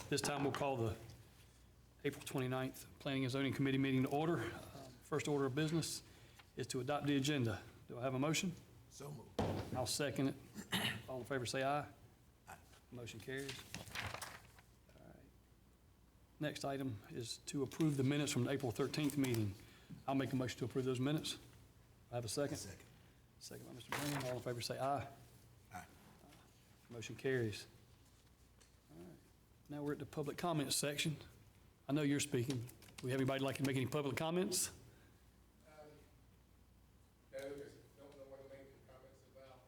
This time we'll call the April 29th Planning and Zoning Committee meeting to order. First order of business is to adopt the agenda. Do I have a motion? So moved. I'll second it. All in favor, say aye. Aye. Motion carries. All right. Next item is to approve the minutes from the April 13th meeting. I'll make a motion to approve those minutes. I have a second? Second. Second by Mr. Brand. All in favor, say aye. Aye. Motion carries. All right. Now we're at the public comments section. I know you're speaking. Do we have anybody like to make any public comments? No, just don't know what to make the comments about.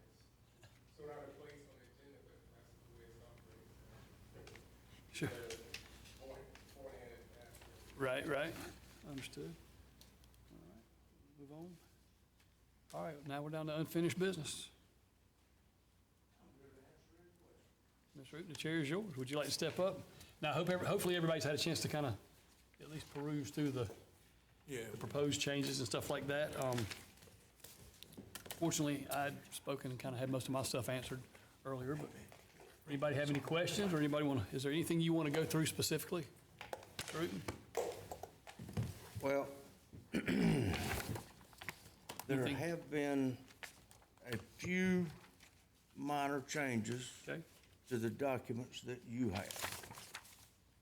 It's sort of out of place on the agenda, but that's the way it's operating. Sure. Beforehand and after. Right. Understood. All right, move on. All right, now we're down to unfinished business. Ms. Root, the chair is yours. Would you like to step up? Now, hopefully everybody's had a chance to kind of at least peruse through the proposed changes and stuff like that. Fortunately, I'd spoken and kind of had most of my stuff answered earlier, but anybody have any questions, or is there anything you want to go through specifically? Ms. Rutan? Well, there Anything? have been a few minor changes Okay, to the documents that you have.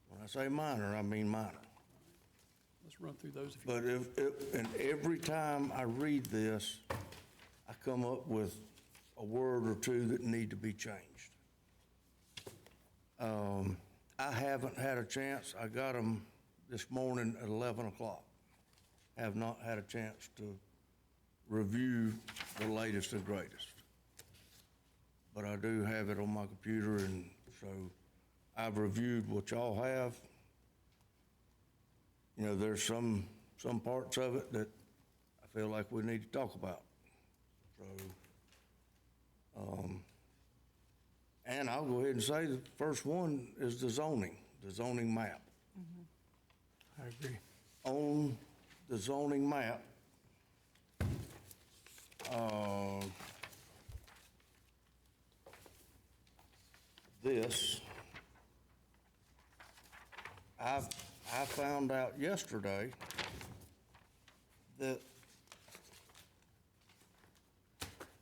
When I say minor, I mean minor. let's run through those if you But and every time I read this, I come up with a word or two that need to be changed. I haven't had a chance. I got them this morning at 11 o'clock. Have not had a chance to review the latest and greatest. But I do have it on my computer, and so I've reviewed what y'all have. You know, there's some parts of it that I feel like we need to talk about. So, and I'll go ahead and say the first one is the zoning map. I agree. On the zoning map, I found out yesterday that,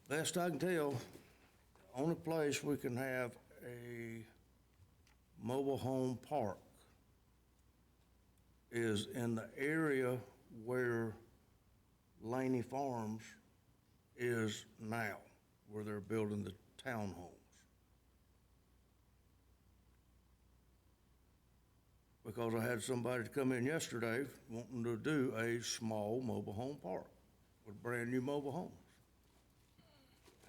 best I can tell, the only place we can have a mobile home park is in the area where Laney Farms is now, where they're building the townhomes. Because I had somebody come in yesterday wanting to do a small mobile home park with brand new mobile homes.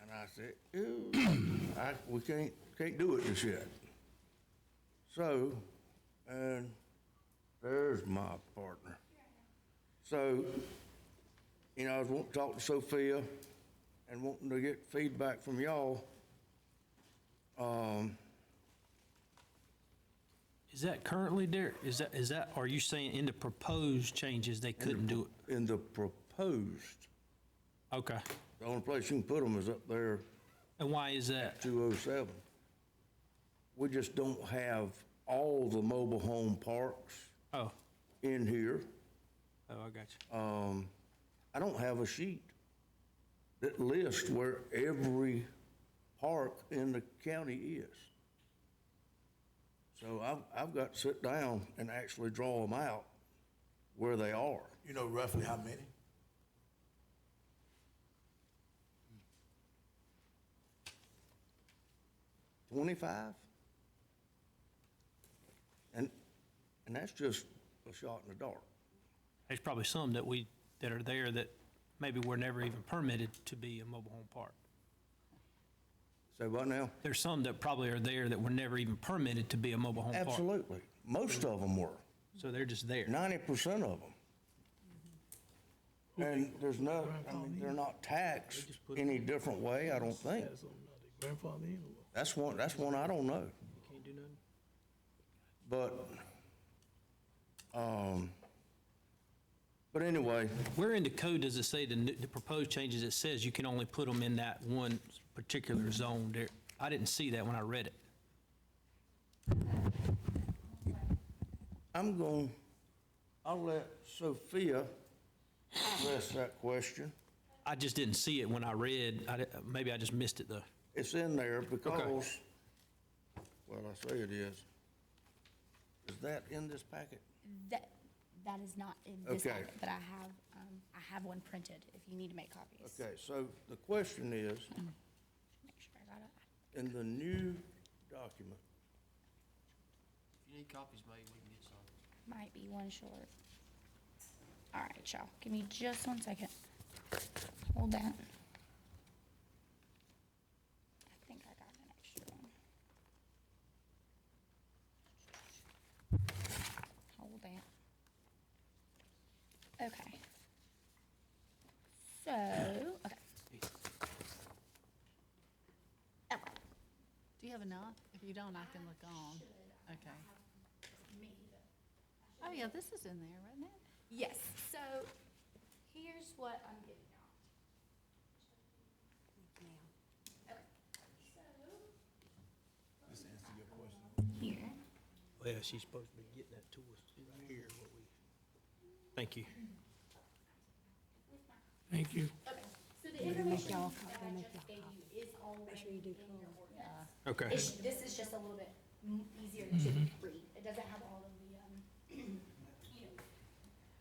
And I said, ew, we can't do it just yet. So, and there's my partner. So, you know, I was wanting to talk to Sophia and wanting to get feedback from y'all. Is that currently there? Are you saying in the proposed changes they couldn't do it? In the proposed, Okay. the only place you can put them is up there, And why is that? 207. We just don't have all the mobile home parks Oh, in here. I got you. I don't have a sheet that lists where every park in the county is. So I've got to sit down and actually draw them out where they are. You know roughly how many? $25? And that's just a shot in the dark. There's probably some that are there that maybe were never even permitted to be a mobile home park. Say what now? There's some that probably are there that were never even permitted to be a mobile home park. Absolutely. Most of them were, So they're just there. 90% of them. And there's no, I mean, they're not taxed any different way, I don't think. Grandfather in or what? That's one I don't know. You can't do nothing? But anyway, Where in the code does it say the proposed changes, it says you can only put them in that one particular zone there? I didn't see that when I read it. I'll let Sophia address that question. I just didn't see it when I read. Maybe I just missed it, though. It's in there because, well, I say it is. Is that in this packet? That is not in this Okay. packet, but I have one printed if you need to make copies. Okay, so the question is, Make sure I got it. in the new document, If you need copies made, we can get some. Might be one short. All right, y'all, give me just 1 second. Hold that. I think I got an extra one. Hold that. Okay. So, okay. Oh, Do you have enough? If you don't, I can look on. Okay. Oh, yeah, this is in there, wasn't it? yes, so here's what I'm giving y'all. Okay, so. Here. Well, she's supposed to be getting that to us right here. Thank you. Thank you. Okay, so the information that I just gave you is already in your ordinance. Okay. This is just a little bit easier to read. It doesn't have all of the,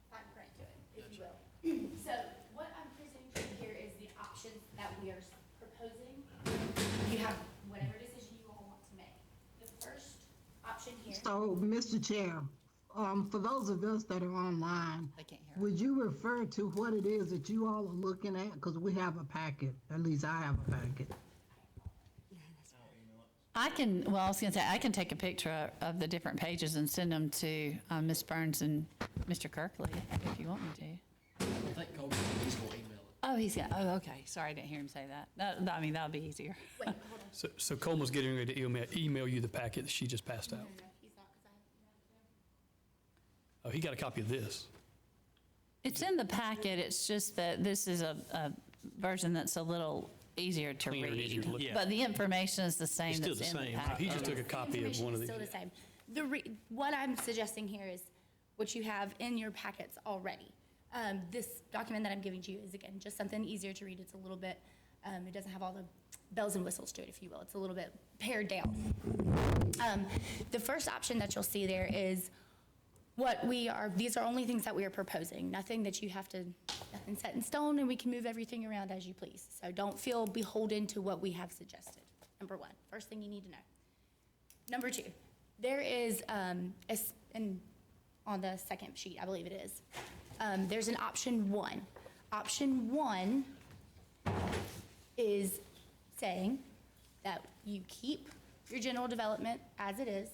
fine print to it, if you will. So what I'm presenting to you here is the options that we are proposing. You have whatever decision you all want to make. The first option here. So, Mr. Chair, for those of us that are online, They can't hear. would you refer to what it is that you all are looking at? Because we have a packet, at least I have a packet. I was gonna say, I can take a picture of the different pages and send them to Ms. Burns and Mr. Kirkley, if you want me to. I think Colby, he's gonna email it. Oh, okay, sorry, I didn't hear him say that. I mean, that would be easier. Wait, hold on. So Coleman's getting ready to email you the packet that she just passed out. No, he's not, 'cause I have. Oh, he got a copy of this. It's in the packet, it's just that this is a version that's a little easier to Cleaner and easier to look read. at. But the information is the same It's still that's the in the same. packet. He just took a copy of one of these. Information is still the same. What I'm suggesting here is what you have in your packets already. This document that I'm giving to you is, again, just something easier to read. It's a little bit, it doesn't have all the bells and whistles to it, if you will. It's a little bit pared down. The first option that you'll see there is these are only things that we are proposing, nothing that you have to, nothing set in stone, and we can move everything around as you please. So don't feel beholden to what we have suggested, number one. First thing you need to know. Number two, there is, on the second sheet, I believe it is, there's an option 1. Option 1 is saying that you keep your general development as it is.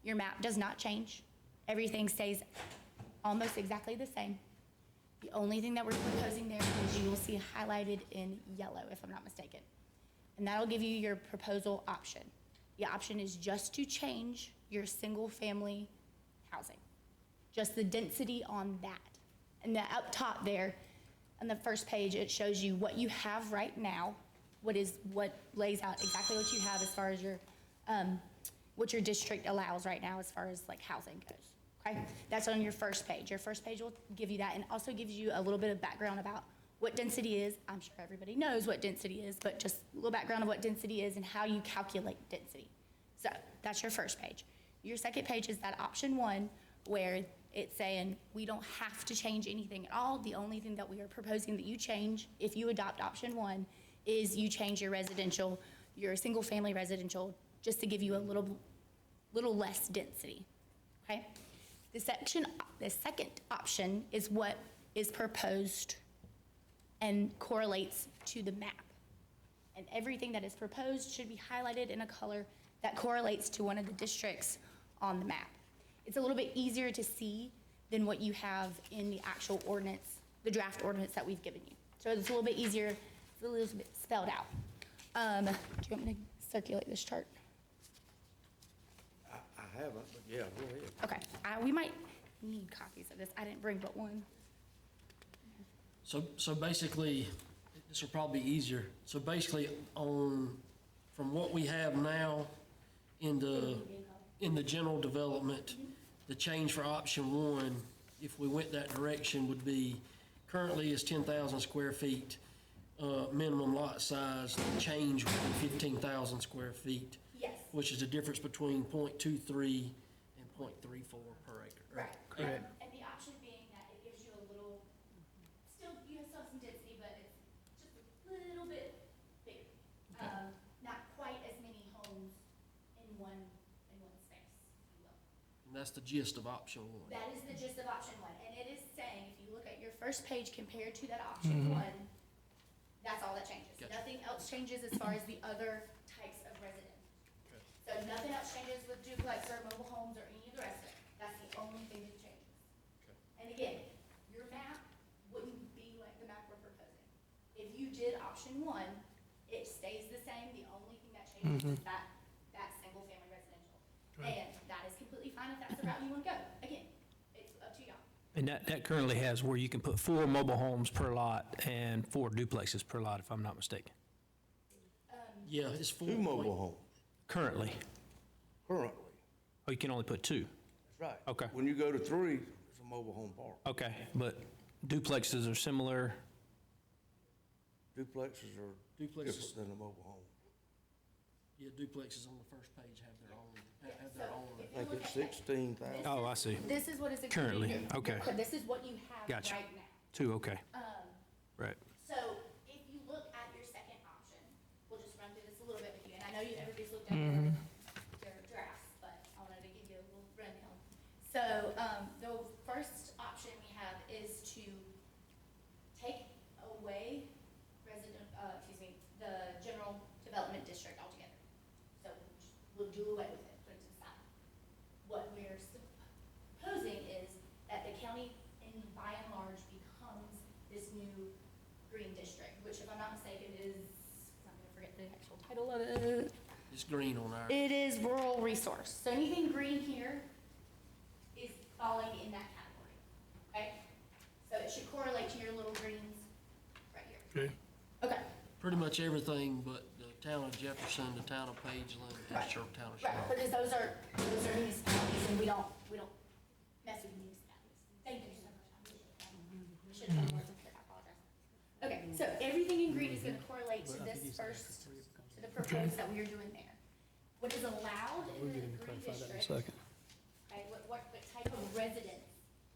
Your map does not change. Everything stays almost exactly the same. The only thing that we're proposing there is you will see highlighted in yellow, if I'm not mistaken. And that'll give you your proposal option. The option is just to change your single-family housing, just the density on that. And then up top there, on the first page, it shows you what you have right now, what lays out exactly what you have as far as your, what your district allows right now as far as like housing goes, okay? That's on your first page. Your first page will give you that and also gives you a little bit of background about what density is. I'm sure everybody knows what density is, but just a little background of what density is and how you calculate density. So that's your first page. Your second page is that option 1 where it's saying we don't have to change anything at all. The only thing that we are proposing that you change if you adopt option 1 is you change your residential, your single-family residential, just to give you a little less density, okay? The second option is what is proposed and correlates to the map. And everything that is proposed should be highlighted in a color that correlates to one of the districts on the map. It's a little bit easier to see than what you have in the actual ordinance, the draft ordinance that we've given you. So it's a little bit easier, it's a little bit spelled out. Do you want me to circulate this chart? I haven't, but yeah, go ahead. Okay, we might need copies of this. I didn't bring but one. So basically, this will probably be easier. So basically, from what we have now in the general development, the change for option one, if we went that direction, would be currently is 10,000 square feet, minimum lot size, the change would be 15,000 square feet, Yes, which is the difference between .23 and .34 per acre. right. Correct. And the option being that it gives you a little, still, you have some density, but it's just a little bit bigger. Not quite as many homes in one space, if you will. And that's the gist of option one. That is the gist of option one, and it is saying, if you look at your first page compared to that option one, that's all that changes. Gotcha. Nothing else changes as far as the other types of residents. So nothing else changes with duplex or mobile homes or any of the rest of it. That's the only thing that changes. And again, your map wouldn't be like the map we're proposing. If you did option one, it stays the same. The only thing that changes is that single family residential. And that is completely fine if that's the route you want to go. Again, it's up to y'all. And that currently has where you can put 4 mobile homes per lot and 4 duplexes per lot, if I'm not mistaken. Yeah, it's 4 Two mobile point, homes, Currently. currently. Oh, you can only put 2. That's right. Okay. When you go to 3, it's a mobile home park. Okay, but duplexes are similar. Duplexes are Duplexes. different than a mobile home. yeah, duplexes on the first page have their own, have their So own. if I you think look it's at 16,000. Oh, I see. this is what is included Currently, here. okay. So this is what you have Gotcha. right now. 2, okay. Right. So if you look at your second option, we'll just run through this a little bit with you, and I know everybody's looked at your drafts, but I wanted to give you a little rundown. So, the first option we have is to take away the general development district altogether. So we'll do away with it, put it to the side. What we're proposing is that the county, by and large, becomes this new green district, which if I'm not mistaken is, I'm gonna forget the actual title of it. It's green on our, It is rural resource. So anything green here is falling in that category, okay? So it should correlate to your little greens right here. Okay. Okay, pretty much everything but the town of Jefferson, the town of Pageland, and Right. the town of right, Charlotte. because those are municipalities, and we don't mess with municipalities. Thank you so much. I should have done more than I apologize. Okay, so everything in green is gonna correlate to this first, to the proposed that we are doing there. What is allowed in the green district, Second. okay, what type of residence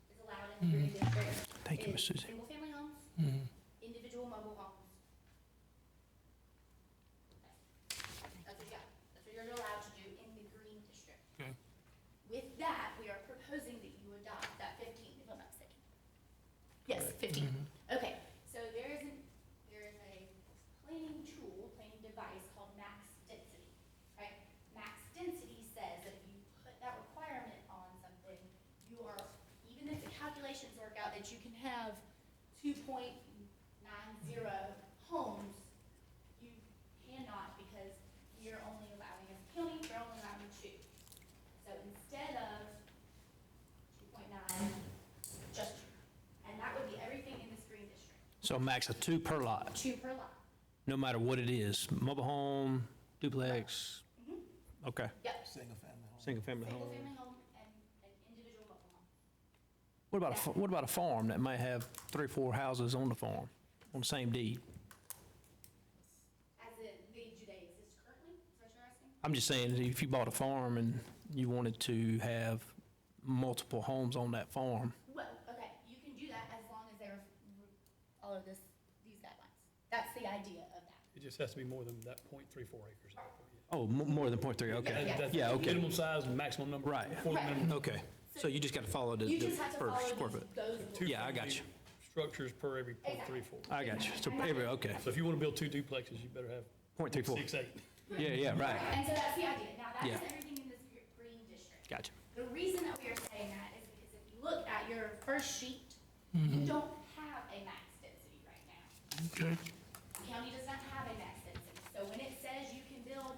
is allowed in the green district? Thank you, is Ms. Susie. Single-family homes, individual mobile homes. That's what you got. That's what you're allowed to do in the green district. Okay. With that, we are proposing that you adopt that 15, if I'm not mistaken. Yes, 15. Okay, so there is a planning tool, planning device called max density, right? Max density says that if you put that requirement on something, you are, even if the calculations work out that you can have 2.90 homes, you cannot because you're only allowing, as a county, you're only allowing 2. So instead of 2.9, just 2. And that would be everything in this green district, So a max of 2 per lot, 2 per lot. no matter what it is. Mobile home, duplex. Okay. Yep. Single-family home. Single-family home and an individual mobile home. What about a farm that may have 3 or 4 houses on the farm, on the same deed? As in, do they exist currently? Is that what you're asking? I'm just saying, that if you bought a farm and you wanted to have multiple homes on that farm, Well, okay, you can do that as long as they follow these guidelines. That's the idea of that. It just has to be more than that .34 acres. oh, more than .3, okay. That's Yeah, okay. Minimum size and maximum number. Right. For the minimum Okay, so you just got to follow the You just have to per follow square foot. those rules. Yeah, I got you. Structures per every .34. I got you. So okay, So if you want to build 2 duplexes, you better have .34. 6, 8. Yeah, right. And so that's the idea. Now, that is Yeah. everything in this green district. Gotcha. The reason that we are saying that is because if you look at your first sheet, you don't have a max density right now. Okay. The county does not have a max density. So when it says you can build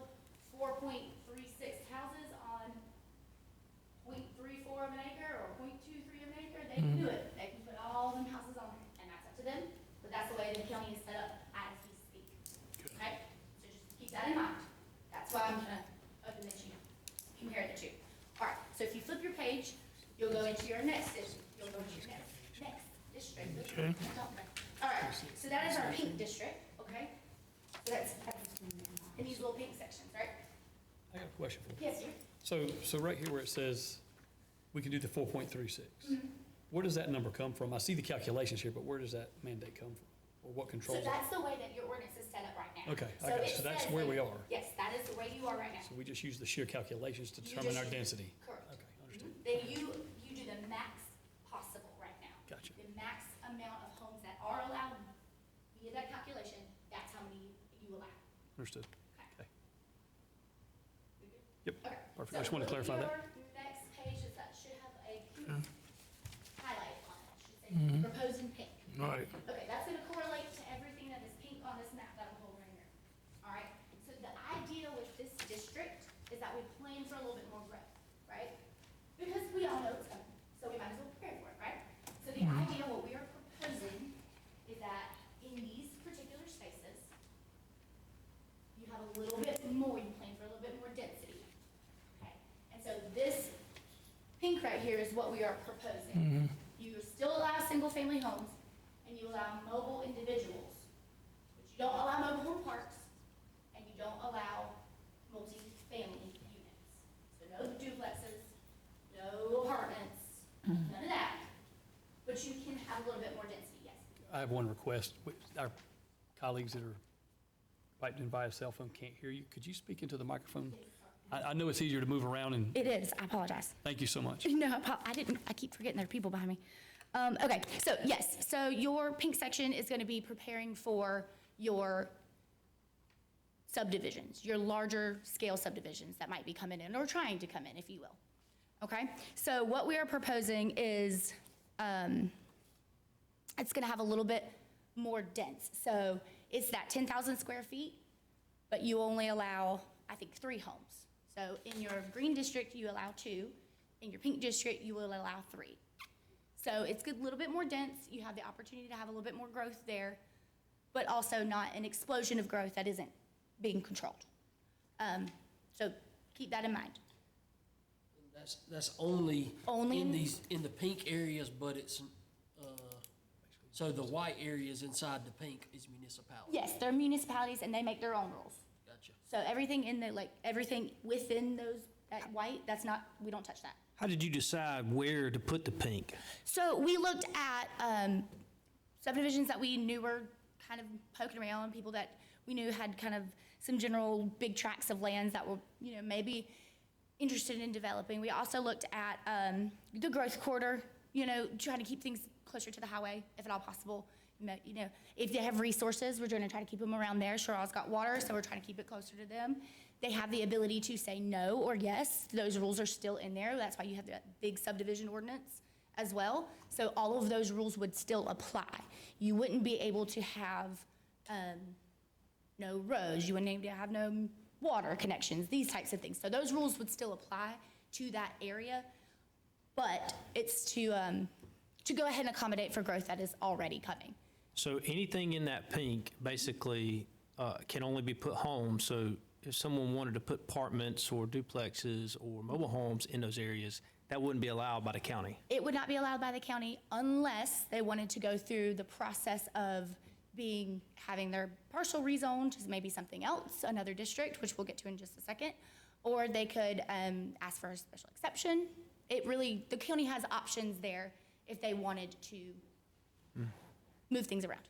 4.36 houses on 0.34 of an acre or 0.23 of an acre, they can do it. They can put all them houses on there, and that's up to them, but that's the way the county is set up as we speak. Okay? So just keep that in mind. That's why I'm gonna open this, compare the two. All right, so if you flip your page pink sections, right? I got a question for you. Yes, sir. So right here where it says we can do the 4.36, Mm-hmm. where does that number come from? I see the calculations here, but where does that mandate come from? Or what So controls it? that's the way that your ordinance is set up right now. Okay, I got you. it So that's says where that- we are. Yes, that is the way you are right now. So we just use the sheer calculations to You determine just our use- density? Correct. Okay, understood. Then you do the max possible right now. Gotcha. The max amount of homes that are allowed via that calculation, that's how many you allow. Understood. Okay. Okay. Yep, Okay. perfect. I just wanted to clarify that. Your next page is that should have a pink highlight on it. It should say proposed in pink. Right. Okay, that's gonna correlate to everything that is pink on this map that I'm holding right here. All right? So the idea with this district is that we plan for a little bit more growth, right? Because we all know it's coming, so we might as well prepare for it, right? So the idea, what we are proposing is that in these particular spaces, you have a little bit more, you plan for a little bit more density. Okay? And so this pink right here is what we are proposing. You still allow single-family homes, and you allow mobile individuals, but you don't allow mobile home parks, and you don't allow multi-family units. So no duplexes, no apartments, none of that, but you can have a little bit more density, yes. I have one request. Our colleagues that are writing via cell phone can't hear you. Could you speak into the microphone? I know it's easier to move around, and It is, I apologize. thank you so much. No, I keep forgetting there are people behind me. Okay, so yes, so your pink section is gonna be preparing for your subdivisions, your larger scale subdivisions that might be coming in or trying to come in, if you will. Okay, so what we are proposing is, it's gonna have a little bit more dense. So it's that 10,000 square feet, but you only allow, I think, 3 homes. So in your green district, you allow 2. In your pink district, you will allow 3. So it's a little bit more dense. You have the opportunity to have a little bit more growth there, but also not an explosion of growth that isn't being controlled. So keep that in mind. That's only Only in in- these, in the pink areas, but it's, so the white areas inside the pink is municipality. Yes, they're municipalities and they make their own rules. Gotcha. So everything in the, like, everything within those, that white, that's not, we don't touch that. How did you decide where to put the pink? So we looked at subdivisions that we knew were kind of poking around, people that we knew had kind of some general big tracts of lands that were, maybe interested in developing. We also looked at the growth corridor, trying to keep things closer to the highway, if at all possible. If they have resources, we're going to try to keep them around there. Sherrall's got water, so we're trying to keep it closer to them. They have the ability to say no or yes. Those rules are still in there. That's why you have that big subdivision ordinance as well. So all of those rules would still apply. You wouldn't be able to have no roads. You wouldn't be able to have no water connections, these types of things. So those rules would still apply to that area, but it's to go ahead and accommodate for growth that is already coming. So anything in that pink basically can only be put homes. So if someone wanted to put apartments or duplexes or mobile homes in those areas, that wouldn't be allowed by the county. It would not be allowed by the county unless they wanted to go through the process of having their parcel rezoned to maybe something else, another district, which we'll get to in just a second, or they could ask for a special exception. The county has options there if they wanted to move things around.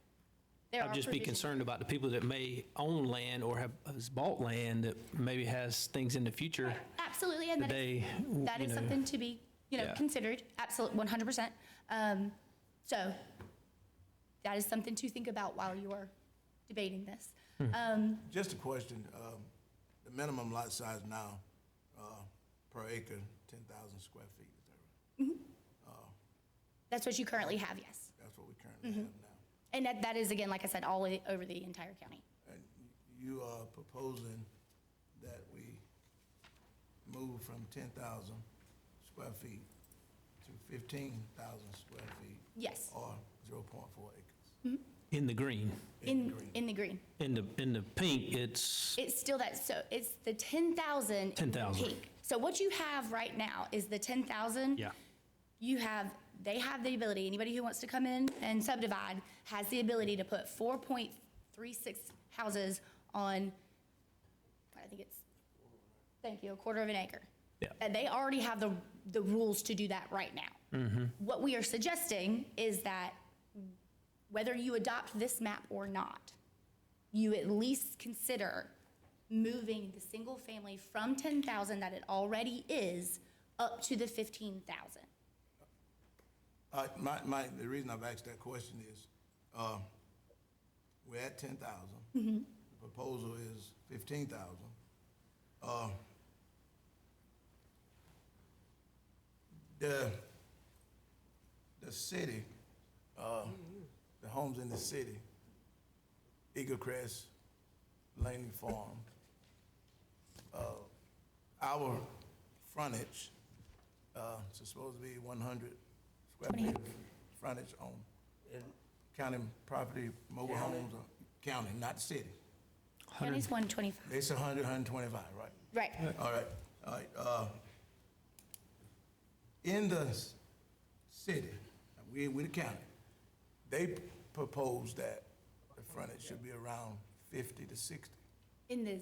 There I'd are just be provisions. concerned about the people that may own land or has bought land that maybe has things in the future Absolutely, and that they, that is something to be, Yeah. considered, absolutely, 100%. So that is something to think about while you are debating this. Just a question, the minimum lot size now, per acre, 10,000 square feet, is that right? That's what you currently have, yes. That's what we currently have now. And that is, again, like I said, all over the entire county. And you are proposing that we move from 10,000 square feet to 15,000 square feet, Yes, or 0.4 acres. in the green. in the green. In the pink, it's, It's still so it's the 10,000. in the 10,000. pink. So what you have right now is the 10,000. yeah. They have the ability, anybody who wants to come in and subdivide has the ability to put 4.36 houses on think it's, thank you, a quarter of an acre. Yeah. And they already have the rules to do that right now. What we are suggesting is that whether you adopt this map or not, you at least consider moving the single family from 10,000 that it already is up to the 15,000. The reason I've asked that question is, we're at 10,000. The proposal is 15,000. The city, the homes in the city, Eagle Crest, Laney Farm, our frontage, it's supposed to be 100 square feet of frontage on county property, mobile homes, county, not city. County's 125. It's 100, 125, right? Right. All right. In the city, we the county, they propose that the frontage should be around 50 to 60 In the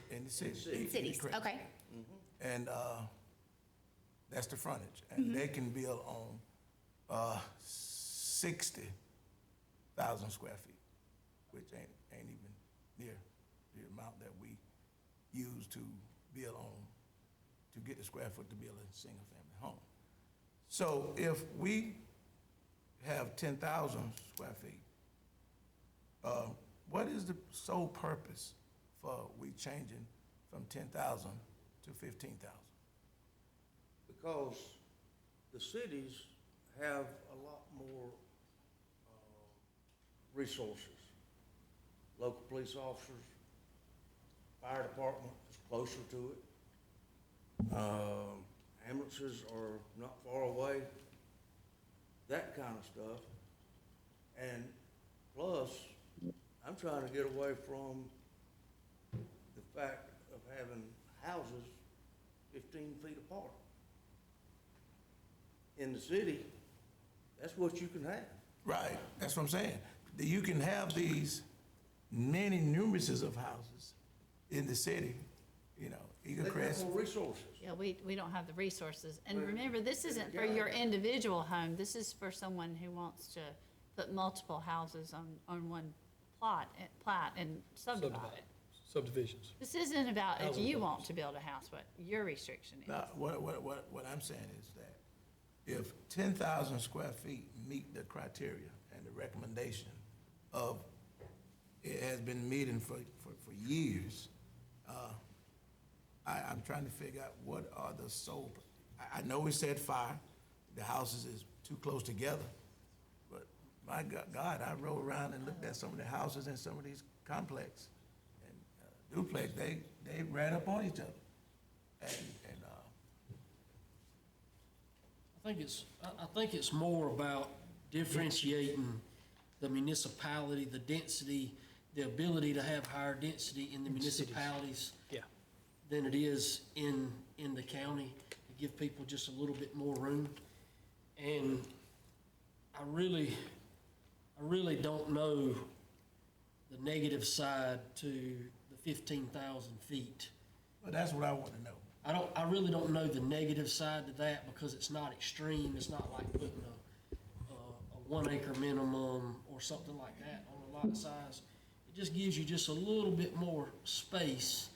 in the city. cities, Correct. okay. And that's the frontage. And they can build on 60,000 square feet, which ain't even near the amount that we use to build on, to get the square foot to build a single-family home. So if we have 10,000 square feet, what is the sole purpose for we changing from 10,000 to 15,000? Because the cities have a lot more resources. Local police officers, fire department is closer to it. Ambulances are not far away, that kind of stuff. And plus, I'm trying to get away from the fact of having houses 15 feet apart. In the city, that's what you can have. Right, that's what I'm saying. You can have these many numerouses of houses in the city, you know, Eagle They have Crest. more resources. Yeah, we don't have the resources. And remember, this isn't for your individual home. This is for someone who wants to put multiple houses on one plat and subdivide it. Subdivisions. This isn't about if Housing you developments. want to build a house, what your restriction is. Now, what I'm saying is that if 10,000 square feet meet the criteria and the recommendation of, it has been meeting for years, I'm trying to figure out what are the sole, I know we said fire, the houses is too close together, but my God, I rode around and looked at some of the houses in some of these complexes and duplex, they ran up on each other. I think it's more about differentiating the municipality, the density, the ability to have higher density in the municipalities Yeah. than it is in the county, to give people just a little bit more room. And I really don't know the negative side to the 15,000 feet. But that's what I want to know. I really don't know the negative side to that because it's not extreme. It's not like putting a 1 acre minimum or something like that on a lot size. It just gives you just a little bit more space.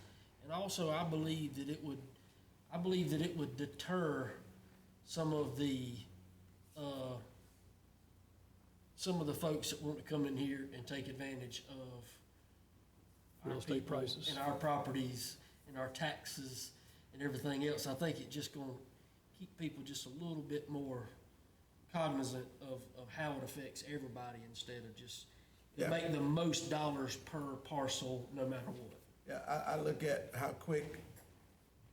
And also, I believe that it would deter some of the folks that want to come in here and take advantage of Real our estate people prices. and our properties and our taxes and everything else. I think it's just gonna keep people just a little bit more cognizant of how it affects everybody instead of just Yeah. make the most dollars per parcel no matter what. Yeah, I look at how quick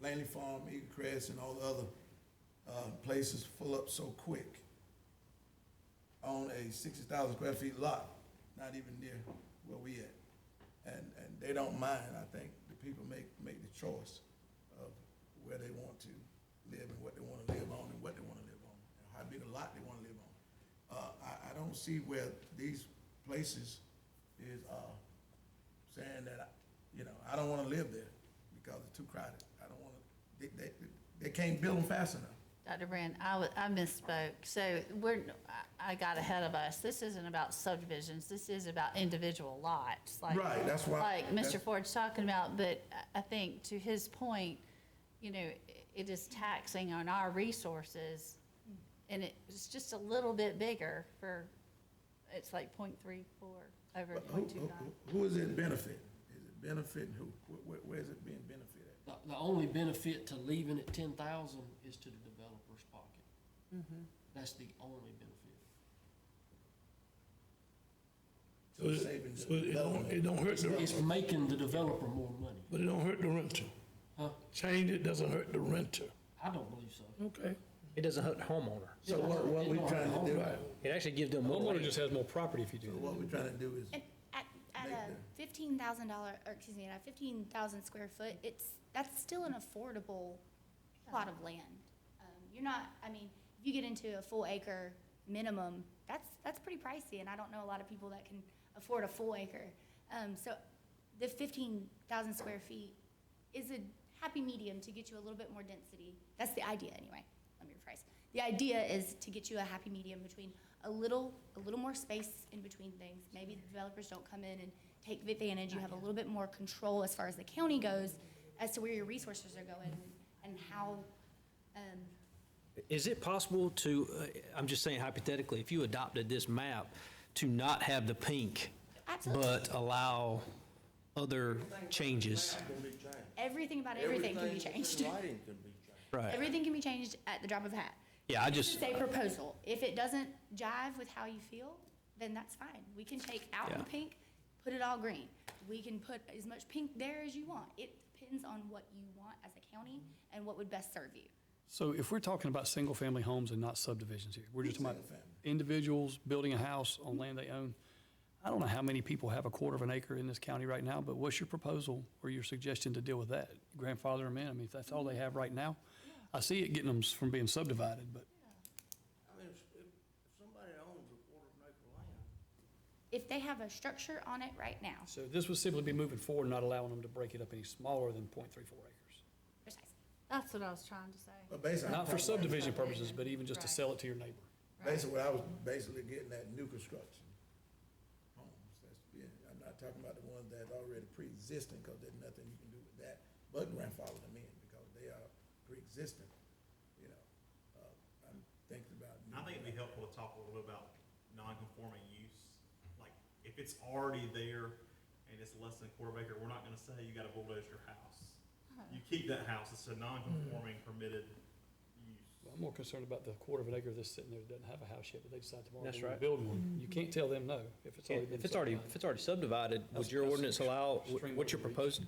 Laney Farm, Eagle Crest, and all the other places fill up so quick on a 60,000 square feet lot, not even near where we at. And they don't mind, I think, the people make the choice of where they want to live and what they want to live on and what they want to live on, and how big a lot they want to live on. I don't see where these places is saying that, I don't want to live there because it's too crowded. I don't wanna, they can't build them fast enough. Dr. Brand, I misspoke. So I got ahead of us. This isn't about subdivisions. This is about individual lots. Right, that's why- Like Mr. that's- Ford's talking about, but I think to his point, you know, it is taxing on our resources. And it's just a little bit bigger for, it's like 0.34 over But 0.29. who is it benefiting? Is it benefiting who? Where is it being benefited at? The only benefit to leaving it 10,000 is to the developer's pocket. That's the only benefit. So it's saving the So it development. don't hurt the, It's making the developer more money. but it don't hurt the renter. Huh? Change it doesn't hurt the renter. I don't believe so. Okay. It doesn't hurt the homeowner. So what we trying to do, It actually gives them more Homeowner land. just has more property if you do so that. what we trying to do is, And at a $15,000, or excuse me, at a 15,000 square foot, that's still an affordable plot of land. You're not, I mean, if you get into a full acre minimum, that's pretty pricey, and I don't know a lot of people that can afford a full acre. So the 15,000 square feet is a happy medium to get you a little bit more density. That's the idea, anyway. Let me rephrase. The idea is to get you a happy medium between a little more space in between things. Maybe the developers don't come in and take advantage. You have a little bit more control as far as the county goes, as to where your resources are going and how, Is it possible to, I'm just saying hypothetically, if you adopted this map, to not have the pink, Absolutely. but allow other changes? everything about everything can be changed. Writing can be changed. Right. Everything can be changed at the drop of a hat. Yeah, I This just, is a proposal. If it doesn't jive with how you feel, then that's fine. We can take out the Yeah. pink, put it all green. We can put as much pink there as you want. It depends on what you want as a county and what would best serve you. So if we're talking about single-family homes and not subdivisions here, we're just talking about Single-family. individuals building a house on land they own. I don't know how many people have a quarter of an acre in this county right now, but what's your proposal or your suggestion to deal with that? Grandfather them in? I mean, if that's all they have right now, I see it getting them from being subdivided, but I mean, if somebody owns a quarter of an acre of land, If they have a structure on it right now, so this would simply be moving forward, not allowing them to break it up any smaller than 0.34 acres. precisely. That's what I was trying to say. but basically. Not for subdivision purposes, but even just to sell it to your neighbor. Basically, what I was basically getting at, new construction homes. I'm not talking about the ones that are already pre-existing, because there's nothing you can do with that, but grandfather them in, because they are pre-existing, you know. I'm thinking about. I think it'd be helpful to talk a little bit about non-conforming use. Like, if it's already there and it's less than a quarter acre, we're not gonna say you gotta bulldoze your house. You keep that house, it's a non-conforming permitted use. I'm more concerned about the quarter of an acre that's sitting there that doesn't have a house yet, but they decide tomorrow That's they want right. to build one. You can't tell them no if it's already been subdivided. if it's already subdivided, would your That's ordinance allow, extreme what you're overreach. proposing?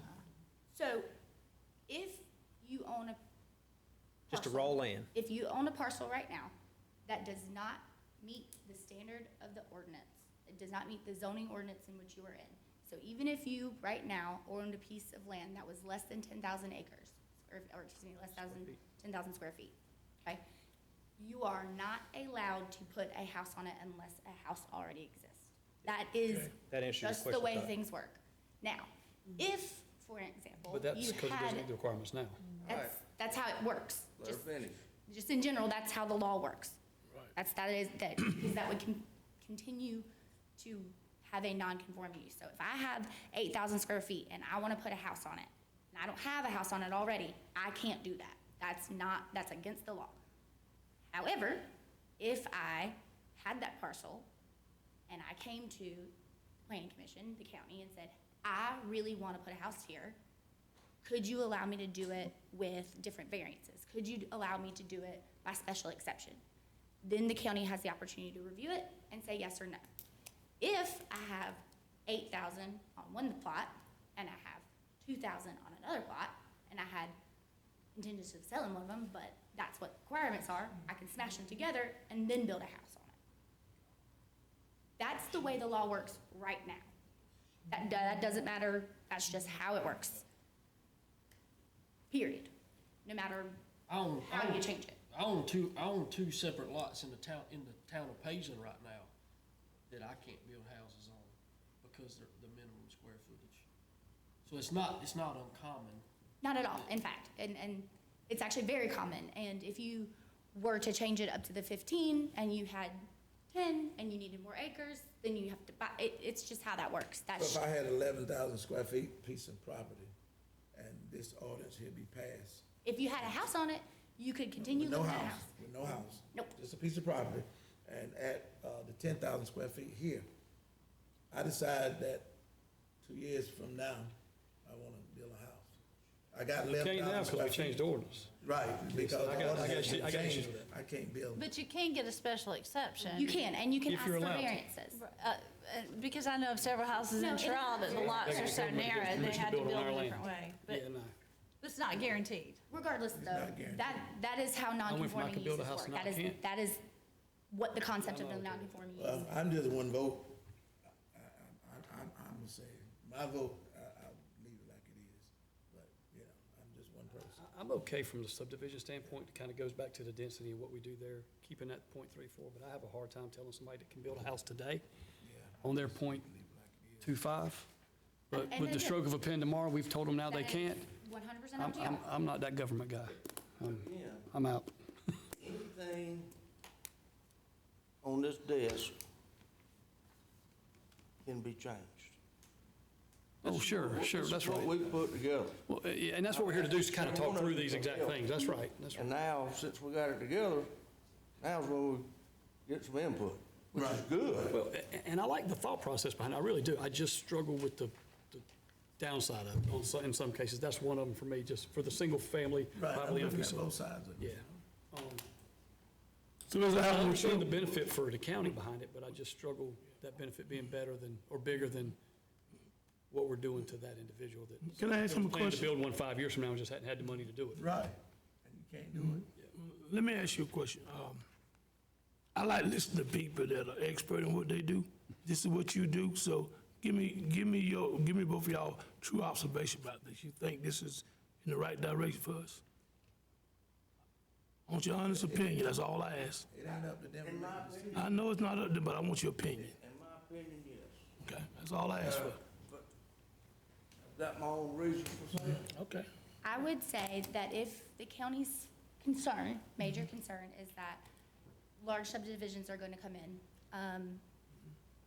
So if you own a Just a parcel- raw land? If you own a parcel right now that does not meet the standard of the ordinance, it does not meet the zoning ordinance in which you are in. So even if you, right now, owned a piece of land that was less than 10,000 acres, or excuse me, less than 10,000 square feet, okay? You are not allowed to put a house on it unless a house already exists. That is That answers your just the question, way Todd. things work. Now, if, for an example, But that's you because it had, doesn't meet the requirements now. that's how it works. let her Just- finish. just in general, that's how the law works. That because that would continue to have a non-conforming use. So if I have 8,000 square feet and I want to put a house on it, and I don't have a house on it already, I can't do that. That's against the law. However, if I had that parcel and I came to planning commission, the county, and said, I really want to put a house here, could you allow me to do it with different variances? Could you allow me to do it by special exception? Then the county has the opportunity to review it and say yes or no. If I have 8,000 on one plot and I have 2,000 on another plot, and I had intentions of selling one of them, but that's what the requirements are, I can smash them together and then build a house on it. That's the way the law works right now. That doesn't matter, that's just how it works. Period. No matter I own, how you change it. I own two separate lots in the town of Paisley right now that I can't build houses on because they're the minimum square footage. So it's not uncommon Not at all, in fact, and it's actually very common. And if you were to change it up to the 15 and you had 10 and you needed more acres, then you have to buy, it's just how that works. So That's, if I had 11,000 square feet piece of property and this ordinance here be passed, if you had a house on it, you could continue with no living in that house, house. with no house. Nope. Just a piece of property, and at, the 10,000 square feet here, I decide that 2 years from now, I wanna build a house. I got Can't 11,000 now because square we feet. changed the ordinance. Right, because I the got ordinance issues- I got issues changed, with I can't build. But you can get a special exception. You can, and you can If ask you're for allowed to. variances. Because I know of several houses No, in it- Terrell that the lots are so Government gives narrow, they permission had to to build on build our a land. different way. But Yeah, no. it's not guaranteed. Regardless, though, not guaranteed. that is how went from I non-conforming could build a uses house work. and now That I is, can't. that is what the concept of the non-conforming use. Well, I'm just one vote. I'm gonna say, my vote, I'll leave it like it is, but, you know, I'm just one person. I'm okay from the subdivision standpoint. It kind of goes back to the density and what we do there, keeping that .34, but I have a hard time telling somebody that can build a house today on their .25. But And with the then- stroke of a pen tomorrow, we've told them now they That is can't. 100% up to y'all. I'm not that government guy. Yeah. I'm out. Anything on this desk can be changed. Oh, sure, sure, This is that's what right. we put together. Well, yeah, and that's what we're here to do, is kind of talk through these exact things. That's right, that's right. And now, since we got it together, now's when we get some input, which is good. Well, and I like the thought process behind it, I really do. I just struggle with the downside of it in some cases. That's one of them for me, just for the single family, Right, I'm privately owned looking piece at of. both sides of Yeah. it. So Mr. I Allen, understand the benefit for the county behind it, but I just struggle that benefit being better than, or bigger than what we're doing to that individual that. Can I ask him a planned to question? build one 5 years from now and just hadn't had the money to do it. Right, and you can't do it. Let me ask you a question. I like listening to people that are expert in what they do. This is what you do, so give me both of y'all true observation about this. You think this is in the right direction for us? I want your honest opinion, that's all I ask. It ain't up to them. to In my make a decision. opinion, I know it's not up there, but I want your opinion. in my opinion, yes. Okay, that's all I ask for. But I've got my own reasons for saying it. Okay. I would say that if the county's concern, major concern, is that large subdivisions are going to come in,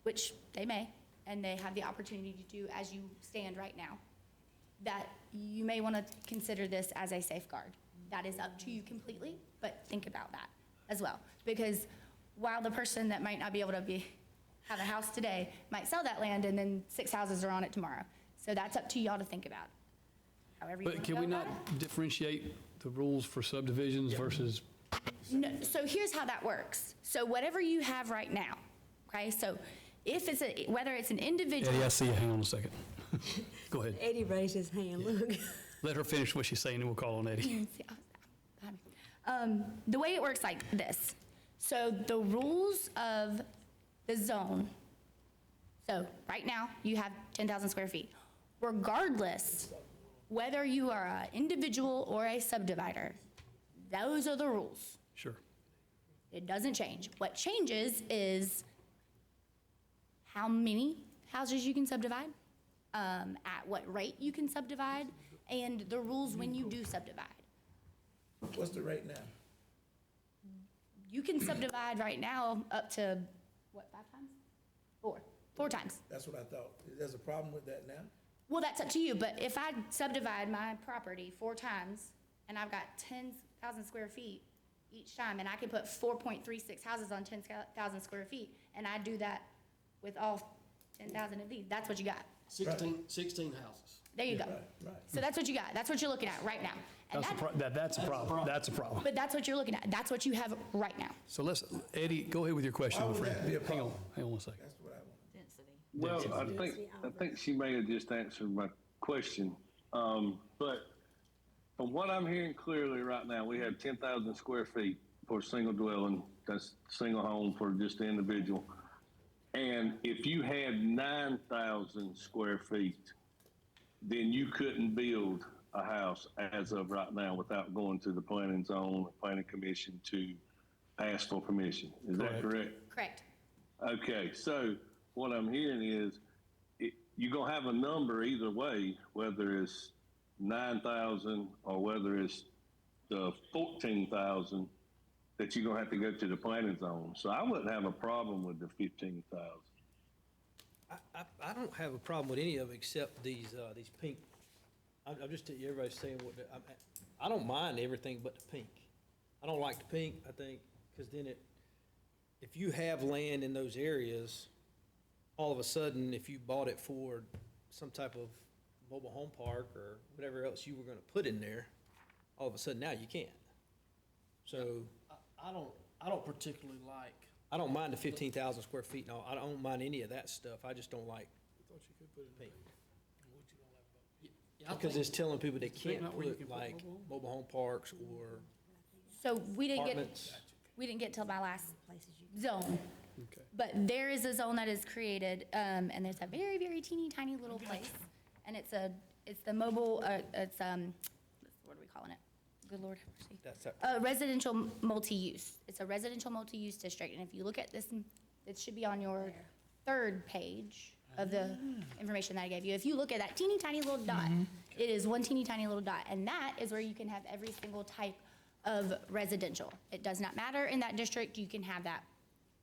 which they may, and they have the opportunity to do as you stand right now, that you may want to consider this as a safeguard. That is up to you completely, but think about that as well. Because while the person that might not be able to have a house today might sell that land, and then 6 houses are on it tomorrow. So that's up to y'all to think about. However you want But to can go we about not it. differentiate the rules for subdivisions versus? No, so here's how that works. So whatever you have right now, okay? So if it's whether it's an individual. Eddie, I see you. Hang on a second. Go ahead. Eddie raised his hand, look. Let her finish what she's saying, and we'll call on Eddie. See, the way it works like this. So the rules of the zone, so right now, you have 10,000 square feet. Regardless, whether you are an individual or a subdivider, those are the rules. Sure. It doesn't change. What changes is how many houses you can subdivide, at what rate you can subdivide, and the rules when you do subdivide. What's the rate now? You can subdivide right now up to, what, 5 times? 4 times. That's what I thought. There's a problem with that now? Well, that's up to you, but if I subdivide my property 4 times, and I've got 10,000 square feet each time, and I can put 4.36 houses on 10,000 square feet, and I do that with all 10,000 of these, that's what you got. 16 houses. There you go. Right. So that's what you got. That's what you're looking at right now. And That's a problem. That's a problem. but that's what you're looking at. That's what you have right now. So let's, Eddie, go ahead with your question, Why my would friend. that be a Hang on, problem? hang on one second. That's what I want. Density. Well, I think she may have just answered my question. But from what I'm hearing clearly right now, we have 10,000 square feet for a single dwelling. That's single home for just the individual. And if you had 9,000 square feet, then you couldn't build a house as of right now without going to the planning zone, or planning commission to ask for permission. Is that correct? Correct. Okay, so what I'm hearing is you're gonna have a number either way, whether it's 9,000 or whether it's the 14,000 that you're gonna have to go to the planning zone. So I wouldn't have a problem with the 15,000. I don't have a problem with any of it except these pink. I'm just, everybody's saying what, I don't mind everything but the pink. I don't like the pink, I think, because then if you have land in those areas, all of a sudden, if you bought it for some type of mobile home park or whatever else you were gonna put in there, all of a sudden now you can't. So, I don't particularly like, I don't mind the 15,000 square feet, no, I don't mind any of that stuff, I just don't like pink. yeah, I Because think, it's telling people they can't not where you put can put like mobile homes? mobile home parks or So we didn't apartments. get till my last zone. Okay. But there is a zone that is created, and there's a very, very teeny tiny little place. And it's the mobile, what are we calling it? Good Lord, have mercy. That's that. Residential multi-use. It's a residential multi-use district, and if you look at this, it should be on your third page of the information that I gave you. If you look at that teeny tiny little dot, it is one teeny tiny little dot, and that is where you can have every single type of residential. It does not matter in that district, you can have that.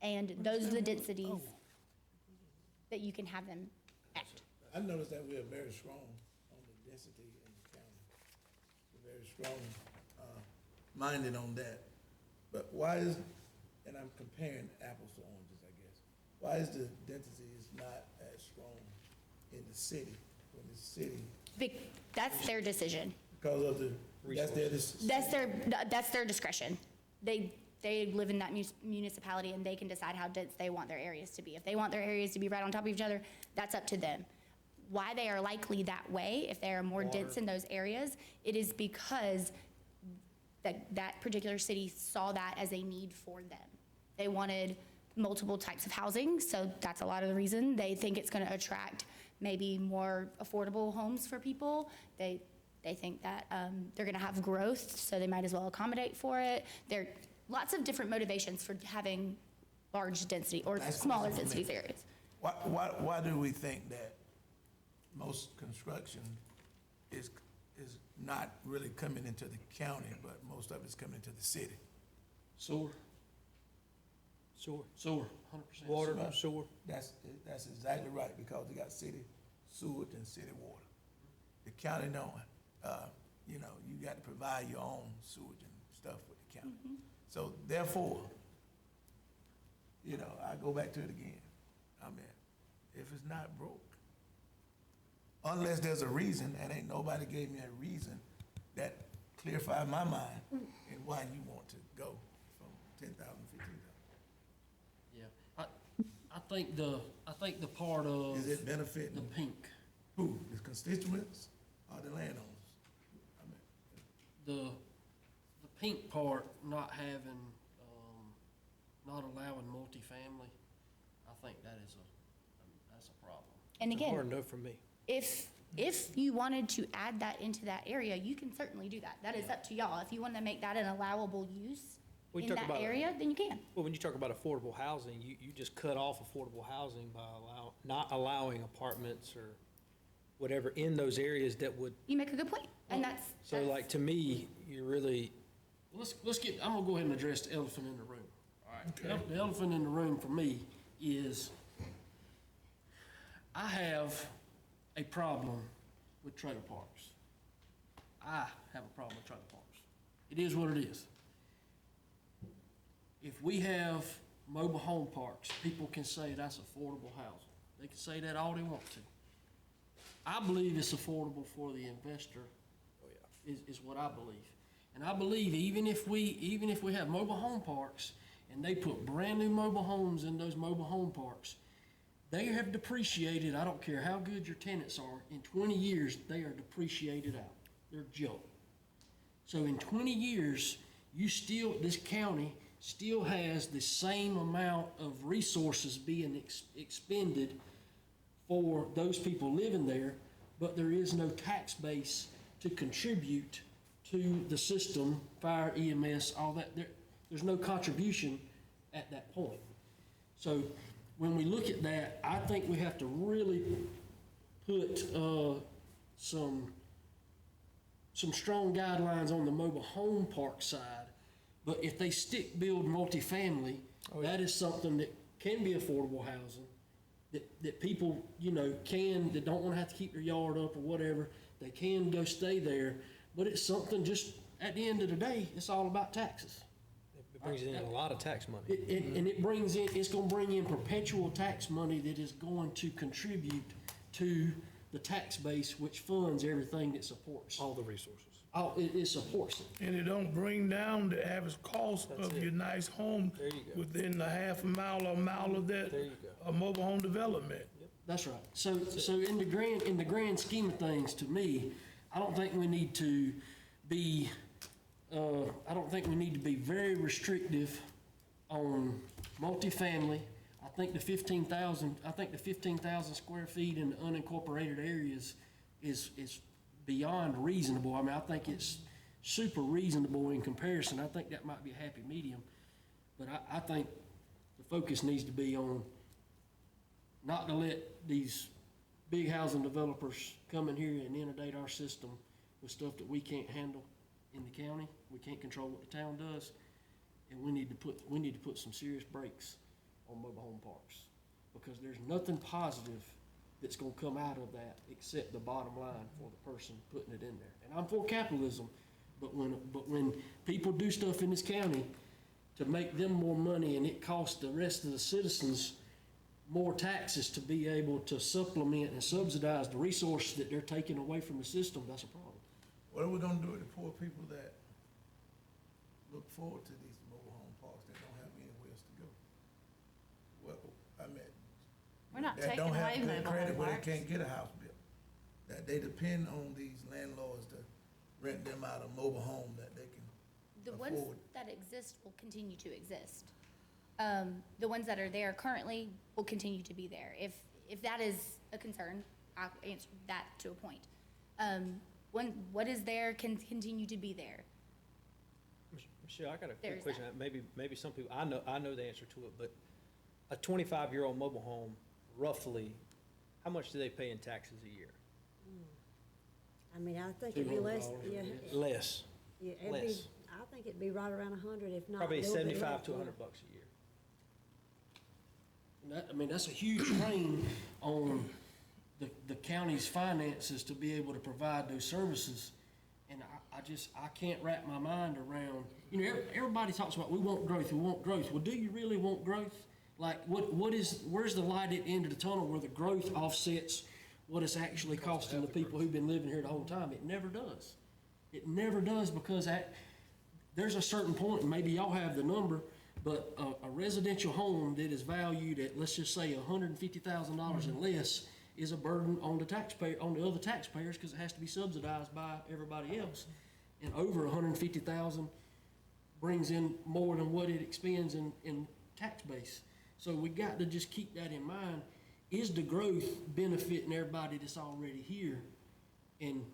And those are the densities that you can have them at. I noticed that we are very strong on the density in the county. We're very strong, minded on that. But why is, and I'm comparing apples to oranges, I guess. Why is the density is not as strong in the city, when the city, That's their decision. because of the, That's their discretion. They live in that municipality and they can decide how dense they want their areas to be. If they want their areas to be right on top of each other, that's up to them. Why they are likely that way, if they are more dense in those areas, it is because that particular city saw that as a need for them. They wanted multiple types of housing, so that's a lot of the reason. They think it's gonna attract maybe more affordable homes for people. They think that they're gonna have growth, so they might as well accommodate for it. There are lots of different motivations for having large density or smaller density areas. why do we think that most construction is not really coming into the county, but most of it's coming into the city? sewer, 100%. Water, sewer. That's exactly right, because they got city sewage and city water. The county don't, you got to provide your own sewage and stuff with the county. So therefore, I go back to it again. I mean, if it's not broke, unless there's a reason, and ain't nobody gave me a reason that clarified my mind and why you want to go from 10,000 to 15,000. Yeah, I think the part of Is it benefiting the pink, who, the constituents or the landowners? I mean, the pink part, not having, not allowing multifamily, I think that's a problem. And It's a hard again, no for me. if you wanted to add that into that area, you can certainly do that. That is up to y'all. If you want to make that an allowable use We in talk that about- area, then you can. Well, when you talk about affordable housing, you just cut off affordable housing by not allowing apartments or whatever in those areas that would, You make a good point, and that's. so that's- like, to me, you're really, I'm gonna go ahead and address the elephant in the room. All right. The elephant in the room for me is, I have a problem with trailer parks. I have a problem with trailer parks. It is what it is. If we have mobile home parks, people can say that's affordable housing. They can say that all they want to. I believe it's affordable for the investor, is what I believe. And I believe even if we have mobile home parks and they put brand-new mobile homes in those mobile home parks, they have depreciated, I don't care how good your tenants are, in 20 years, they are depreciated out. They're junk. So in 20 years, this county still has the same amount of resources being expended for those people living there, but there is no tax base to contribute to the system, fire, EMS, all that. There's no contribution at that point. So when we look at that, I think we have to really put some some strong guidelines on the mobile home park side, but if they stick build multifamily, that is something that can be affordable housing, that people, you know, that don't wanna have to keep their yard up or whatever, they can go stay there, but it's something just, at the end of the day, it's all about taxes. It brings in a lot of tax money. And it brings in, it's gonna bring in perpetual tax money that is going to contribute to the tax base, which funds everything that supports. All the resources. It supports it. And it don't bring down the average cost of your nice home There you go. within the half a mile or mile of that There you go. mobile home development. That's right. So in the grand scheme of things, to me, I don't think we need to be, very restrictive on multifamily. I think the 15,000 square feet in the unincorporated areas is beyond reasonable. I mean, I think it's super reasonable in comparison. I think that might be a happy medium. But I think the focus needs to be on not to let these big housing developers come in here and inundate our system with stuff that we can't handle in the county. We can't control what the town does. And we need to put some serious brakes on mobile home parks, because there's nothing positive that's gonna come out of that except the bottom line for the person putting it in there. And I'm for capitalism, but when people do stuff in this county to make them more money and it costs the rest of the citizens more taxes to be able to supplement and subsidize the resources that they're taking away from the system, that's a problem. What are we gonna do with the poor people that look forward to these mobile home parks that don't have anywhere else to go? Well, I mean, We're not that taking don't have away good mobile credit home where they parks. can't get a house built. That they depend on these landlords to rent them out a mobile home that they can The ones afford. that exist will continue to exist. The ones that are there currently will continue to be there. If that is a concern, I'll answer that to a point. What is there can continue to be there. Michelle, I got a There's quick question. Maybe some people, I know the answer to it, but a 25-year-old mobile home, roughly, how much do they pay in taxes a year? I mean, I think it'd be less, $200 yeah. Less, Yeah, it'd be, less. I think it'd be right around 100, if not a Probably little bit 75 less, to yeah. 100 bucks a year. That's a huge drain on the county's finances to be able to provide those services. And I can't wrap my mind around, you know, everybody talks about, we want growth. Well, do you really want growth? Like, where's the light at the end of the tunnel where the growth offsets what it's actually costing the people who've been living here the whole time? It never does. It never does, because there's a certain point, and maybe y'all have the number, but a residential home that is valued at, let's just say, $150,000 and less is a burden on the taxpayer, on the other taxpayers, because it has to be subsidized by everybody else. And over $150,000 brings in more than what it expends in tax base. So we got to just keep that in mind. Is the growth benefiting everybody that's already here? And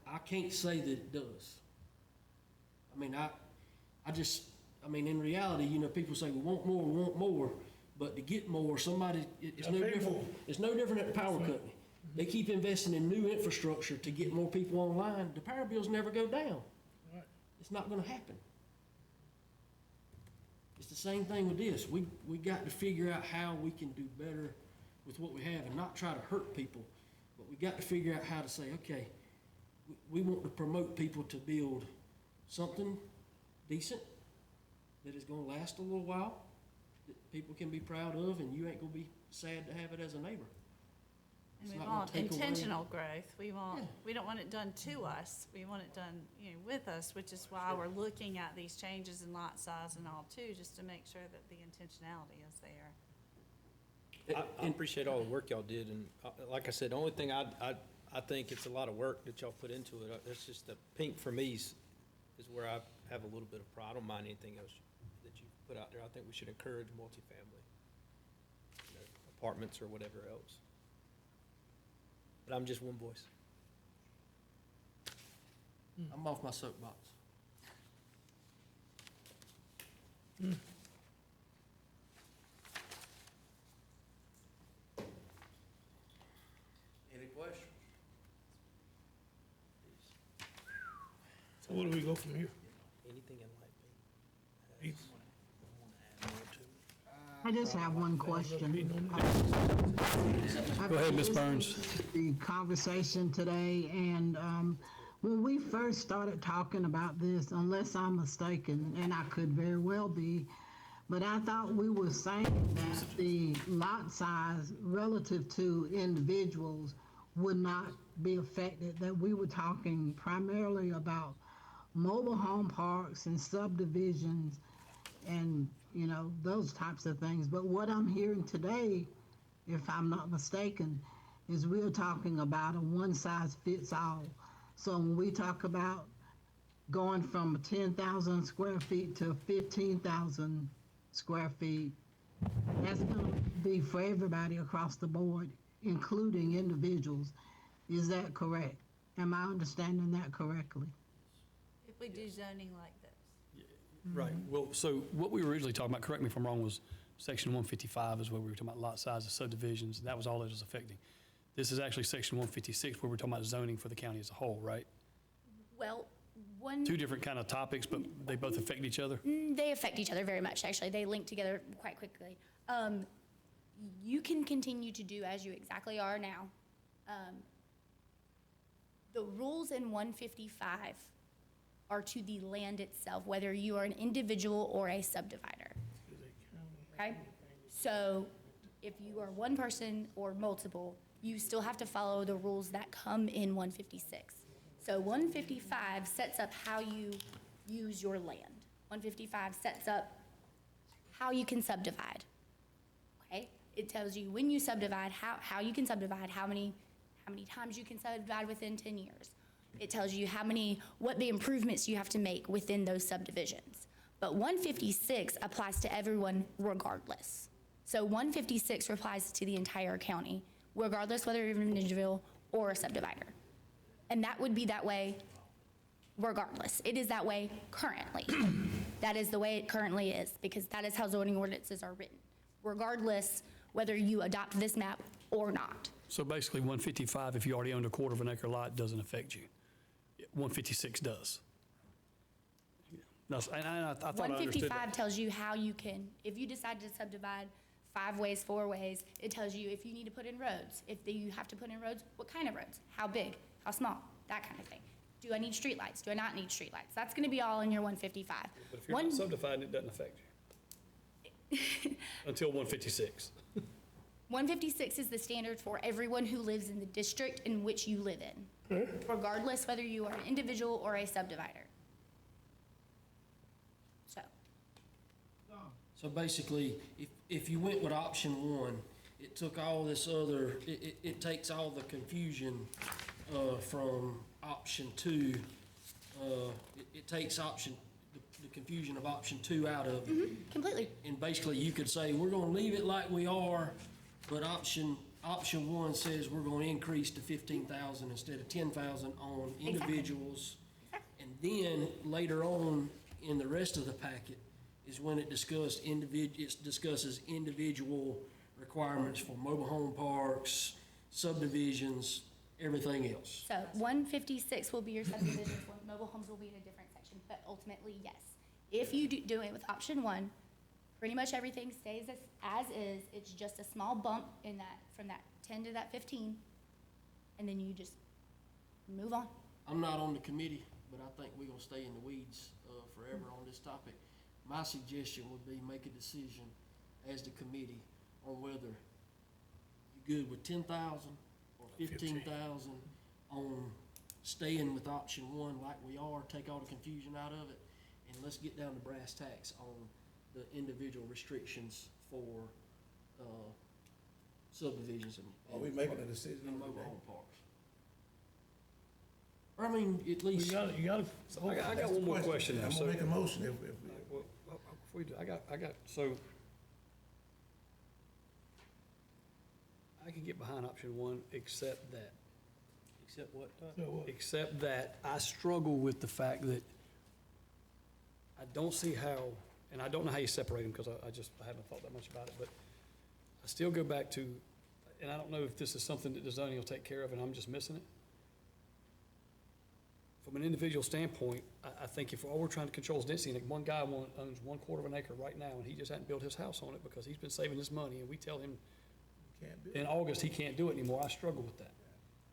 I can't say that it does. I mean, in reality, you know, people say, we want more, but to get more, it's no different. It's no different at the power company. They keep investing in new infrastructure to get more people online. The power bills never go down. Right. It's not gonna happen. It's the same thing with this. We got to figure out how we can do better with what we have and not try to hurt people, but we got to figure out how to say, okay, we want to promote people to build something decent that is gonna last a little while, that people can be proud of, and you ain't gonna be sad to have it as a neighbor. And It's we not gonna want take away- intentional growth. We want, Yeah. we don't want it done to us. We want it done, you know, with us, which is why we're looking at these changes in lot size and all too, just to make sure that the intentionality is there. I appreciate all the work y'all did, and like I said, the only thing I think it's a lot of work that y'all put into it. It's just the pink for me is where I have a little bit of pride. I don't mind anything else that you put out there. I think we should encourage multifamily, you know, apartments or whatever else. But I'm just one voice. I'm off my soapbox. Any questions? So where do we go from here? Anything in light pink. Heath? I just have one question. Go ahead, Ms. Burns. The conversation today, and when we first started talking about this, unless I'm mistaken, and I could very well be, but I thought we were saying that the lot size relative to individuals would not be affected, that we were talking primarily about mobile home parks and subdivisions and, you know, those types of things. But what I'm hearing today, if I'm not mistaken, is we're talking about a one-size-fits-all. So when we talk about going from 10,000 square feet to 15,000 square feet, that's gonna be for everybody across the board, including individuals. Is that correct? Am I understanding that correctly? If we do zoning like this. Right, well, so what we were originally talking about, correct me if I'm wrong, was section 155 is where we were talking about lot sizes, subdivisions, that was all that was affecting. This is actually section 156 where we're talking about zoning for the county as a whole, right? Well, one. Two different kind of topics, but they both affect each other? They affect each other very much, actually. They link together quite quickly. You can continue to do as you exactly are now. The rules in 155 are to the land itself, whether you are an individual or a subdivider. Okay? So if you are one person or multiple, you still have to follow the rules that come in 156. So 155 sets up how you use your land. 155 sets up how you can subdivide. Okay? It tells you when you subdivide, how you can subdivide, how many times you can subdivide within 10 years. It tells you what the improvements you have to make within those subdivisions. But 156 applies to everyone regardless. So 156 applies to the entire county, regardless whether you're an individual or a subdivider. And that would be that way regardless. It is that way currently. That is the way it currently is, because that is how zoning ordinances are written, regardless whether you adopt this map or not. So basically 155, if you already owned a quarter of an acre lot, doesn't affect you. 156 does. And I thought I understood 155 that. tells you how you can, if you decide to subdivide 5 ways, 4 ways, it tells you if you need to put in roads, if you have to put in roads, what kind of roads, how big, how small, that kind of thing. Do I need streetlights? Do I not need streetlights? That's gonna be all in your 155. But if you're not subdividing, it doesn't affect you. Until 156. 156 is the standard for everyone who lives in the district in which you live in, regardless whether you are an individual or a subdivider. So basically, if you went with option one, it took all this other, it takes all the confusion from option two. It takes the confusion of option two out of it. Completely. And basically, you could say, we're gonna leave it like we are, but option one says we're gonna increase to 15,000 instead of 10,000 on individuals. And then later on, in the rest of the packet, is when it discusses individual requirements for mobile home parks, subdivisions, everything else. So 156 will be your subdivisions, mobile homes will be in a different section, but ultimately, yes. If you do it with option one, pretty much everything stays as is. It's just a small bump in that, from that 10 to that 15, and then you just move on. I'm not on the committee, but I think we're gonna stay in the weeds forever on this topic. My suggestion would be make a decision as the committee on whether you're good with 10,000 or 15,000 on staying with option one like we are, take all the confusion out of it, and let's get down to brass tacks on the individual restrictions for subdivisions and. Are we making a decision and on mobile that? home parks. Or I mean, at least. You gotta, I got one more question now. I'm So, gonna make a motion if we. well, before you do, so I can get behind option one, except that. Except what? Except that I struggle with the fact that I don't see how, and I don't know how you separate them because I haven't thought that much about it, but I still go back to, and I don't know if this is something that the zoning will take care of and I'm just missing it. from an individual standpoint, I think if all we're trying to control is density, and one guy owns 1/4 of an acre right now, and he just hadn't built his house on it because he's been saving his money, and we tell him Can't build. in August he can't do it anymore, I struggle with that.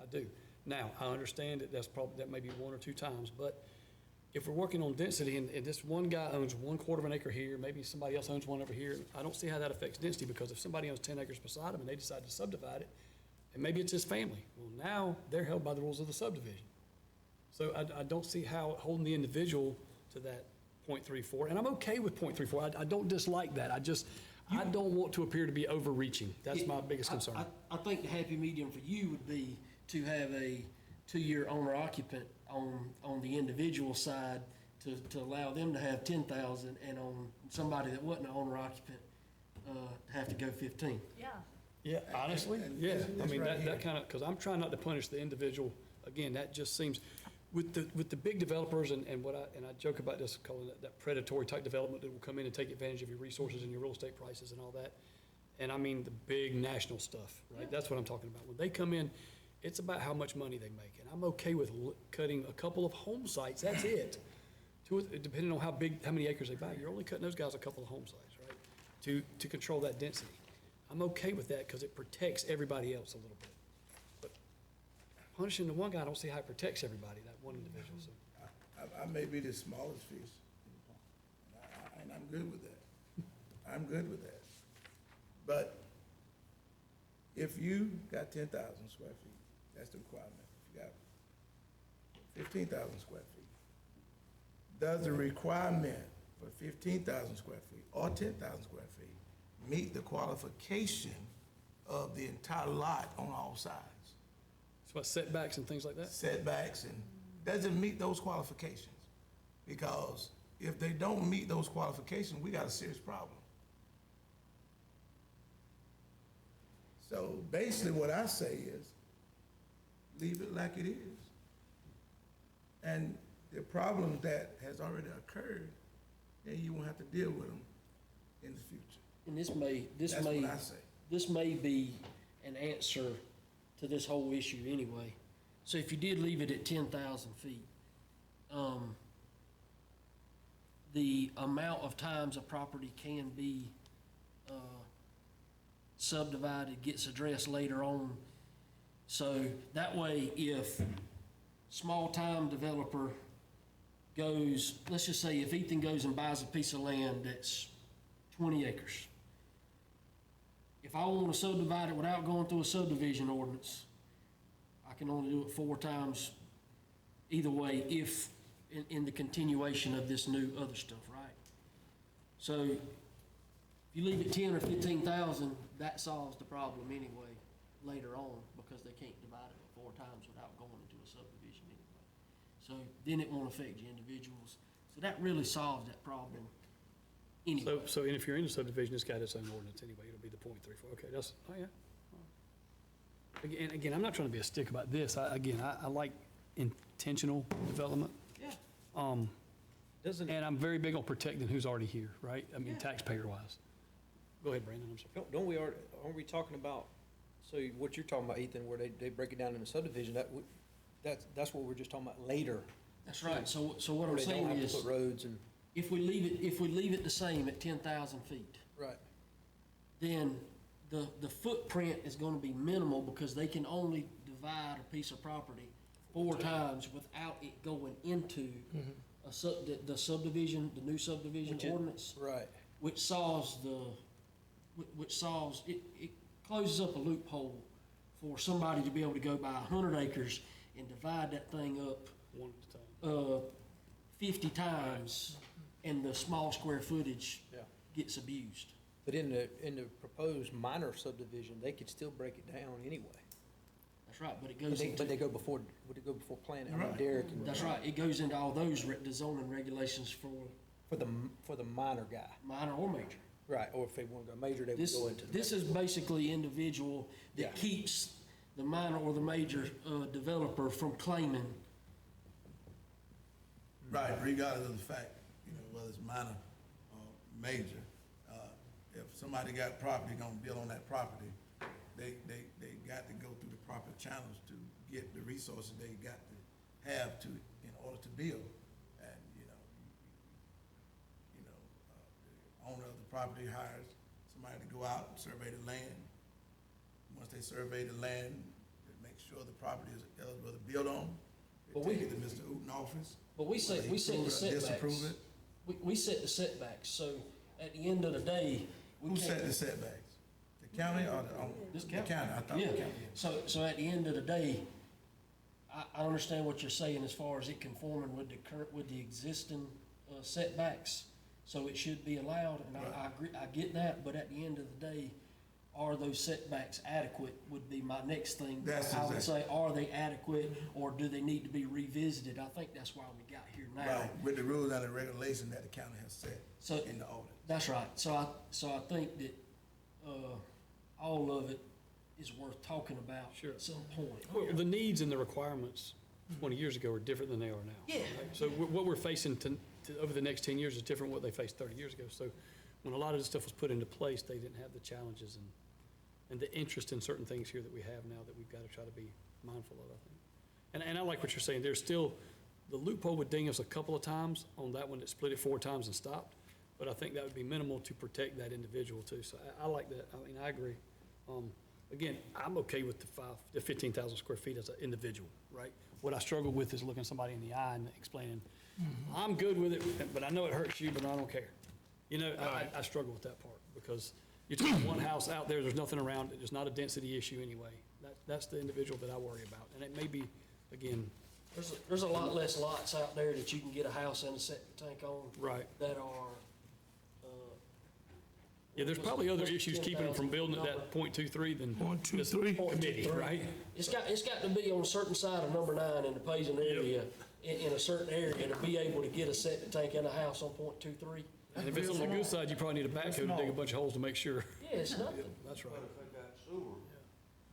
I do. Now, I understand that that may be 1 or 2 times, but if we're working on density and this one guy owns 1/4 of an acre here, maybe somebody else owns one over here, I don't see how that affects density, because if somebody owns 10 acres beside him and they decide to subdivide it, and maybe it's his family, well, now they're held by the rules of the subdivision. So I don't see how holding the individual to that .34, and I'm okay with .34, I don't dislike that, I don't want to appear to be overreaching, that's my biggest concern. I think the happy medium for you would be to have a 2-year owner occupant on the individual side to allow them to have 10,000, and on somebody that wasn't an owner occupant, have to go 15. Yeah. Yeah, honestly, and yeah, this I mean, right here. that kind of, because I'm trying not to punish the individual, again, that just seems, with the big developers and I joke about this, calling it that predatory type development that will come in and take advantage of your resources and your real estate prices and all that. And I mean the big national stuff, right? That's what I'm talking about. When they come in, it's about how much money they make. And I'm okay with cutting a couple of home sites, that's it. Depending on how many acres they buy, you're only cutting those guys a couple of home sites, right? To control that density. I'm okay with that because it protects everybody else a little bit. But punishing the one guy, I don't see how it protects everybody, that one individual, so. I may be the smallest fish in the pond, and I'm good with that. I'm good with that. But if you got 10,000 square feet, that's the requirement. If you got 15,000 square feet, does the requirement for 15,000 square feet or 10,000 square feet meet the qualification of the entire lot on all sides? So what, setbacks and things like that? Setbacks, and does it meet those qualifications? Because if they don't meet those qualifications, we got a serious problem. So basically what I say is, leave it like it is. And the problem that has already occurred, then you won't have to deal with them in the future. And That's what I say. this may be an answer to this whole issue anyway. So if you did leave it at 10,000 feet, the amount of times a property can be subdivided gets addressed later on. So that way, if small-time developer goes, let's just say if Ethan goes and buys a piece of land that's 20 acres, if I want to subdivide it without going through a subdivision ordinance, I can only do it 4 times either way if, in the continuation of this new other stuff, right? So if you leave it 10 or 15,000, that solves the problem anyway later on, because they can't divide it 4 times without going into a subdivision anyway. So then it won't affect your individuals. So that really solves that problem anyway. So and if you're in the subdivision, it's got its own ordinance anyway, it'll be the .34, okay, that's, oh yeah. Again, I'm not trying to be a stick about this, I like intentional development. Yeah. And I'm very big on protecting who's already here, right? I mean, taxpayer wise. Go ahead, Brandon, I'm sorry. Don't we already, aren't we talking about, so what you're talking about, Ethan, where they break it down into subdivision, that's what we're just talking about later. That's right. So what Where I'm they don't saying have to is, put roads and, if we leave it the same at 10,000 feet, right. then the footprint is gonna be minimal, because they can only divide a piece of property 4 times without it going into the subdivision, the new subdivision ordinance, Right. which solves it closes up a loophole for somebody to be able to go buy 100 acres and divide that thing up One at a time. 50 times, and the small square footage Yeah. gets abused. But in the proposed minor subdivision, they could still break it down anyway. That's right, but it But goes they, into. but they go before, would it go before planning? I mean, Right. Derek and. That's right, it goes into all those the zoning regulations for For the minor guy. minor or major. Right, or if they want to go major, they would This, go into. the this is basically individual Yeah. that keeps the minor or the major developer from claiming. Right, regardless of the fact, whether it's minor or major, if somebody got property, gonna build on that property, they got to go through the proper channels to get the resources they got to have to, in order build. And, the owner of the property hires somebody to go out and survey the land. Once they survey the land, they make sure the property is eligible to build on. But They take it to Mr. Uten office. But we set They the approve it or setbacks. disapprove it. We set the setbacks, so at the end of the day, we Who can't. set the setbacks? The county or the owner? This The county. county, I thought the Yeah, county. so at the end of the day, I understand what you're saying as far as it conforming with the existing setbacks. So it should be allowed, and I agree, I get that, but at the end of the day, are those setbacks adequate would be my next thing. That's I would exactly- say, are they adequate, or do they need to be revisited? I think that's why we got here now. Right, with the rules and the regulation that the county has set So- in the ordinance. That's right. So I think that, all of it is worth talking about Sure. at some point. Well, the needs and the requirements 20 years ago are different than they are now. Yeah. right? So what we're facing over the next 10 years is different than what they faced 30 years ago. So when a lot of this stuff was put into place, they didn't have the challenges and the interest in certain things here that we have now that we've got to try to be mindful of, I think. And I like what you're saying. There's still, the loophole would ding us a couple of times on that one that split it 4 times and stopped. But I think that would be minimal to protect that individual too. So I like that. I mean, I agree. Again, I'm okay with the 15,000 square feet as an individual, right? What I struggle with is looking somebody in the eye and explaining, I'm good with it, but I know it hurts you, but I don't care. I struggle with that part because you're taking one house out there, there's nothing around it, there's not a density issue anyway. That's the individual that I worry about. And it may be, again, There's a lot less lots out there that you can get a house and a septic tank on. Right. That are, yeah, there's probably other issues keeping them from building at that .23 than this 0.23. committee, right? It's got to be on a certain side of number 9 in the Payson area, in a certain area to be able to get a septic tank and a house on .23. And if it's on the good side, you probably need a backhoe to dig a bunch of holes to make sure. Yeah, it's nothing. That's right.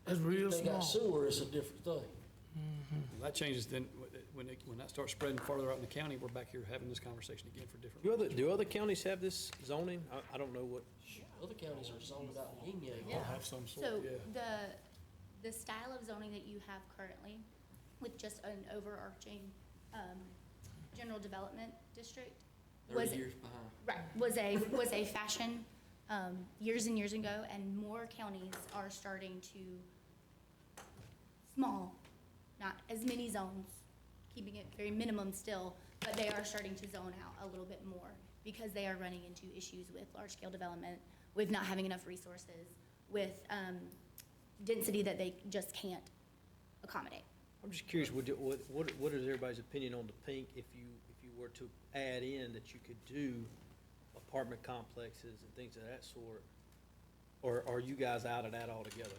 That's real They got small. sewer, it's a different thing. That changes then, when that starts spreading farther out in the county, we're back here having this conversation again for different. Do other counties have this zoning? I don't know what. Other counties are zoned out in yin yang. I'll have some sort, So yeah. the style of zoning that you have currently, with just an overarching general development district, was 30 years behind. right was a fashion years and years ago, and more counties are starting to small, not as many zones, keeping it very minimum still, but they are starting to zone out a little bit more because they are running into issues with large scale development, with not having enough resources, with density that they just can't accommodate. I'm just curious, what is everybody's opinion on the pink if you were to add in that you could do apartment complexes and things of that sort? Or are you guys out of that altogether?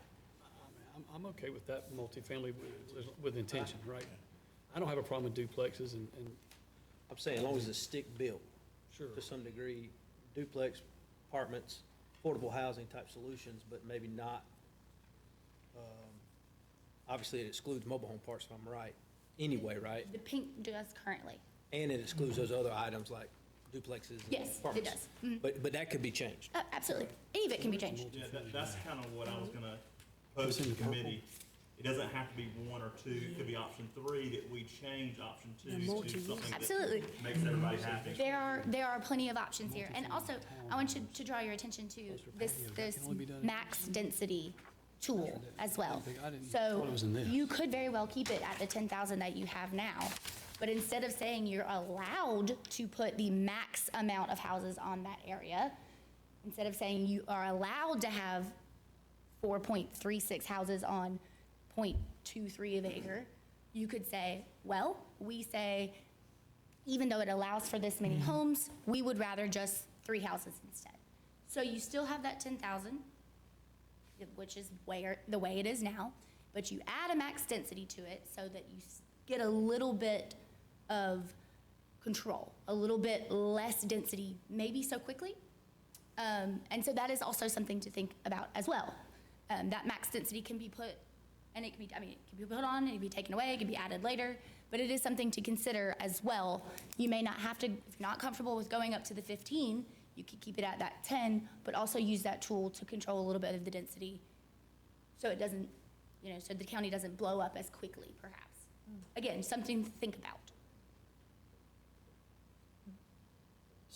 I'm okay with that multifamily with intention, right? I don't have a problem with duplexes and I'm saying as long as it's stick-built sure. to some degree, duplex, apartments, affordable housing type solutions, but maybe not, obviously it excludes mobile home parks if I'm right, anyway, right? The pink does currently. And it excludes those other items like duplexes and Yes, it apartments. does. Mhm. But that could be changed. Absolutely. Any of it can be changed. Yeah, that's kind of what I was gonna pose to the committee. It doesn't have to be 1 or 2, it could be option 3, that we change option 2 to something Absolutely. that makes everybody happy. There are plenty of options here. And also, I want you to draw your attention to this max density tool as well. So you could very well keep it at the 10,000 that you have now. But instead of saying you're allowed to put the max amount of houses on that area, instead of saying you are allowed to have 4.36 houses on 0.23 of an acre, you could say, well, we say, even though it allows for this many homes, we would rather just 3 houses instead. So you still have that 10,000, which is the way it is now, but you add a max density to it so that you get a little bit of control, a little bit less density, maybe so quickly. And so that is also something to think about as well. That max density can be put, and it can be put on, it can be taken away, it can be added later, but it is something to consider as well. You may not have to, if you're not comfortable with going up to the 15, you could keep it at that 10, but also use that tool to control a little bit of the density so it doesn't, so the county doesn't blow up as quickly, perhaps. Again, something to think about.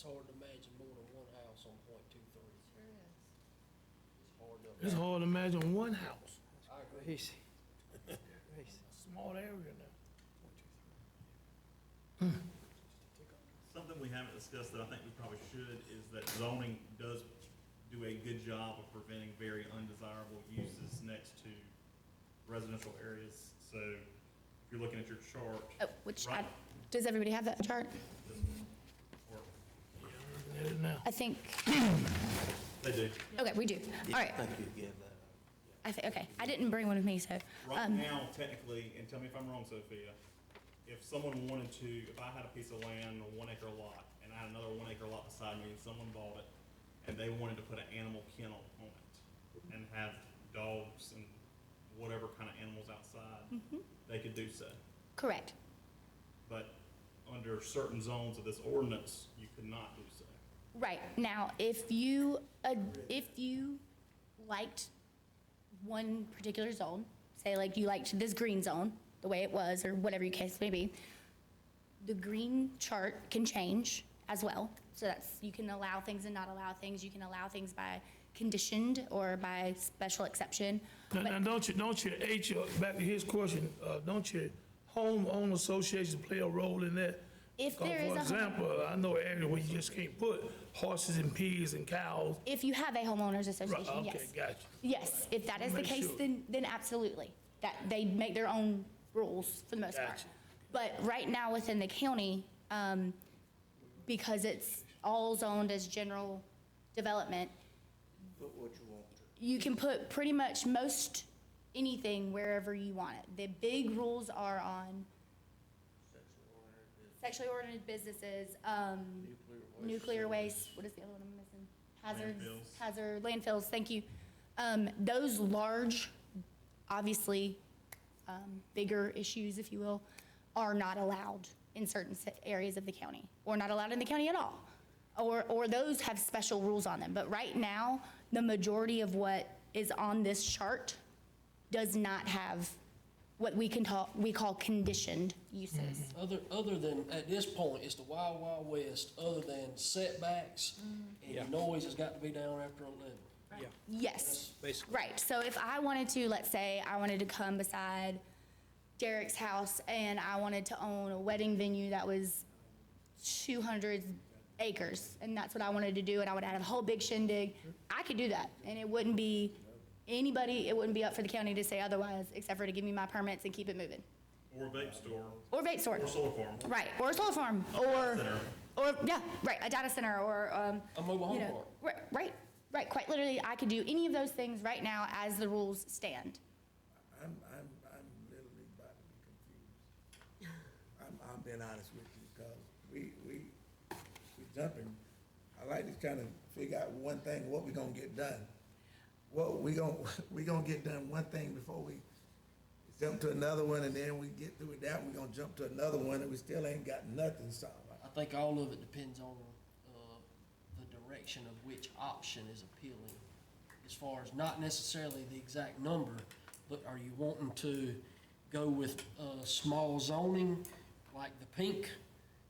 hard to imagine more than one house on .23. Sure is. It's hard to It's hard to imagine one house, I agree. small area now. Something we haven't discussed that I think we probably should is that zoning does do a good job of preventing very undesirable uses next to residential areas. So if you're looking at your chart, Which, does everybody have that chart? or There it is now. I think, they do. okay, we do. All right, Thank you again, okay, I didn't bring one with me, so, Right now, technically, and tell me if I'm wrong, Sophia, if someone wanted to, if I had a piece of land, a 1 acre lot, and I had another 1 acre lot beside me, and someone bought it, and they wanted to put an animal kennel on it, and have dogs and whatever kind of animals outside, they could do so. correct. But under certain zones of this ordinance, you could not do so. Right, now, if you liked one particular zone, say like you liked this green zone, the way it was, or whatever your case may be, the green chart can change as well. So that's, you can allow things and not allow things, you can allow things by conditioned or by special exception. Now, don't your back to his question, don't your homeowner associations play a role in that? If there is For a example, I know an area where you just can't put horses and pigs and cows. If you have a homeowners Right, association, yes. okay, gotcha. Yes, if that is the Make case, sure. then absolutely. That, they make their own rules for the most part. Gotcha. But right now within the county, because it's all zoned as general development, Put what you want to. you can put pretty much most anything wherever you want it. The big rules are on sexually oriented businesses, nuclear waste, what is the other one I'm missing? Landfills, thank you. Those large, obviously, bigger issues, if you will, are not allowed in certain areas of the county, or not allowed in the county at all. Or those have special rules on them. But right now, the majority of what is on this chart does not have what we call conditioned uses. Other than, at this point, it's the wild, wild west, other than setbacks, and your noise has got to be down after 11. Yes. Basically. Right, so if I wanted to, let's say, I wanted to come beside Derek's house and I wanted to own a wedding venue that was 200 acres, and that's what I wanted to do, and I would have a whole big shindig, I could do that, and it wouldn't be up for the county to say otherwise, except for to give me my permits and keep it moving. Or a vape store, Or vape store. or solar farm. Right, or a solar farm, or, yeah, right, a data center, or, A mobile home you know, park. right, quite literally, I could do any of those things right now as the rules stand. I'm literally about to be confused. I'm being honest with you, because we jumping. I like to kind of figure out one thing, what we gonna get done. Well, we gonna get done one thing before we jump to another one, and then we get through with that, we gonna jump to another one, and we still ain't got nothing solved. I think all of it depends on the direction of which option is appealing, as far as not necessarily the exact number, but are you wanting to go with small zoning, like the pink,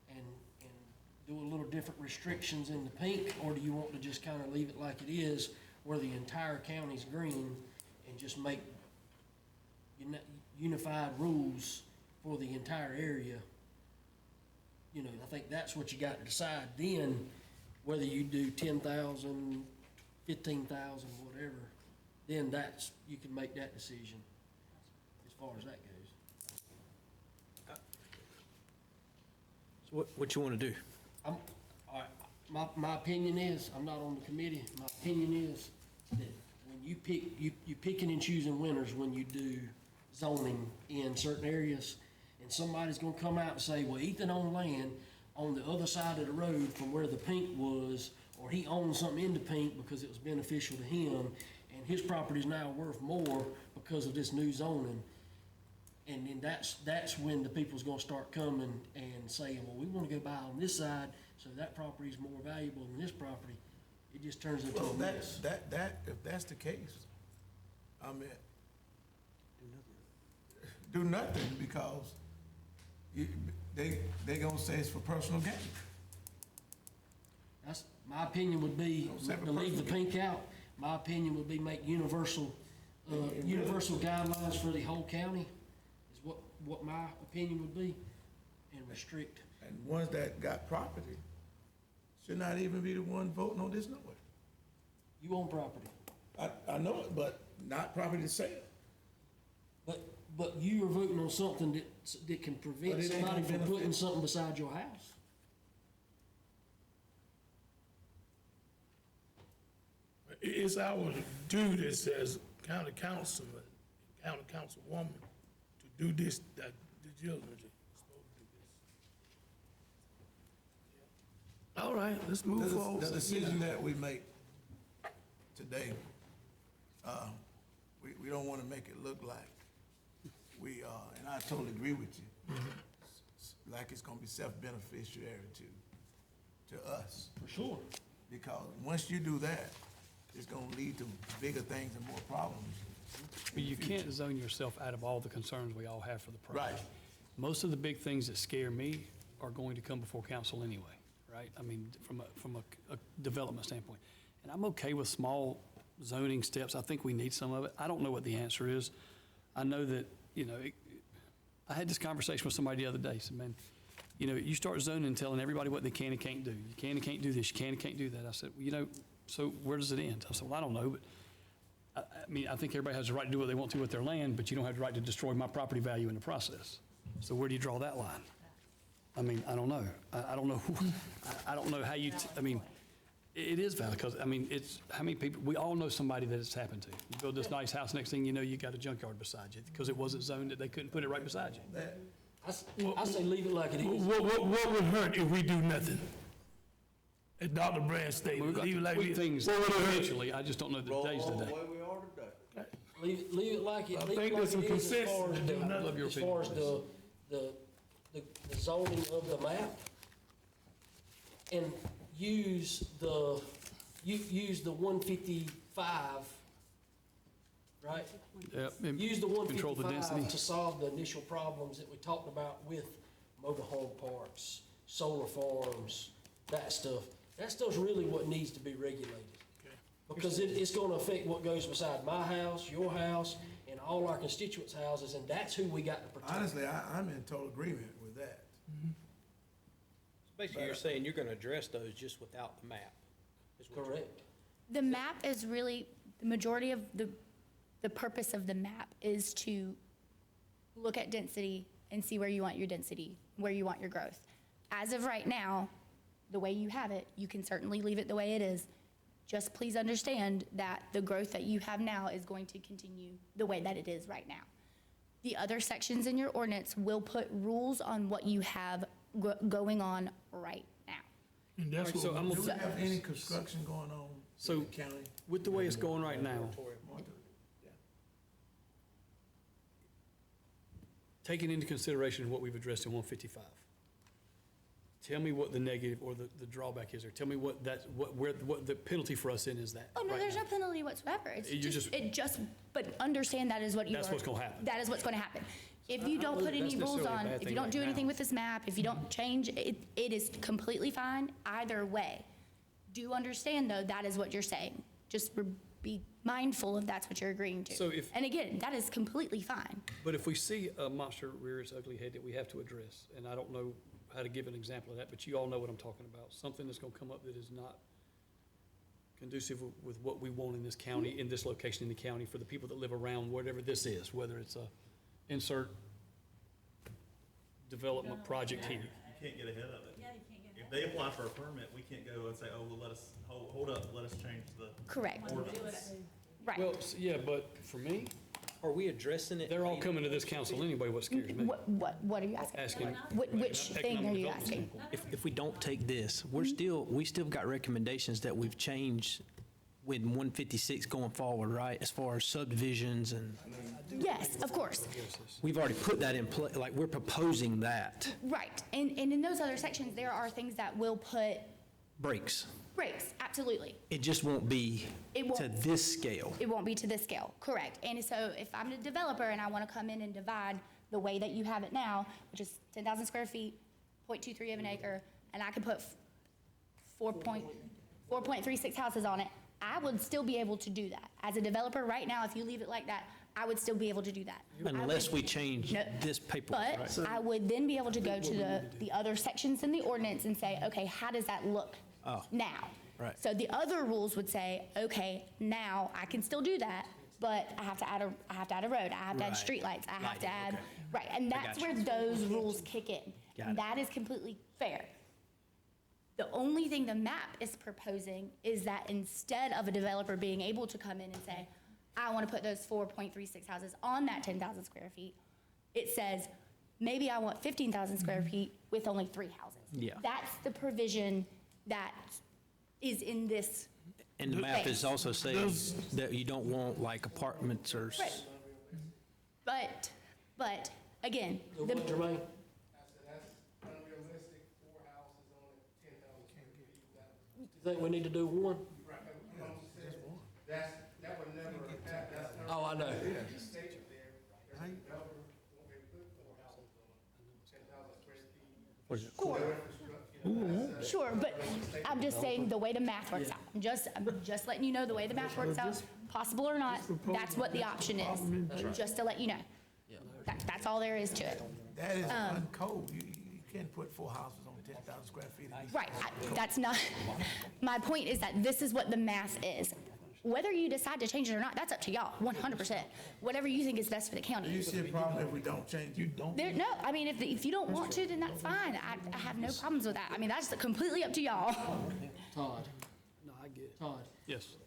and do a little different restrictions in the pink, or do you want to just kind of leave it like it is, where the entire county's green, and just make unified rules for the entire area? You know, I think that's what you got to decide then, whether you do 10,000, 15,000, whatever, then you can make that decision as far as that goes. So what you want to do? All right, my opinion is, I'm not on the committee, my opinion is that when you pick, you picking and choosing winners when you do zoning in certain areas, and somebody's gonna come out and say, well, Ethan owned land on the other side of the road from where the pink was, or he owned something in the pink because it was beneficial to him, and his property's now worth more because of this new zoning. And then that's when the people's gonna start coming and saying, well, we wanna go buy on this side, so that property's more valuable than this property. It just turns into Well, a mess. if that's the case, I mean, do nothing, because they gonna say it's for personal gain. My opinion would be, to leave the pink out, my opinion would be make universal guidelines for the whole county, is what my opinion would be, and restrict. And ones that got property should not even be the one voting on this nowhere. You own property, I know it, but not property to sale. but you are voting on something that can But prevent it ain't somebody gonna from putting benefit. something beside your house. It's our duty as county councilman, county councilwoman, to do this, that, the children are supposed to do this. All right, let's move forward. The decision that we make today, we don't want to make it look like and I totally agree with you, like it's gonna be self-beneficiary to us. For sure. Because once you do that, it's gonna lead to bigger things and more problems. But you can't zone yourself out of all the concerns we all have for the project. Right. Most of the big things that scare me are going to come before council anyway, right? I mean, from a development standpoint. And I'm okay with small zoning steps. I think we need some of it. I don't know what the answer is. I know that, I had this conversation with somebody the other day. Said, man, you start zoning and telling everybody what they can and can't do. You can and can't do this, you can and can't do that. I said, well, so where does it end? I said, well, I don't know, but I think everybody has the right to do what they want to with their land, but you don't have the right to destroy my property value in the process. So where do you draw that line? I mean, I don't know. I don't know. I don't know how you, it is valid, because, it's, how many people, we all know somebody that it's happened to. You build this nice house, next thing you know, you got a junkyard beside you, because it wasn't zoned that they couldn't put it right beside you. I say leave it like it is. What would hurt if we do nothing? As Dr. Brand stated, We've got leave it to like tweak this. things What would hurt? eventually, I just don't know the days Roll on the today. way we are today. Leave it like it, I leave it think like there's some it is as far consensus as to do nothing. Love your as far as opinion. the zoning of the map. And use the 155, right? Yep, and Use the control the density. 155 to solve the initial problems that we talked about with mobile home parks, solar farms, that stuff. That stuff's really what needs to be regulated. Because it's gonna affect what goes beside my house, your house, and all our constituents' houses, and that's who we got to protect. Honestly, I'm in total agreement with that. Basically, you're saying you're gonna address those just without the map. is what you're- Correct. The map is really, the majority of the purpose of the map is to look at density and see where you want your density, where you want your growth. As of right now, the way you have it, you can certainly leave it the way it is. Just please understand that the growth that you have now is going to continue the way that it is right now. The other sections in your ordinance will put rules on what you have going on right now. And that's So what, I'm Do we gonna- have any construction going on So- in the county? With the way it's going right now, taking into consideration what we've addressed in 155, tell me what the negative or the drawback is, or tell me what the penalty for us in is that. Oh, no, right there's now. no penalty whatsoever. It's You but understand that is what you are. That's what's gonna happen. That is what's gonna happen. If you don't put any That's rules necessarily a on, bad if you thing don't right do anything now. with this map, if you don't change, it is completely fine either way. Do understand, though, that is what you're saying. Just be mindful of that's what you're agreeing to. So if- And again, that is completely fine. But if we see a monster rear its ugly head that we have to address, and I don't know how to give an example of that, but you all know what I'm talking about, something that's gonna come up that is not conducive with what we want in this county, in this location in the county, for the people that live around whatever this is, whether it's a insert development project here. You can't get ahead of it. If they apply for a permit, we can't go and say, oh, well, let us, hold up, let us change the Correct. ordinance. Right. Well, yeah, but for me, Are we addressing it? they're all coming to this council anyway, what scares me. What are you asking? Asking. Which thing are you Economic asking? development. If we don't take this, we still got recommendations that we've changed with 156 going forward, right? As far as subdivisions, and Yes, of course. we've already put that in play, like, we're proposing that. Right. And in those other sections, there are things that will put Breaks. breaks, absolutely. It just won't be It won't. to this scale. It won't be to this scale, correct. And so if I'm a developer and I want to come in and divide the way that you have it now, which is 10,000 square feet, 0.23 of an acre, and I can put 4.36 houses on it, I would still be able to do that. As a developer right now, if you leave it like that, I would still be able to do that. Unless we change No, this paperwork, right? But I would then be able to go to the other sections in the ordinance and say, okay, how does that look Oh. now? Right. So the other rules would say, okay, now I can still do that, but I have to add a road, I have to add Right. streetlights, I have Right, to add, okay. right, and that's got where those rules kick in. Got And it. that is completely fair. The only thing the map is proposing is that instead of a developer being able to come in and say, I want to put those 4.36 houses on that 10,000 square feet, it says, maybe I want 15,000 square feet with only 3 houses. Yeah. That's the provision that is in this. And the map is Space. also saying that you don't want like apartments or, Right. But, again, So what, Jermaine? I said, that's unrealistic, 4 houses on it, 10,000 square feet. You think we need to do one? Right, that would never happen, that's not. Oh, I know. Stated there, there's a developer won't be able to put 4 houses on 10,000 square feet. Sure, but I'm just saying the way the math works out. I'm just letting you know the way the math works out, possible or not, that's what the option is, just to let you know. That's all there is to it. That is uncode. You can't put 4 houses on 10,000 square feet. Right, that's not, my point is that this is what the math is. Whether you decide to change it or not, that's up to y'all, 100%. Whatever you think is best for the Do you county. see a problem if we don't change? You don't? No, I mean, if you don't want to, then that's fine. I have no problems with that. I mean, that's completely up to y'all. Todd, No, I get it. Todd, Yes.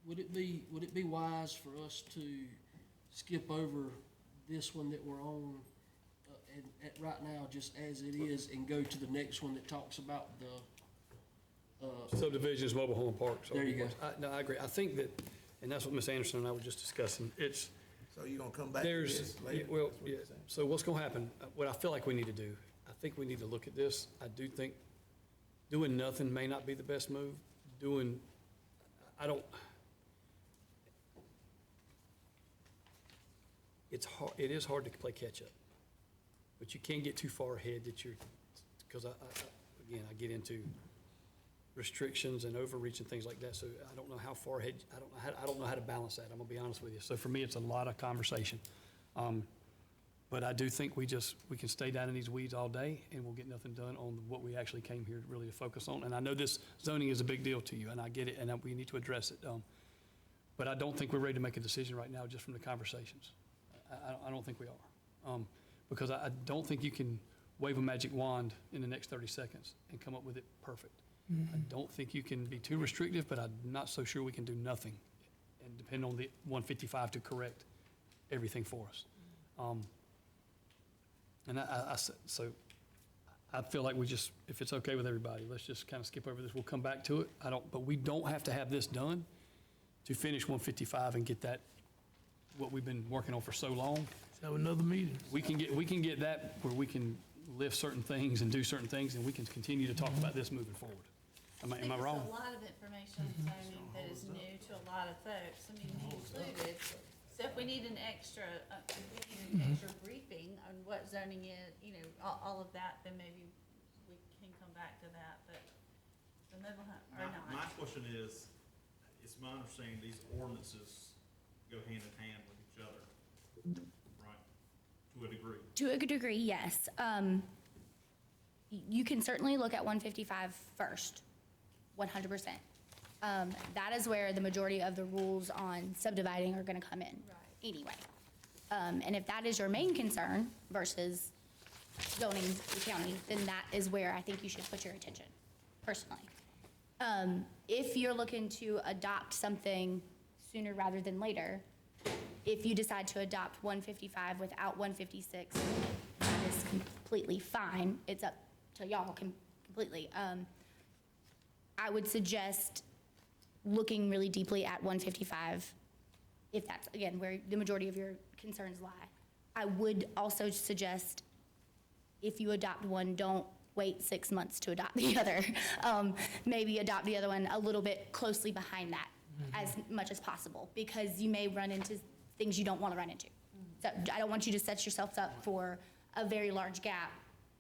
would it be wise for us to skip over this one that we're on, and right now, just as it is, and go to the next one that talks about the, Subdivisions, mobile home parks. There you go. No, I agree. I think that, and that's what Ms. Anderson and I were just discussing. It's, So you're gonna come back to there's, this later? well, yeah, so what's gonna happen, what I feel like we need to do, I think we need to look at this. I do think doing nothing may not be the best move. It is hard to play catch-up. But you can't get too far ahead that you're, because again, I get into restrictions and overreach and things like that, so I don't know how far ahead, I don't know how to balance that, I'm gonna be honest with you. So for me, it's a lot of conversation. But I do think we can stay down in these weeds all day, and we'll get nothing done on what we actually came here really to focus on. And I know this zoning is a big deal to you, and I get it, and we need to address it. But I don't think we're ready to make a decision right now just from the conversations. I don't think we are. Because I don't think you can wave a magic wand in the next 30 seconds and come up with it perfect. I don't think you can be too restrictive, but I'm not so sure we can do nothing and depend on the 155 to correct everything for us. And so I feel like if it's okay with everybody, let's just kind of skip over this. We'll come back to it. But we don't have to have this done to finish 155 and get that, what we've been working on for so long. Let's have another meeting. We can get that where we can lift certain things and do certain things, and we can continue to talk about this moving forward. Am I wrong? There's a lot of information on zoning that is new to a lot of folks. I mean, me included. So if we need an extra briefing on what zoning is, all of that, then maybe we can come back to that, but the mobile home, or My not. question is, it's my understanding these ordinances go hand in hand with each other, right? To a degree. To a degree, yes. You can certainly look at 155 first, 100%. That is where the majority of the rules on subdividing are gonna come in, anyway. And if that is your main concern versus zoning the county, then that is where I think you should put your attention, personally. If you're looking to adopt something sooner rather than later, if you decide to adopt 155 without 156, that is completely fine. It's up to y'all completely. I would suggest looking really deeply at 155, if that's, again, where the majority of your concerns lie. I would also suggest, if you adopt one, don't wait 6 months to adopt the other. Maybe adopt the other one a little bit closely behind that, as much as possible, because you may run into things you don't want to run into. So I don't want you to set yourselves up for a very large gap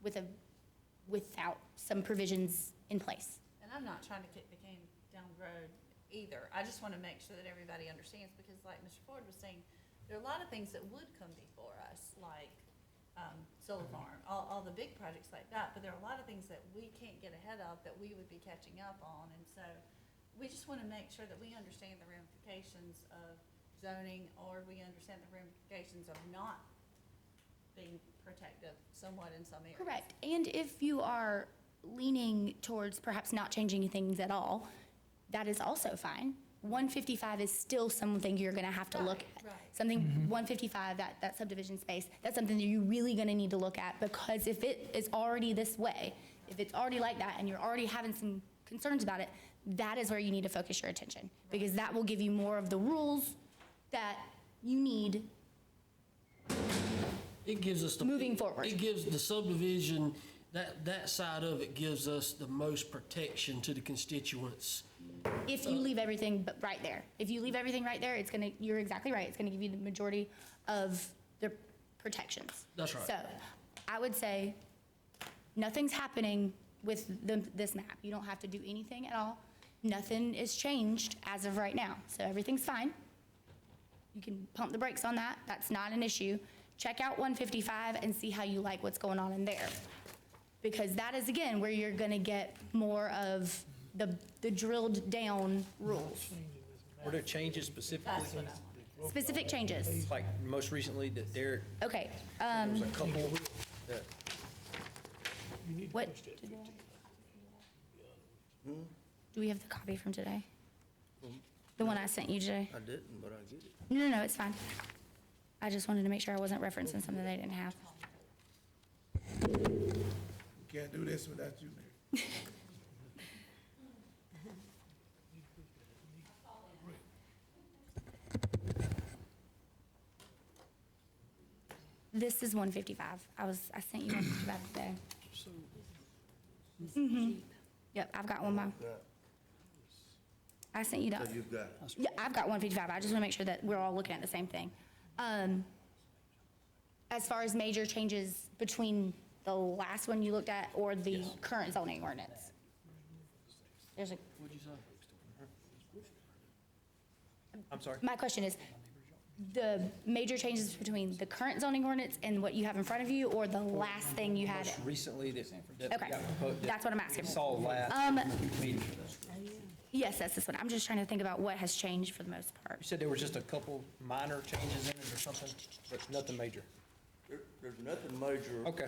without some provisions in place. And I'm not trying to kick the can down the road either. I just want to make sure that everybody understands, because like Mr. Ford was saying, there are a lot of things that would come before us, like, solar farm, all the big projects like that, but there are a lot of things that we can't get ahead of that we would be catching up on, and so we just want to make sure that we understand the ramifications of zoning, or we understand the ramifications of not being protective somewhat in some areas. Correct. And if you are leaning towards perhaps not changing things at all, that is also fine. 155 is still something you're gonna have to look at. Right. Something, 155, that subdivision space, that's something that you're really gonna need to look at, because if it is already this way, if it's already like that, and you're already having some concerns about it, that is where you need to focus your attention, because that will give you more of the rules that you need. It gives us the. Moving forward. It gives the subdivision, that side of it gives us the most protection to the constituents. If you leave everything but right there. If you leave everything right there, it's gonna, you're exactly right, it's gonna give you the majority of the protections. That's right. So, I would say, nothing's happening with this map. You don't have to do anything at all. Nothing is changed as of right now, so everything's fine. You can pump the brakes on that, that's not an issue. Check out 155 and see how you like what's going on in there. Because that is, again, where you're gonna get more of the drilled down rules. Were there changes specifically? That's what I want. Specific changes. Like most recently that there Okay, was a couple that, what? Do we have the copy from today? The one I sent you today? I didn't, but I get it. No, it's fine. I just wanted to make sure I wasn't referencing something they didn't have. We can't do this without you, Mary. This is 155. I sent you 155 today. Mm-hmm. Yep, I've got one more. I sent you that. So you've got, Yeah, I've got 155. I just want to make sure that we're all looking at the same thing. As far as major changes between the last one you looked at or the current zoning ordinance? There's a, What'd you say? I'm sorry? my question is, the major changes between the current zoning ordinance and what you have in front of you, or the last thing you had? Most recently that Okay, got proposed. that's what I'm asking. Saw last meeting. Yes, that's this one. I'm just trying to think about what has changed for the most part. You said there was just a couple minor changes in it or something, but nothing major. there's nothing major. Okay,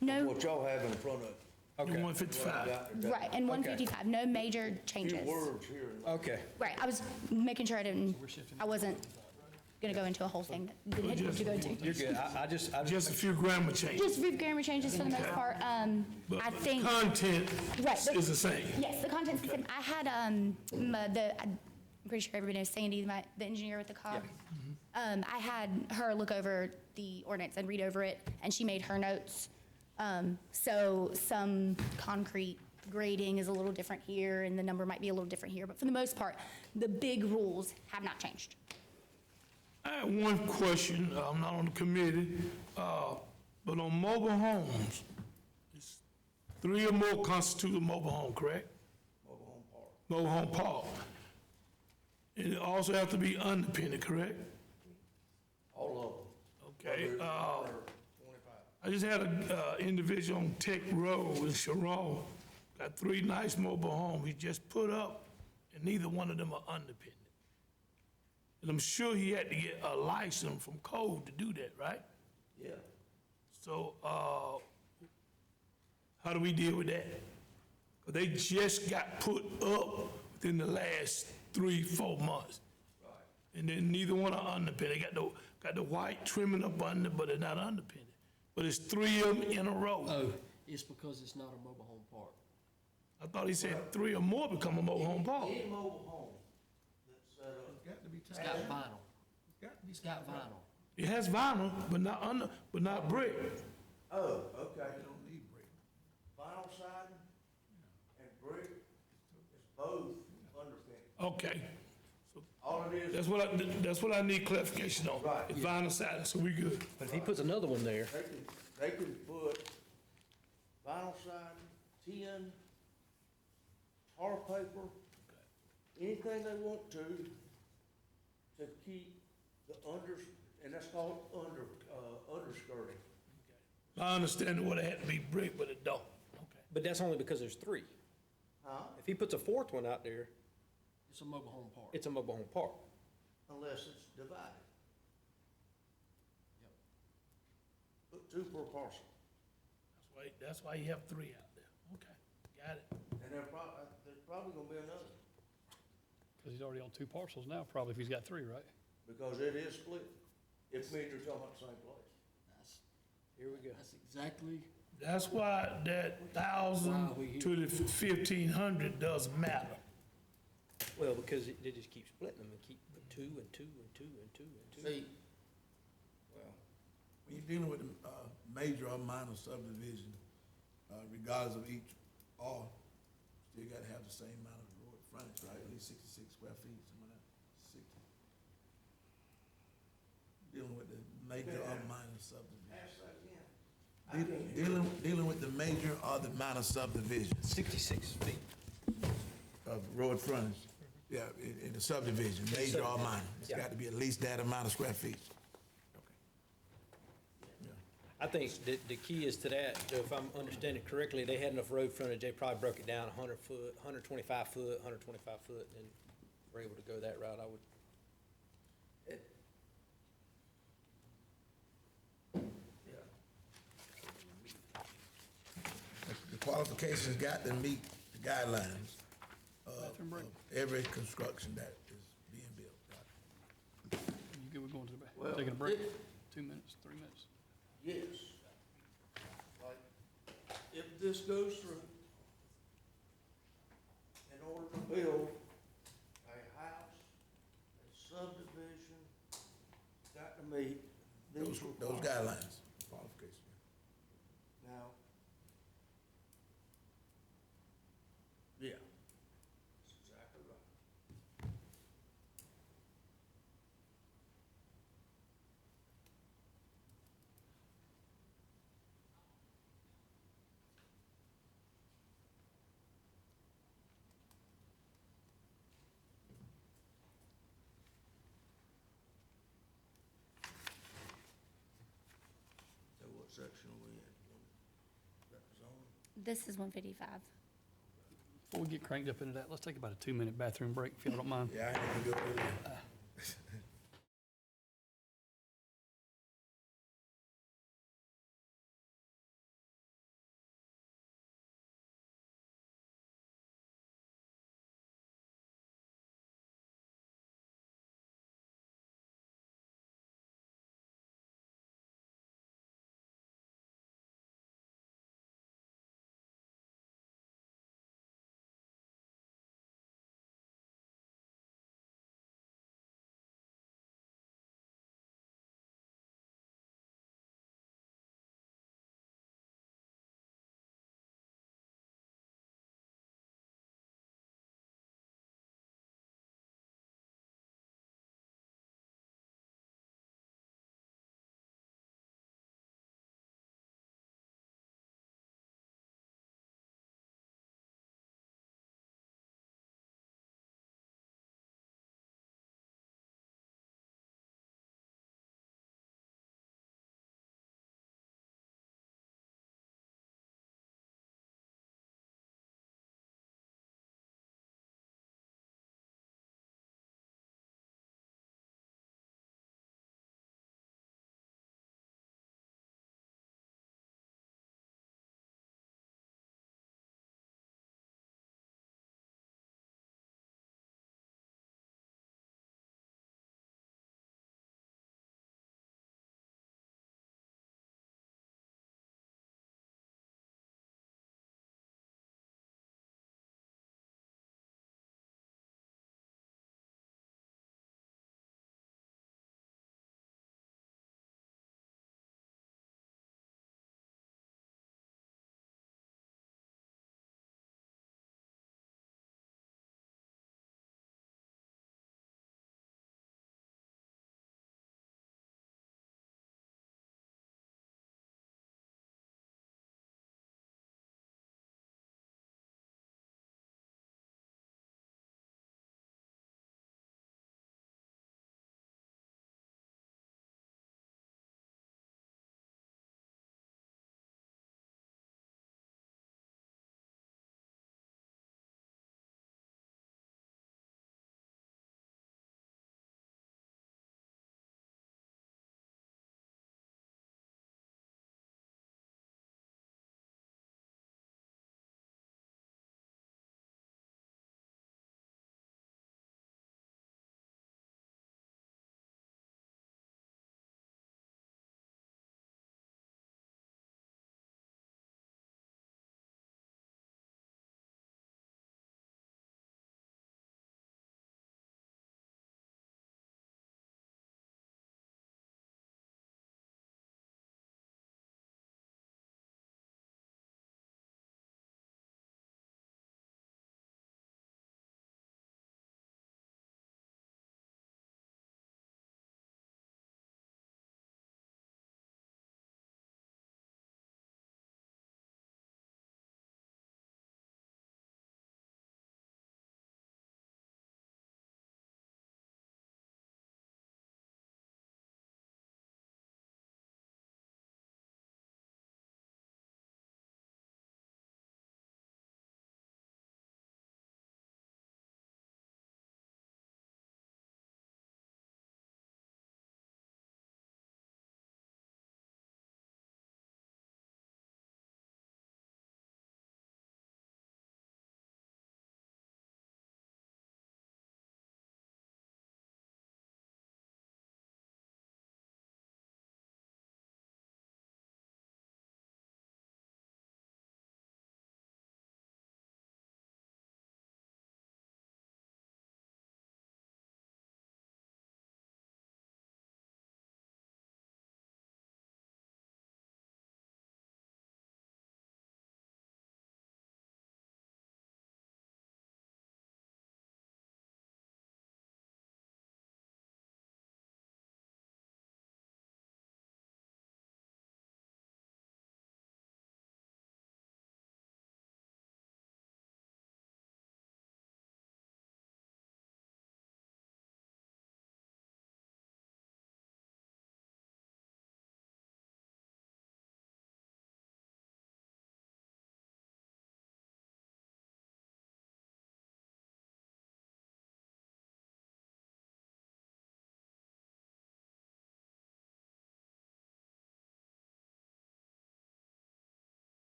No, What y'all have in front of you. okay, 155. right, and 155, no major Few changes. words here and there. okay. Right, I was making sure I wasn't gonna go into a whole thing that didn't need to go into. You're good. I just Just a few grammar changes. Just brief grammar changes for the most part. But I think, content Right, but- is the same. yes, the content's the same. I had, I'm pretty sure everybody knows Sandy, the engineer with the cog. I had her look over the ordinance and read over it, and she made her notes. So some concrete grading is a little different here, and the number might be a little different here, but for the most part, the big rules have not changed. I have one question, I'm not on the committee, but on mobile homes, it's 3 or more constitute a mobile home, correct? Mobile home park. Mobile home park. And it also have to be independent, correct? All Okay, of them. 25. I just had a individual on Tech Road in Sharon, got 3 nice mobile homes he just put up, and neither one of them are independent. And I'm sure he had to get a license from code to do that, right? Yeah. So, how do we deal with that? 'Cause they just got put up within the last 3-4 months. Right. And then neither one are independent. They got the white trimming up under, but they're not independent. But it's 3 of them in a row. Oh, it's because it's not a mobile home park. I thought he said 3 or more become a mobile home park. Any mobile home that's set up. It's got to be It's tied. got vinyl. It's got to be It's got vinyl. It has vinyl, but not brick. Oh, okay. They don't need brick. Vinyl siding and brick is both underpinning. Okay. All it is, That's what I need clarification on. Right. It's vinyl siding, so we good. But if he puts another one there, they can put vinyl siding, tin, tar paper, anything they want to keep the and that's called underskirting. I understand it would have had to be brick, but it don't. Okay. But that's only because there's three. Huh? If he puts a fourth one out there, It's a mobile home park. it's a mobile home park. Unless it's divided. Put two per parcel. That's why you have three out there. Okay, got it. And there's probably gonna be another, Because he's already on 2 parcels now, probably, if he's got 3, right? because it is split. If me and you're talking about the same place. Here we go. That's exactly, That's why that 1,000 to the 1,500 doesn't matter. Well, because they just keep splitting them and keep put two and two and two and two and two. See, well, When you're dealing with a major or minor subdivision, regardless of each R, still gotta have the same amount of road frontage, right? At least 66 square feet, something like that, 60. Dealing with the major or minor subdivision. ask that again. Dealing with the major or the minor subdivision 66 feet. of road frontage. Yeah, in the subdivision, major or minor. It's Yeah. got to be at least that amount of square feet. I think the key is to that, Joe, if I'm understanding correctly, they had enough road frontage, they probably broke it down 100 foot, 125 foot, 125 foot, and were able to go that route, I would. The qualifications got to meet the guidelines of every construction that is being built. You good with going to the back? Well, Taking a break? 2 minutes, 3 minutes? Yes. Like, if this goes through, in order to build a house, a subdivision, got to meet Those these requirements. guidelines, qualifications. Now, yeah, that's exactly right. So what section are we in? That zone? This is 155. Before we get cranked up into that, let's take about a 2-minute bathroom break, if y'all don't mind. Yeah, I ain't gonna go earlier.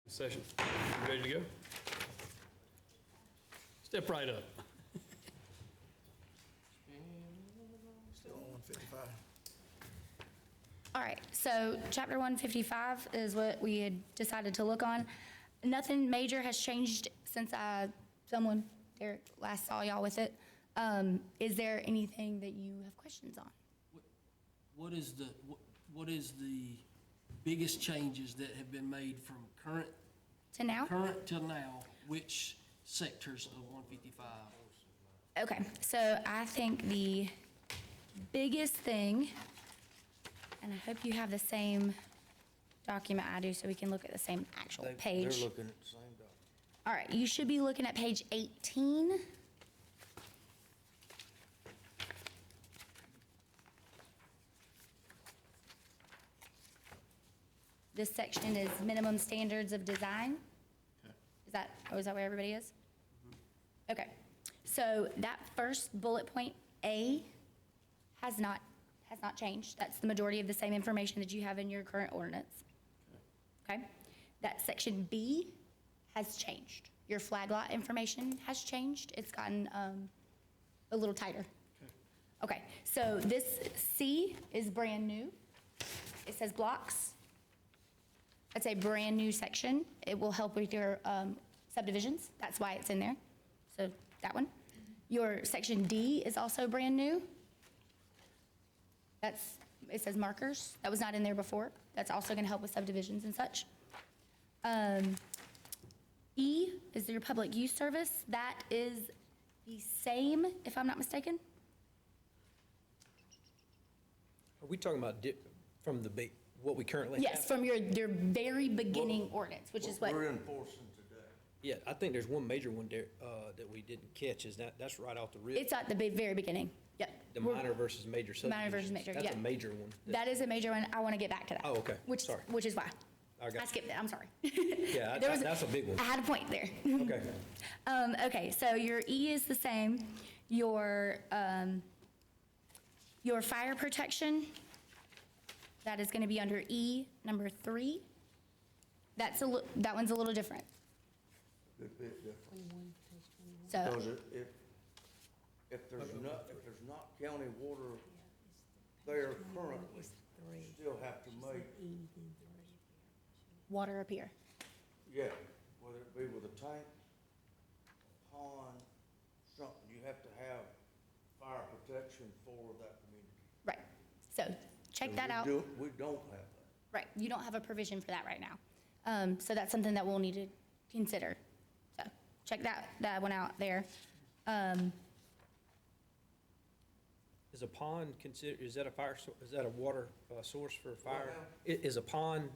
Session. You ready to go? Step right up. Still on 155. All right, so chapter 155 is what we had decided to look on. Nothing major has changed since Derek, last saw y'all with it. Is there anything that you have questions on? What is the biggest changes that have been made from current To now? till now? Which sectors of 155? Okay, so I think the biggest thing, and I hope you have the same document I do so we can look at the same actual They're page. looking at the same document. All right, you should be looking at page 18. This section is minimum standards of design. Is that where everybody is? Okay, so that first bullet point, A, has not changed. That's the majority of the same information that you have in your current ordinance. Okay? That section B has changed. Your flag lot information has changed. It's gotten a little tighter. Okay, so this C is brand new. It says blocks. It's a brand new section. It will help with your subdivisions. That's why it's in there. So that one. Your section D is also brand new. It says markers. That was not in there before. That's also gonna help with subdivisions and such. E is your public use service. That is the same, if I'm not mistaken. Are we talking about from what we currently have? Yes, from your very beginning ordinance, which is what, We're enforcing today. Yeah, I think there's one major one there, that we didn't catch, that's right off the rip. it's at the very beginning. Yep. The minor versus major subdivisions. Minor versus major, That's yeah. a major one. That is a major one. I wanna get back to that. Oh, okay. Which is why. I got I you. skipped it, I'm sorry. Yeah, There was- that's a big one. I had a point there. Okay. Okay, so your E is the same. Your fire protection, that is gonna be under E, number 3. That one's a little different. Good bit different. So, Because if there's not county water there currently, you still have to make, water up here. yeah, whether it be with a tank, a pond, something, you have to have fire protection for that community. Right, so check And that out. We don't have that. Right, you don't have a provision for that right now. So that's something that we'll need to consider. So check that one out there. Is a pond is that a is that a water source for fire? Is a pond,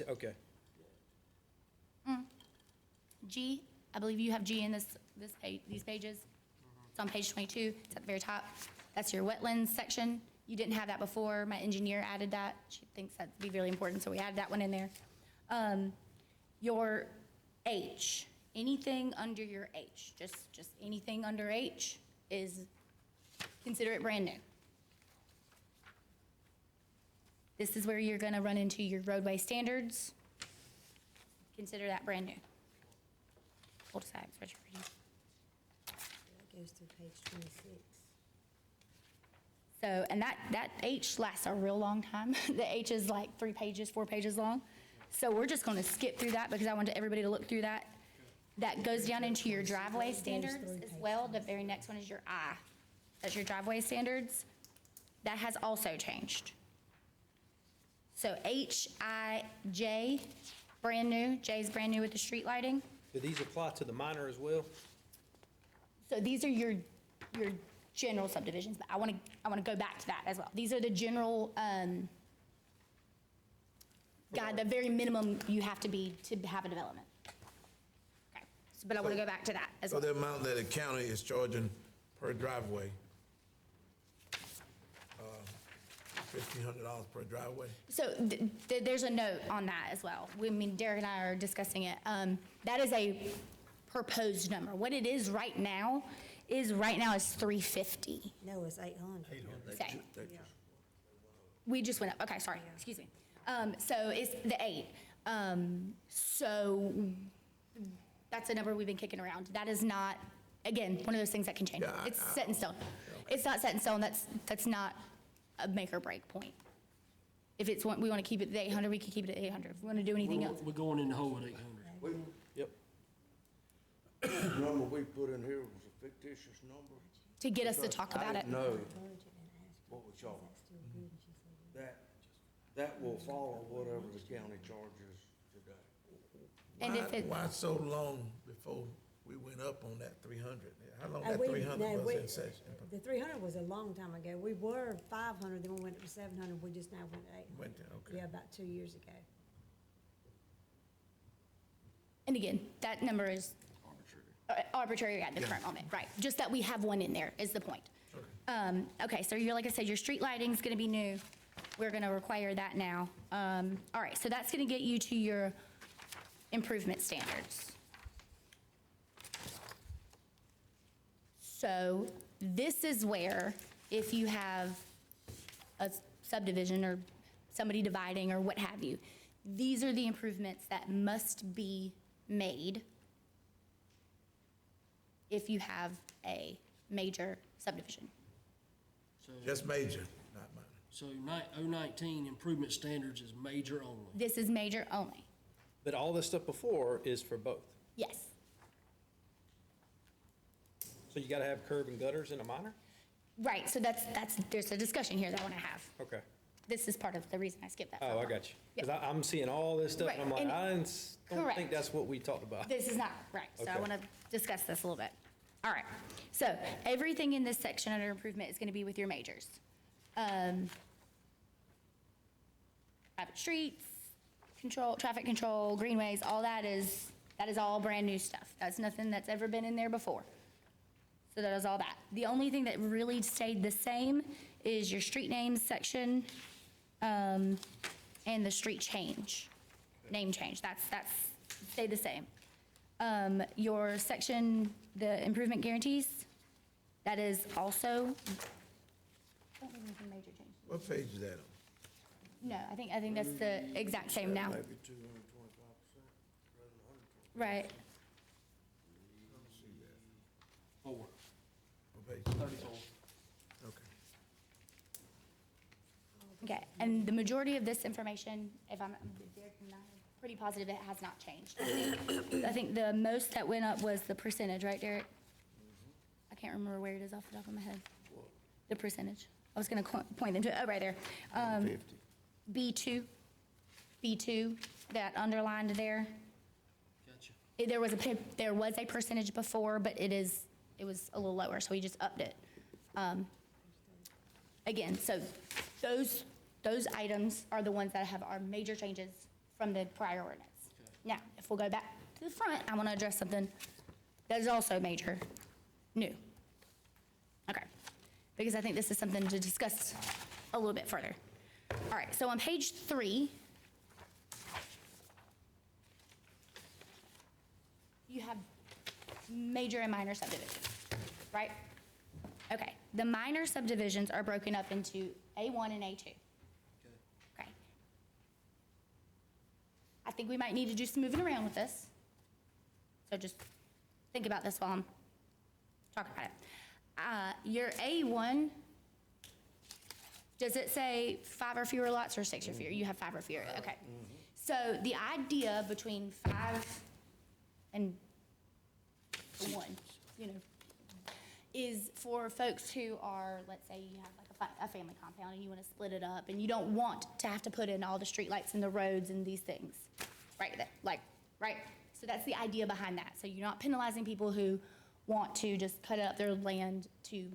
okay. G, I believe you have G in these pages. It's on page 22, it's at the very top. That's your wetlands section. You didn't have that before. My engineer added that. She thinks that'd be really important, so we added that one in there. Your H, anything under your H, just anything under H is, consider it brand new. This is where you're gonna run into your roadway standards. Consider that brand new. Cul-de-sacs, retro reading. That goes through page 26. So, and that H lasts a real long time. The H is like 3 pages, 4 pages long. So we're just gonna skip through that because I want everybody to look through that. That goes down into your driveway standards as well. The very next one is your I. That's your driveway standards. That has also changed. So H, I, J, brand new. J is brand new with the street lighting. Do these apply to the minor as well? So these are your general subdivisions, but I want to go back to that as well. These are the general, the very minimum you have to be to have a development. Okay, so, but I want to go back to that as So well. the amount that the county is charging per driveway, $1,500 per driveway. So there's a note on that as well. Derek and I are discussing it. That is a proposed number. What it is right now is $350. No, it's 800. Say. We just went up. Okay, sorry, excuse me. So it's the 8. So that's a number we've been kicking around. That is not, again, one of those things that can change. Yeah, It's set in stone. It's not set in stone, that's not a make or break point. If it's, we want to keep it at 800, we can keep it at 800. If we want to do anything else. We're going in the hole at 800. Yep. The number we put in here was a fictitious number. To get us to talk about I it. didn't know what we charged. That will follow whatever the county charges today. And if it, Why so long before we went up on that 300? How long that We- 300 no, was we- in session? The 300 was a long time ago. We were 500, then we went up to 700, we just now went to 800. Went to, okay. Yeah, about 2 years ago. and again, that number is arbitrary at the current moment, right? Just that we have one in there is the point. Okay, so you're, like I said, your street lighting's gonna be new. We're gonna require that now. All right, so that's gonna get you to your improvement standards. So this is where, if you have a subdivision or somebody dividing or what have you, these are the improvements that must be made if you have a major subdivision. So, Just major, not minor. so 019 improvement standards is major only. This is major only. But all this stuff before is for both. Yes. So you gotta have curb and gutters in a minor? Right, so there's a discussion here that I want to have. Okay. This is part of the reason I skipped that. Oh, I got you. Because I'm seeing all this stuff, and I'm Right, like, and- I don't Correct. think that's what we talked about. This is not, right, so I Okay. want to discuss this a little bit. All right, so everything in this section under improvement is going to be with your majors. Private streets, traffic control, greenways, all that is all brand-new stuff. That's nothing that's ever been in there before. So that is all that. The only thing that really stayed the same is your street names section, and the street change, name change. That's stayed the same. Your section, the improvement guarantees, that is also, I don't think there's a major change. What page is that on? No, I think that's the exact same now. Maybe 225% rather than 125. Right. 4, What page? 34. Okay. Okay, and the majority of this information, if I'm pretty positive it has not changed. I think the most that went up was the percentage, right, Derek? I can't remember where it is off the top of my head. The percentage. I was gonna point them to, oh, right there. 50. B2, that underlined there. Gotcha. There was a percentage before, but it was a little lower, so we just upped it. Again, so those items are the ones that have our major changes from the prior ordinance. Now, if we'll go back to the front, I want to address something that is also major, new. Okay, because I think this is something to discuss a little bit further. All right, so on page 3, you have major and minor subdivisions, right? Okay, the minor subdivisions are broken up into A1 and A2. Okay. I think we might need to do some moving around with this. So just think about this while I'm talking about it. Your A1, does it say 5 or fewer lots or 6 or fewer? You have 5 or fewer, okay. So the idea between 5 and 1, is for folks who are, let's say you have like a family compound and you want to split it up and you don't want to have to put in all the streetlights and the roads and these things, right? Right? So that's the idea behind that. So you're not penalizing people who want to just cut up their land to,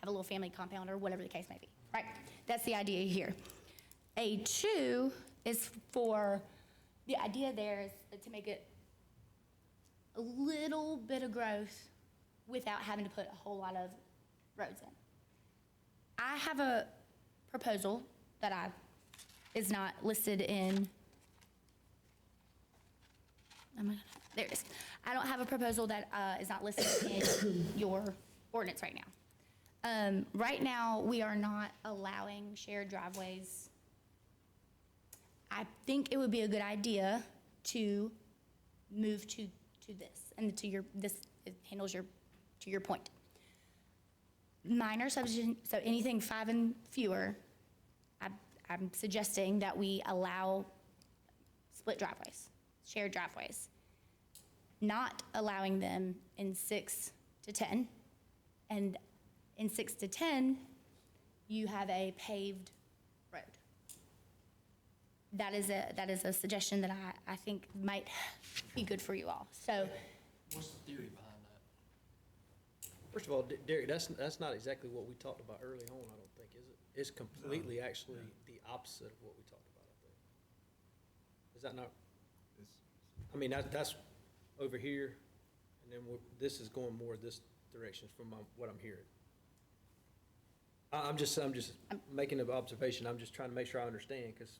have a little family compound or whatever the case may be, right? That's the idea here. A2 is for, the idea there is to make it a little bit of growth without having to put a whole lot of roads in. I have a proposal that is not listed in, there it is. I don't have a proposal that is not listed in your ordinance right now. Right now, we are not allowing shared driveways I think it would be a good idea to move to this, and to your, this, it handles your, to your point. Minor subdivision, so anything 5 and fewer, I'm suggesting that we allow split driveways, shared driveways. Not allowing them in 6 to 10. And in 6 to 10, you have a paved road. That is a suggestion that I think might be good for you all. So, What's the theory behind that? First of all, Derek, that's not exactly what we talked about early on, I don't think, is it? It's completely actually the opposite of what we talked about, I think. Is that not? I mean, that's over here, and then this is going more this direction from what I'm hearing. I'm just making an observation, I'm just trying to make sure I understand, because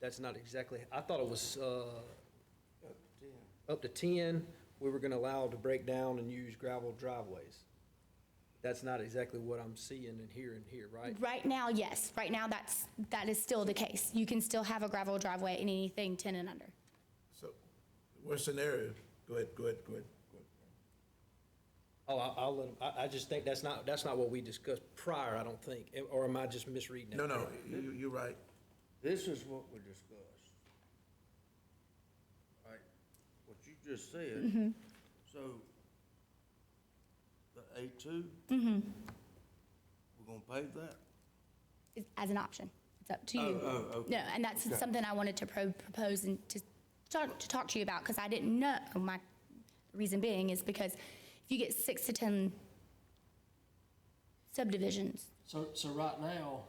that's not exactly, I thought it was, up to 10, we were gonna allow to break down and use gravel driveways. That's not exactly what I'm seeing and hearing here, right? right now, yes, right now, that is still the case. You can still have a gravel driveway in anything 10 and under. So, worst scenario, go ahead. Oh, I'll let him, I just think that's not what we discussed prior, I don't think, or am I just misreading it? No, you're right. This is what we discussed. Right, what you just said. So, the A2? We're gonna pave that? As an option. It's up to you. Oh, okay. No, and that's Okay. something I wanted to propose and to talk to you about, because I didn't know. My reason being is because if you get 6 to 10 subdivisions, So right now,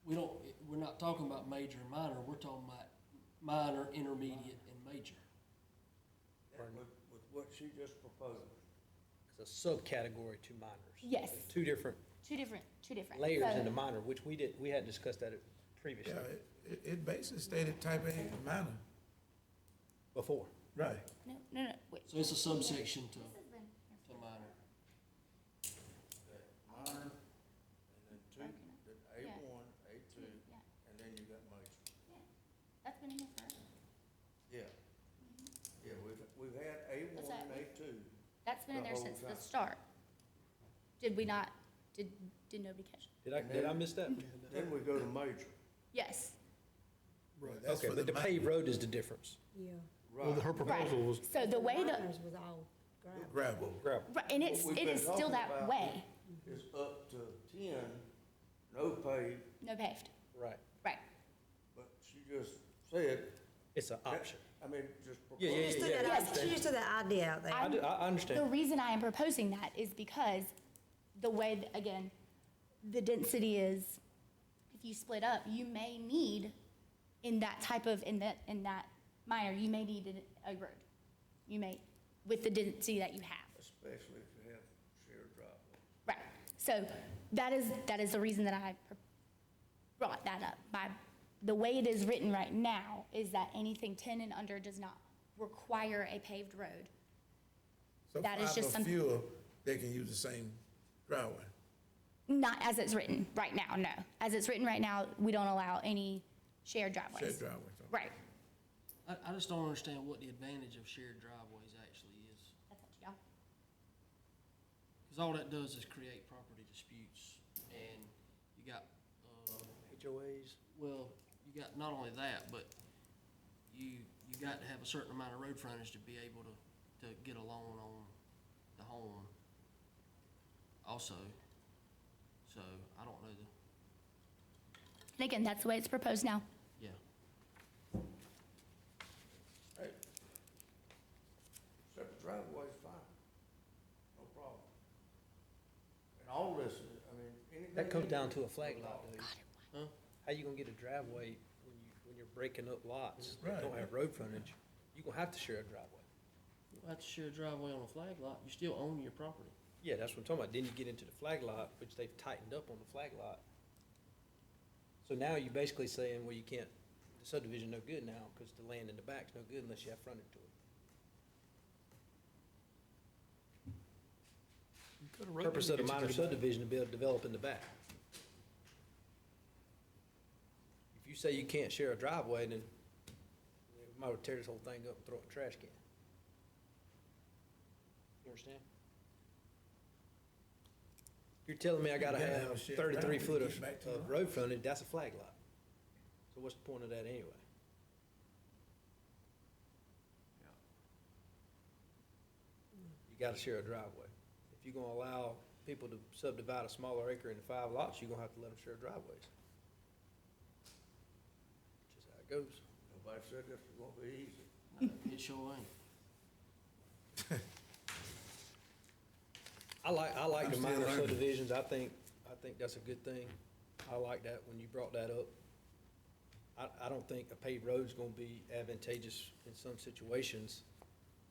we're not talking about major and minor, we're talking about minor, intermediate, and major. With what she just proposed. It's a subcategory to minors. yes, Two different two different. layers So- into minor, which we hadn't discussed that previously, Yeah, it basically stated type A minor. before. Right. No, wait. So it's a subsection to minor. Minor, and then two, then A1, A2, Yeah. and then you got major. That's been in here forever. Yeah. Yeah, we've had A1 What's that? and A2. That's been in The there whole since the time. start. Did we not, did nobody catch it? Did I miss that? Then we go to major. Yes. Right, that's Okay, for but the minor. paved road is the difference. Yeah. Well, her Right. proposal was, So the way that, Miners was all gravel. Gravel. Gravel. right, and it What we've is been still talking that about way. Is up to 10, no paved, No paved. Right. Right. but she just said. It's an option. I mean, just. Yeah, She just threw yeah. that she just threw that idea out there. I understand. The reason I am proposing that is because the way, again, the density is, if you split up, you may need, in that minor, you may need a road. You may, with the density that you have. Especially if you have shared driveway. Right. So that is the reason that I brought that up. The way it is written right now is that anything 10 and under does not require a paved road. So That is 5 just or some- fewer, they can use the same driveway. Not as it's written right now, no. As it's written right now, we don't allow any shared driveways. Shared driveways. Okay. Right. I just don't understand what the advantage of shared driveways actually is. That's up to y'all. Because all that does is create property disputes, and you got, HOAs. well, you got not only that, but you got to have a certain amount of road frontage to be able to get a loan on the home also. So, I don't know And again, that's the way it's proposed now. yeah. Hey, separate driveway's fine, no problem. And all this, I mean, anything. That comes down to a flag lot, though. God, Huh? How you gonna get a driveway when you're breaking up lots that Right. don't have road frontage? You're gonna have to share a driveway. You don't have to share a driveway on a flag lot, you still own your property. Yeah, that's what I'm talking about. Then you get into the flag lot, which they've tightened up on the flag lot. So now you're basically saying, well, you can't, the subdivision no good now, because the land in the back's no good unless you have frontage to it. Purpose of the minor subdivision to be able to develop in the back. you say you can't share a driveway, then we might as well tear this whole thing up and throw it in the trash can. You understand? You're telling me I gotta You gotta have have a shared 33 driveway foot to of, get back to your of road frontage, that's a flag lot. So what's the point of that anyway? You gotta share a driveway. If you're gonna allow people to subdivide a smaller acre into 5 lots, you're gonna have to let them share driveways. Which is how it goes. Nobody said this was gonna be easy. It sure ain't. I like I'm the still minor learning. subdivisions. I think that's a good thing. I like that when you brought that up. I don't think a paved road's gonna be advantageous in some situations.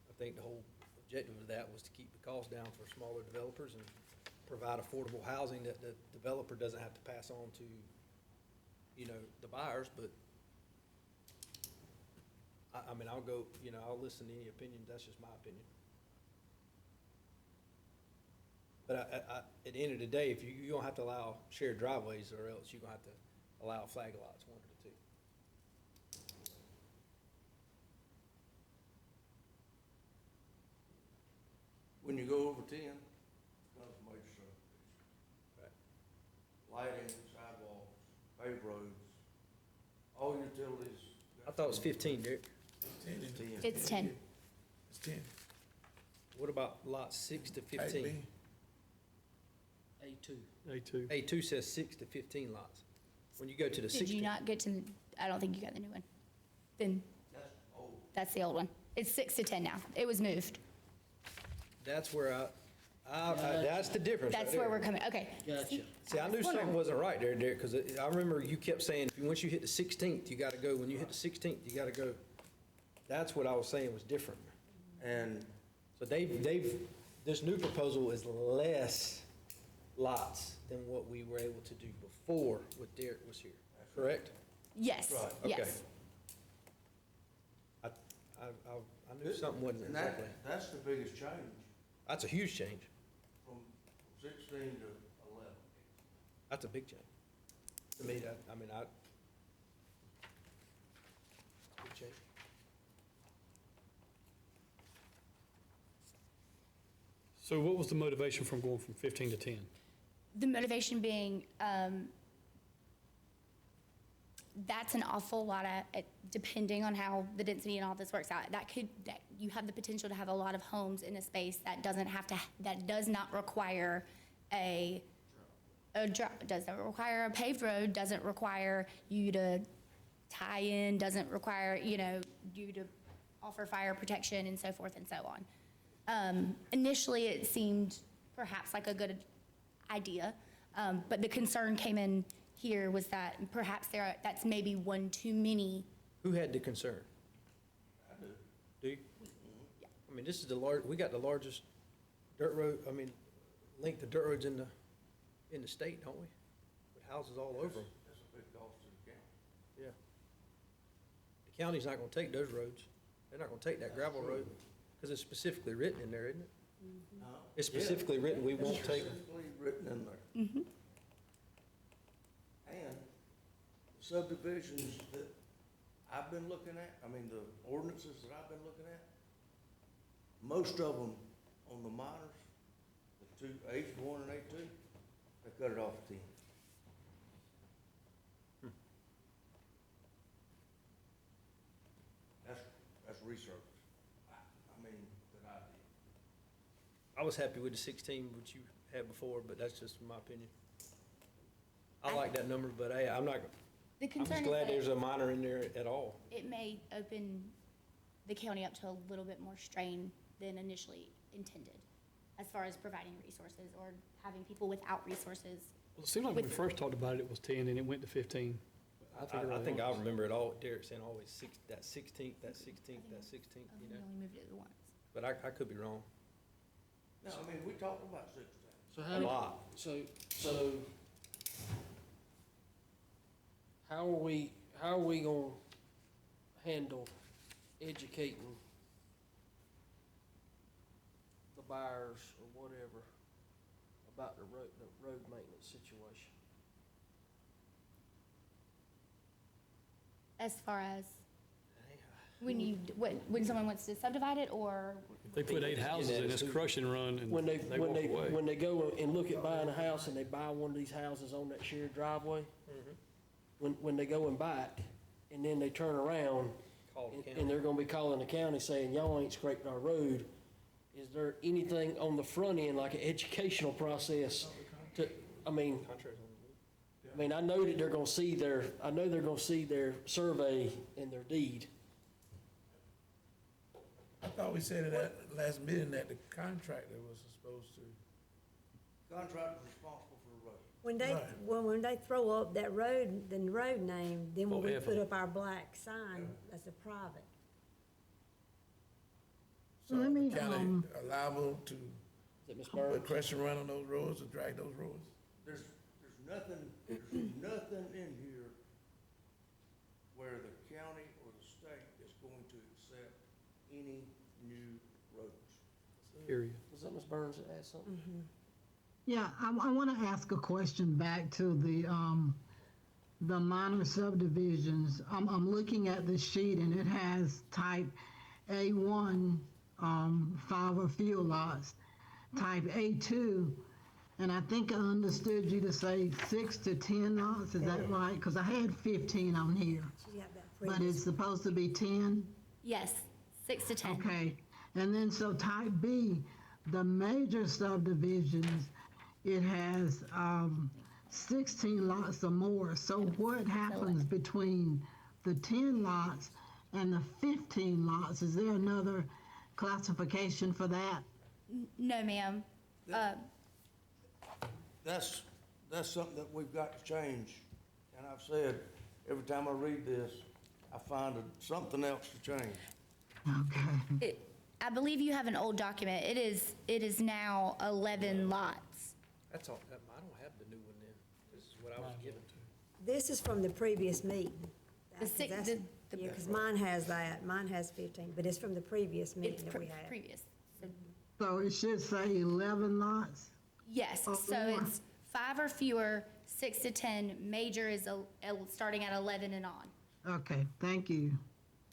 I think the whole objective of that was to keep the cost down for smaller developers and provide affordable housing that the developer doesn't have to pass on to, the buyers, but I mean, I'll listen to any opinions. That's just my opinion. But at the end of the day, if you're gonna have to allow shared driveways, or else you're gonna have to allow flag lots, one of the two. When you go over 10, it becomes a major subdivision. Lighting, sidewalks, paved roads, all utilities. I thought it was 15, Derek. It's 10. It's 10. What about lots 6 to Type 15? B. A2. A2. A2 says 6 to 15 lots. When you go to the Did 16. you not get to, I don't think you got the new one. Then, that's the old one. It's 6 to 10 now. It was moved. That's where that's the difference. That's right where there. we're coming, okay. Gotcha. See, I knew something wasn't right there, Derek, because I remember you kept saying, once you hit the 16th, you gotta go. When you hit the 16th, you gotta go. That's what I was saying was different. And So this new proposal is less lots than what we were able to do before when Derek was here, correct? Yes, Right. Okay. yes. I knew something wasn't and exactly. that's the biggest change That's a huge change. from 16 to 11. That's a big change. To me, big change. So what was the motivation from going from 15 to 10? The motivation being, that's an awful lot of, depending on how the density and all this works out, that you have the potential to have a lot of homes in a space that does not require doesn't require a paved road, doesn't require you to tie in, doesn't require, you to offer fire protection and so forth and so on. Initially, it seemed perhaps like a good idea, but the concern came in here was that perhaps that's maybe one too many. Who had the concern? I do. Do you? I mean, this is we got the largest dirt road, length of dirt roads in the state, don't we? With houses all over them. That's a big cost to the county. Yeah. The county's not gonna take those roads. They're not gonna take that gravel road, because it's specifically written in there, isn't it? It's specifically written, we won't take. Specifically written in there. And the subdivisions that I've been looking at, the ordinances that I've been looking at, most of them on the minors, the two, H1 and A2, they cut it off at 10. That's research. That I did. I was happy with the 16, which you had before, but that's just my opinion. I like that number, but hey, I'm The concern just is glad that there's a minor in there at all. it may open the county up to a little bit more strain than initially intended, as far as providing resources or having people without resources. Well, it seemed like when we first talked about it, it was 10 and it went to 15. I think I remember it all, Derek saying always that 16th, that 16th, that 16th, We only moved it once. But I could be wrong. No, we talked about 16. So A lot. So how are we gonna handle educating the buyers or whatever about the road maintenance situation? As far as when someone wants to subdivide it, or If they put 8 houses in this crush and run and When they, they when walk they, away. when they go and look at buying a house and they buy one of these houses on that shared driveway, when they go and buy it, and then they turn around, Call the and- county. and they're gonna be calling the county saying, y'all ain't scraped our road, is there anything on the front end, like an educational process to, I mean, I know that they're gonna see I know they're gonna see their survey and their deed. I thought we said at that last meeting that the contractor was supposed to. Contractor's responsible for the road. When they, Right. when they throw up that road, the road name, then when we Forever. put up our black sign, that's a private. So Let me, the county liable to Is it Ms. put Burns? crush and run on those roads or drag those roads? There's nothing in here where the county or the state is going to accept any new roads. Period. Was that Ms. Burns that had something? Yeah, I want to ask a question back to the minor subdivisions. I'm looking at the sheet and it has type A1, 5 or fewer lots, type A2, and I think I understood you to say 6 to 10 lots, is that right? Because I had 15 on here, She got that but previous. it's supposed to be 10? yes, 6 to 10. Okay, and then so type B, the major subdivisions, it has 16 lots or more. So what happens between the 10 lots and the 15 lots? Is there another classification for that? No, ma'am. That's something that we've got to change. And I've said, every time I read this, I find something else to change. Okay. I believe you have an old document. It is now 11 lots. That's all, I don't have the new one then. This is what I was given. This is from the previous meeting. The six- That's- the- Yeah, because mine has that, mine has 15, but it's from the previous It's meeting that we had. previous. So, So it should say 11 lots? yes, Oh, so more. it's 5 or fewer, 6 to 10. Major is starting at 11 and on. Okay, thank you.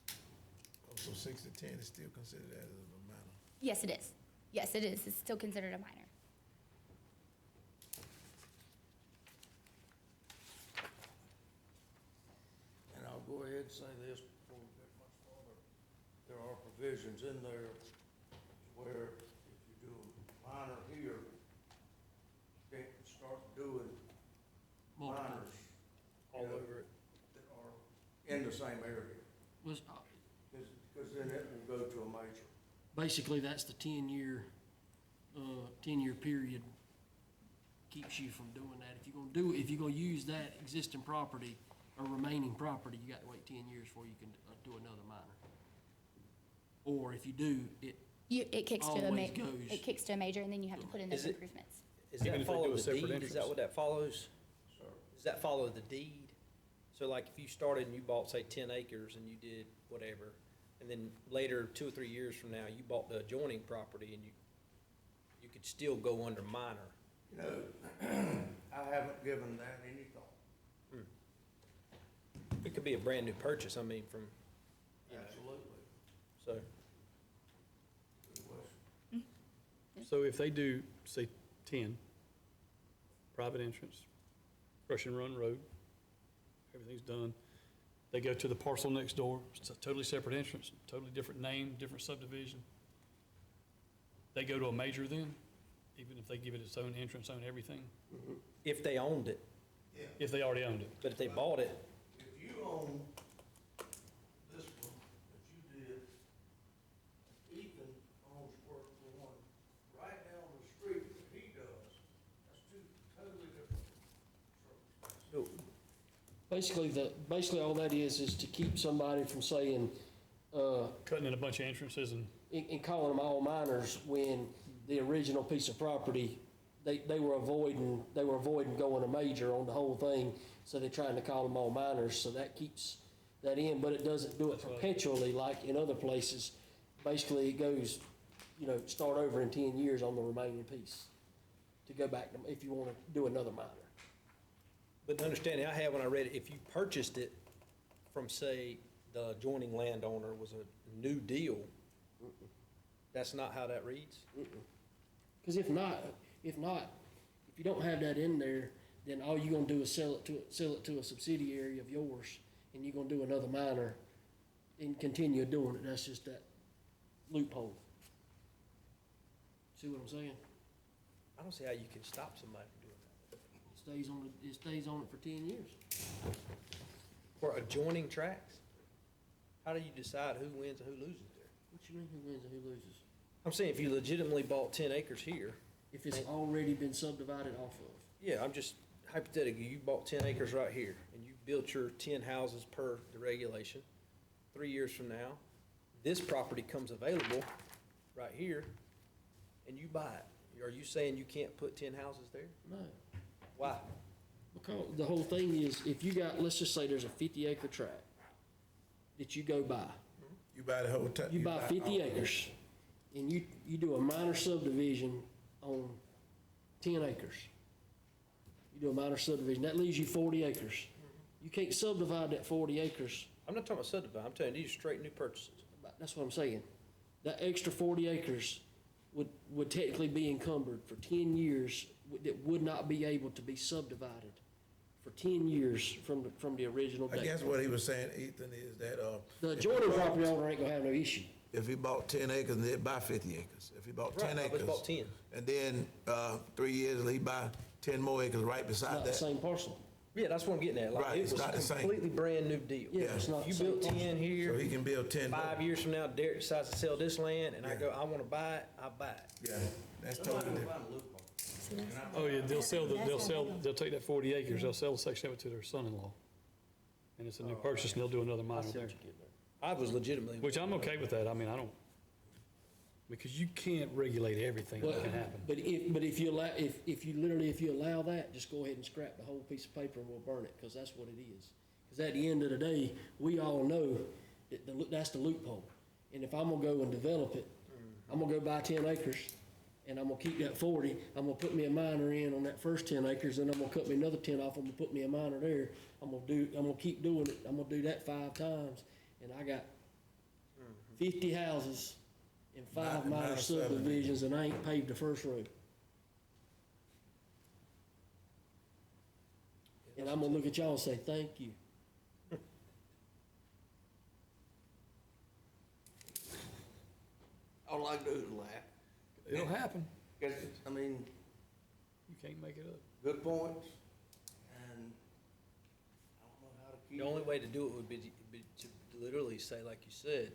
Oh, so 6 to 10 is still considered as a minor. Yes, it is. Yes, it is. It's still considered a minor. And I'll go ahead and say this before we get much farther. There are provisions in there where if you do a minor here, you can't start doing minors All over it. that are in the same area. Was, Because then it will go to a major. basically, that's the 10-year period keeps you from doing that. If you're gonna use that existing property or remaining property, you got to wait 10 years before you can do another minor. Or if you do, It kicks to a Always major. goes. It kicks to a major, and then you have to put in those Is it- improvements. Is Even that if they do follow a the separate deed? Is entrance. that what that follows? Does that follow the deed? So like if you started and you bought, say, 10 acres and you did whatever, and then later, 2 or 3 years from now, you bought the adjoining property and you could still go under minor. You know, I haven't given that any thought. It could be a brand-new purchase, I mean, from, Absolutely. so. Good question. So if they do, say, 10, private entrance, crush and run road, everything's done, they go to the parcel next door, it's a totally separate entrance, totally different name, different subdivision. They go to a major then, even if they give it its own entrance, own everything, If they owned it, if they already owned it. but if they bought it, If you own this one that you did, Ethan owns work for one right down the street that he does, that's two totally different circumstances. basically all that is to keep somebody from saying, Cutting in a bunch of entrances and, and calling them all minors when the original piece of property, they were avoiding going a major on the whole thing, so they're trying to call them all minors, so that keeps that in, but it doesn't do it perpetually like in other places. Basically, it goes, start over in 10 years on the remaining piece to go back to, if you want to do another minor. but the understanding I had when I read it, if you purchased it from, say, the adjoining landowner was a new deal. That's not how that reads? Because if you don't have that in there, then all you're gonna do is sell it to a subsidiary of yours, and you're gonna do another minor and continue doing it. That's just that loophole. See what I'm saying? I don't see how you can stop somebody from doing that. It stays on it for 10 years. For adjoining tracts? How do you decide who wins and who loses there? What you mean, who wins and who loses? I'm saying if you legitimately bought 10 acres here, If it's already been subdivided off of. yeah, I'm just hypothetically, you bought 10 acres right here, and you built your 10 houses per the regulation. 3 years from now, this property comes available right here, and you buy it. Are you saying you can't put 10 houses there? No. Why? Because the whole thing is, if you got, let's just say there's a 50-acre tract that you go buy. You buy the whole time. You buy 50 acres, and you do a minor subdivision on 10 acres. You do a minor subdivision, that leaves you 40 acres. You can't subdivide that 40 acres. I'm not talking about subdivision, I'm telling you, these are straight new purchases. That's what I'm saying. That extra 40 acres would technically be encumbered for 10 years, that would not be able to be subdivided for 10 years from the original I date. guess what he was saying, Ethan, is that, The adjoining property owner ain't gonna have no issue. if he bought 10 acres, and they'd buy 50 acres. If he bought 10 Right, I acres. just bought 10. And then, 3 years, he buy 10 more acres right beside Not the that. same parcel. Yeah, that's what I'm getting at. Like, Right, it it's was not the a same. completely brand-new deal. Yeah, it's not You the same built 10 here. So he can build 10 more. 5 years from now, Derek decides to sell this land, and I Yeah. go, I wanna buy it, I buy it. Yeah, that's totally different. Oh, yeah, they'll take that 40 acres, they'll sell a section of it to their son-in-law. And it's a new purchase, and they'll do another minor there. I was legitimately. Which I'm okay with that. I mean, I don't, because you can't regulate everything that can happen. But if you allow, if you allow that, just go ahead and scrap the whole piece of paper and we'll burn it, because that's what it is. Because at the end of the day, we all know that that's the loophole. And if I'm gonna go and develop it, I'm gonna go buy 10 acres, and I'm gonna keep that 40, I'm gonna put me a minor in on that first 10 acres, then I'm gonna cut me another 10 off, I'm gonna put me a minor there. I'm gonna keep doing it, I'm gonna do that 5 times, and I got 50 houses and 5 minor Minor subdivisions, and I ain't paved the first row. And I'm gonna look at y'all and say, thank you. All I do is laugh. It'll happen. 'Cause, I mean, You can't make it up. good points, and I don't know how to keep. The only way to do it would be to literally say, like you said,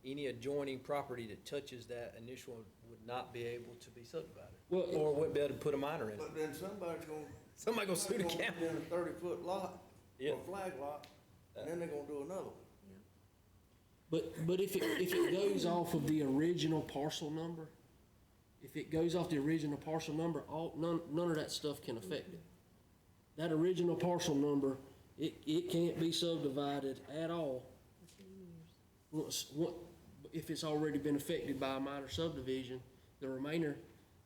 any adjoining property that touches that initial would not be able to be subdivided. Well, Or wouldn't be able to put a minor in it. But then somebody's gonna. Somebody gonna sue the somebody's county. gonna put in a 30-foot lot, Yeah. or a flag lot, and then they're gonna do another one. But if it goes off of the original parcel number, if it goes off the original parcel number, none of that stuff can affect it. That original parcel number, it can't be subdivided at all. If it's already been affected by a minor subdivision, the remainder.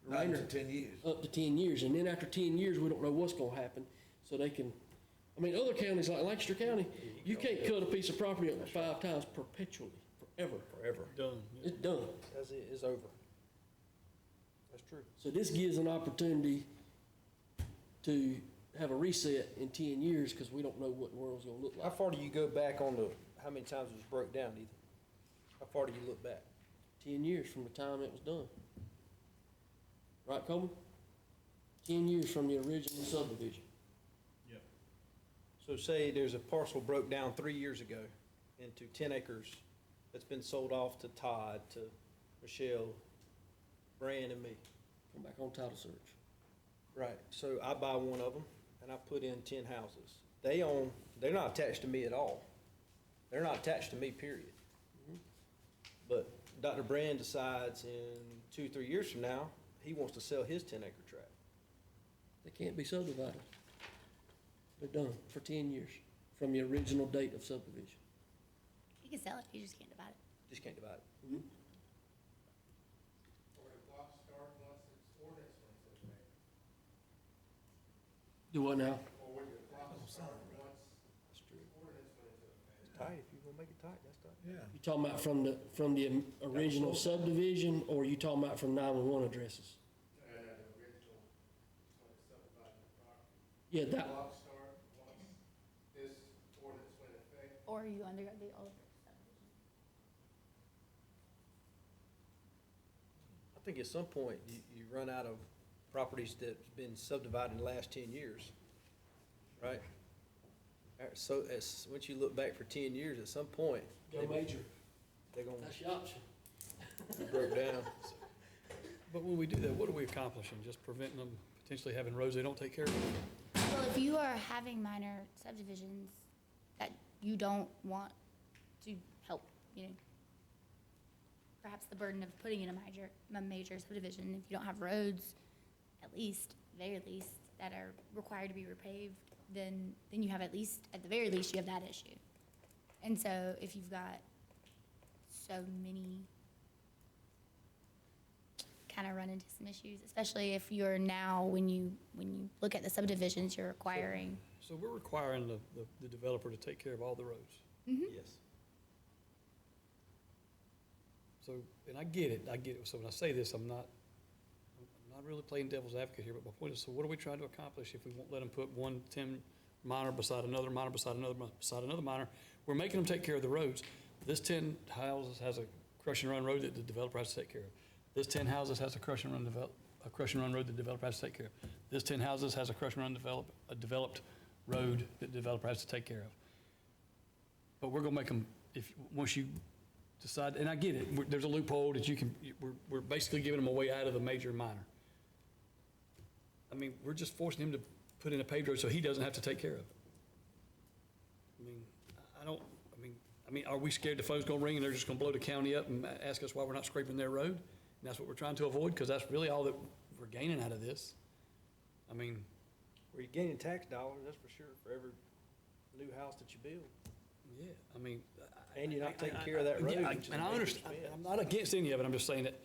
Not until 10 years. Up to 10 years, and then after 10 years, we don't know what's gonna happen, so they can, I mean, other counties like Lancaster County, you can't cut a piece of property up to 5 times perpetually, forever. Forever. Done. It's done. That's it, it's over. That's true. So this gives an opportunity to have a reset in 10 years, because we don't know what the world's gonna look How like. far do you go back on how many times it was broke down, Ethan? How far do you look back? 10 years from the time it was done. Right, Coleman? 10 years from the original subdivision. Yep. So say there's a parcel broke down 3 years ago into 10 acres that's been sold off to Todd, to Michelle, Brian, and me. Come back on title search. Right, so I buy one of them and I put in 10 houses. They're not attached to me at all. They're not attached to me, period. But Dr. Brand decides in 2-3 years from now, he wants to sell his 10-acre tract. They can't be subdivided. They're done for 10 years from the original date of subdivision. You can sell it, you just can't divide it. Just can't divide it. Or the clock start once it's ordinance went into effect. Do what now? Or would the clock start once ordinance went into tight, if you're gonna make it tight, that's tight. Yeah. You talking about from the original subdivision, or you talking about from 911 addresses? And the original, when it's subdivided the property. Yeah, that, Clock start once this ordinance went in effect. Or you undergo the old subdivision. I think at some point, you run out of properties that's been subdivided in the last 10 years, right? So, once you look back for 10 years, at some point, go major. they're gonna That's your option. be broke down. But when we do that, what are we accomplishing? Just preventing them potentially having roads they don't take care of? Well, if you are having minor subdivisions that you don't want to help, perhaps the burden of putting in a major subdivision, if you don't have roads, at least, very least, that are required to be repaved, then you have at the very least, you have that issue. And so if you've got so many, kind of run into some issues, especially if you're now, when you look at the subdivisions, you're requiring. So we're requiring the developer to take care of all the roads. Yes. So, and I get it. So when I say this, I'm not really playing devil's advocate here, but my point is, so what are we trying to accomplish if we won't let them put 10 minor beside another minor beside another minor? We're making them take care of the roads. This 10 houses has a crush and run road that the developer has to take care of. This 10 houses has a crush and run road that the developer has to take care of. This 10 houses has a crush and run developed road that the developer has to take care of. But we're gonna make them, once you decide, and I get it, there's a loophole that we're basically giving them a way out of the major and minor. I mean, we're just forcing him to put in a paved road so he doesn't have to take care of it. I mean, are we scared the phone's gonna ring and they're just gonna blow the county up and ask us why we're not scraping their road? And that's what we're trying to avoid, because that's really all that we're gaining out of this. I mean, Well, you're gaining tax dollars, that's for sure, for every new house that you build. yeah, I mean. And you're not taking care of that road, Yeah, which is a and I major understand, expense. I'm not against any of it, I'm just saying that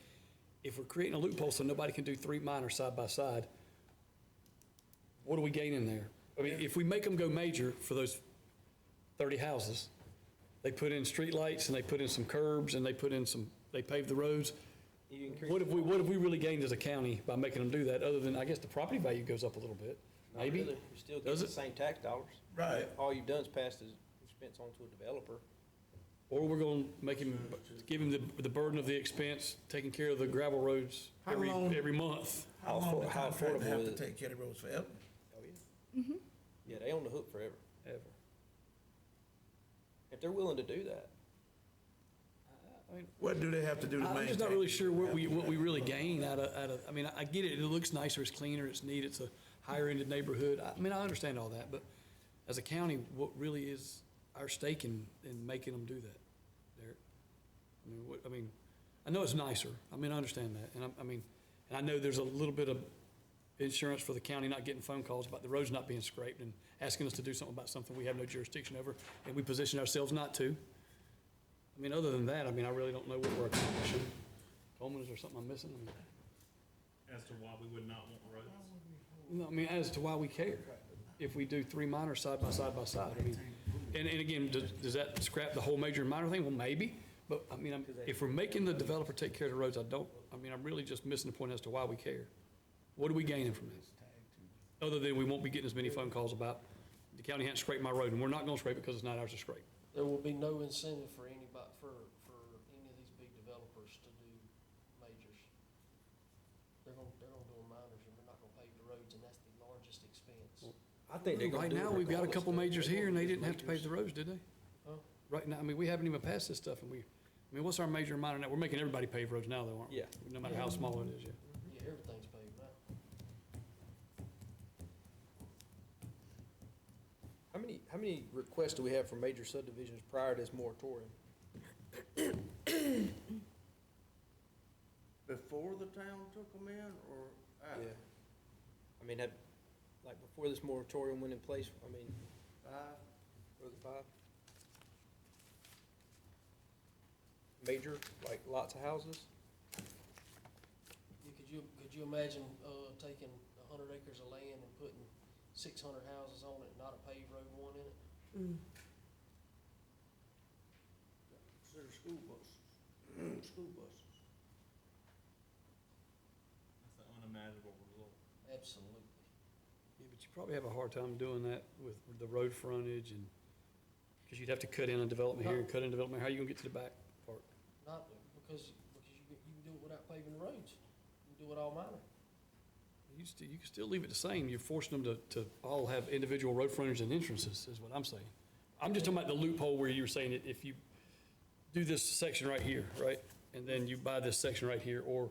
if we're creating a loophole so nobody can do 3 minor side by side, what are we gaining there? I mean, if we make them go major for those 30 houses, they put in streetlights and they put in some curbs and they pave the roads. You increase What have we really gained as a county by making them do that, other than, I guess, the property value goes up a little bit? Not Maybe? really. You're still Does getting the it? same tax dollars. Right. All you've done is passed the expense on to a developer. Or we're gonna give him the burden of the expense, taking care of the gravel roads How long- every month. How long the how contractor affordable have is to it? take care of the roads forever? Oh, yeah. Yeah, they own the hook forever. Ever. If they're willing to do that. What do they have to do to maintain? I'm just not really sure what we really gain out of, I mean, I get it, it looks nicer, it's cleaner, it's neat, it's a higher-ended neighborhood. I mean, I understand all that, but as a county, what really is our stake in making them do that, Derek? I mean, I know it's nicer, I mean, I understand that, and and I know there's a little bit of insurance for the county not getting phone calls about the roads not being scraped and asking us to do something about something we have no jurisdiction over, and we position ourselves not to. I mean, other than that, I mean, I really don't know what we're accomplishing. Coleman, is there something I'm missing? As to why we would not want roads. No, I mean, as to why we care, if we do 3 minor side by side by side. I mean, and again, does that scrap the whole major and minor thing? Well, maybe, but I mean, if we're making the developer take care of the roads, I'm really just missing the point as to why we care. What are we gaining from this? Other than we won't be getting as many phone calls about, the county hasn't scraped my road, and we're not gonna scrape it because it's not ours to scrape. There will be no incentive for anybody, for any of these big developers to do majors. They're gonna do minors, and they're not gonna pave the roads, and that's the largest expense. I think they're gonna Right do it now, we've got a regardless couple of majors here, and they didn't have to majors. pave the roads, did they? Huh? Right now, I mean, we haven't even passed this stuff, and what's our major and minor now? We're making everybody pave roads now, though, aren't we? Yeah. No matter how small it is, yeah. Yeah, everything's paved now. How many requests do we have for major subdivisions prior to this moratorium? Before the town took them in or after? Yeah. I mean, like before this moratorium went in place, I mean, 5? was it 5? Major, like lots of houses? Could you imagine, taking 100 acres of land and putting 600 houses on it, not a paved road, one in it? consider school buses, school buses. That's an unimaginable result. Absolutely. Yeah, but you probably have a hard time doing that with the road frontage and, because you'd have to cut in a development here and cut in a development. How are you gonna get to the back part? Not because you can do it without paving the roads. You can do it all minor. You can still leave it the same. You're forcing them to all have individual road frontage and entrances, is what I'm saying. I'm just talking about the loophole where you were saying that if you do this section right here, right? And then you buy this section right here, or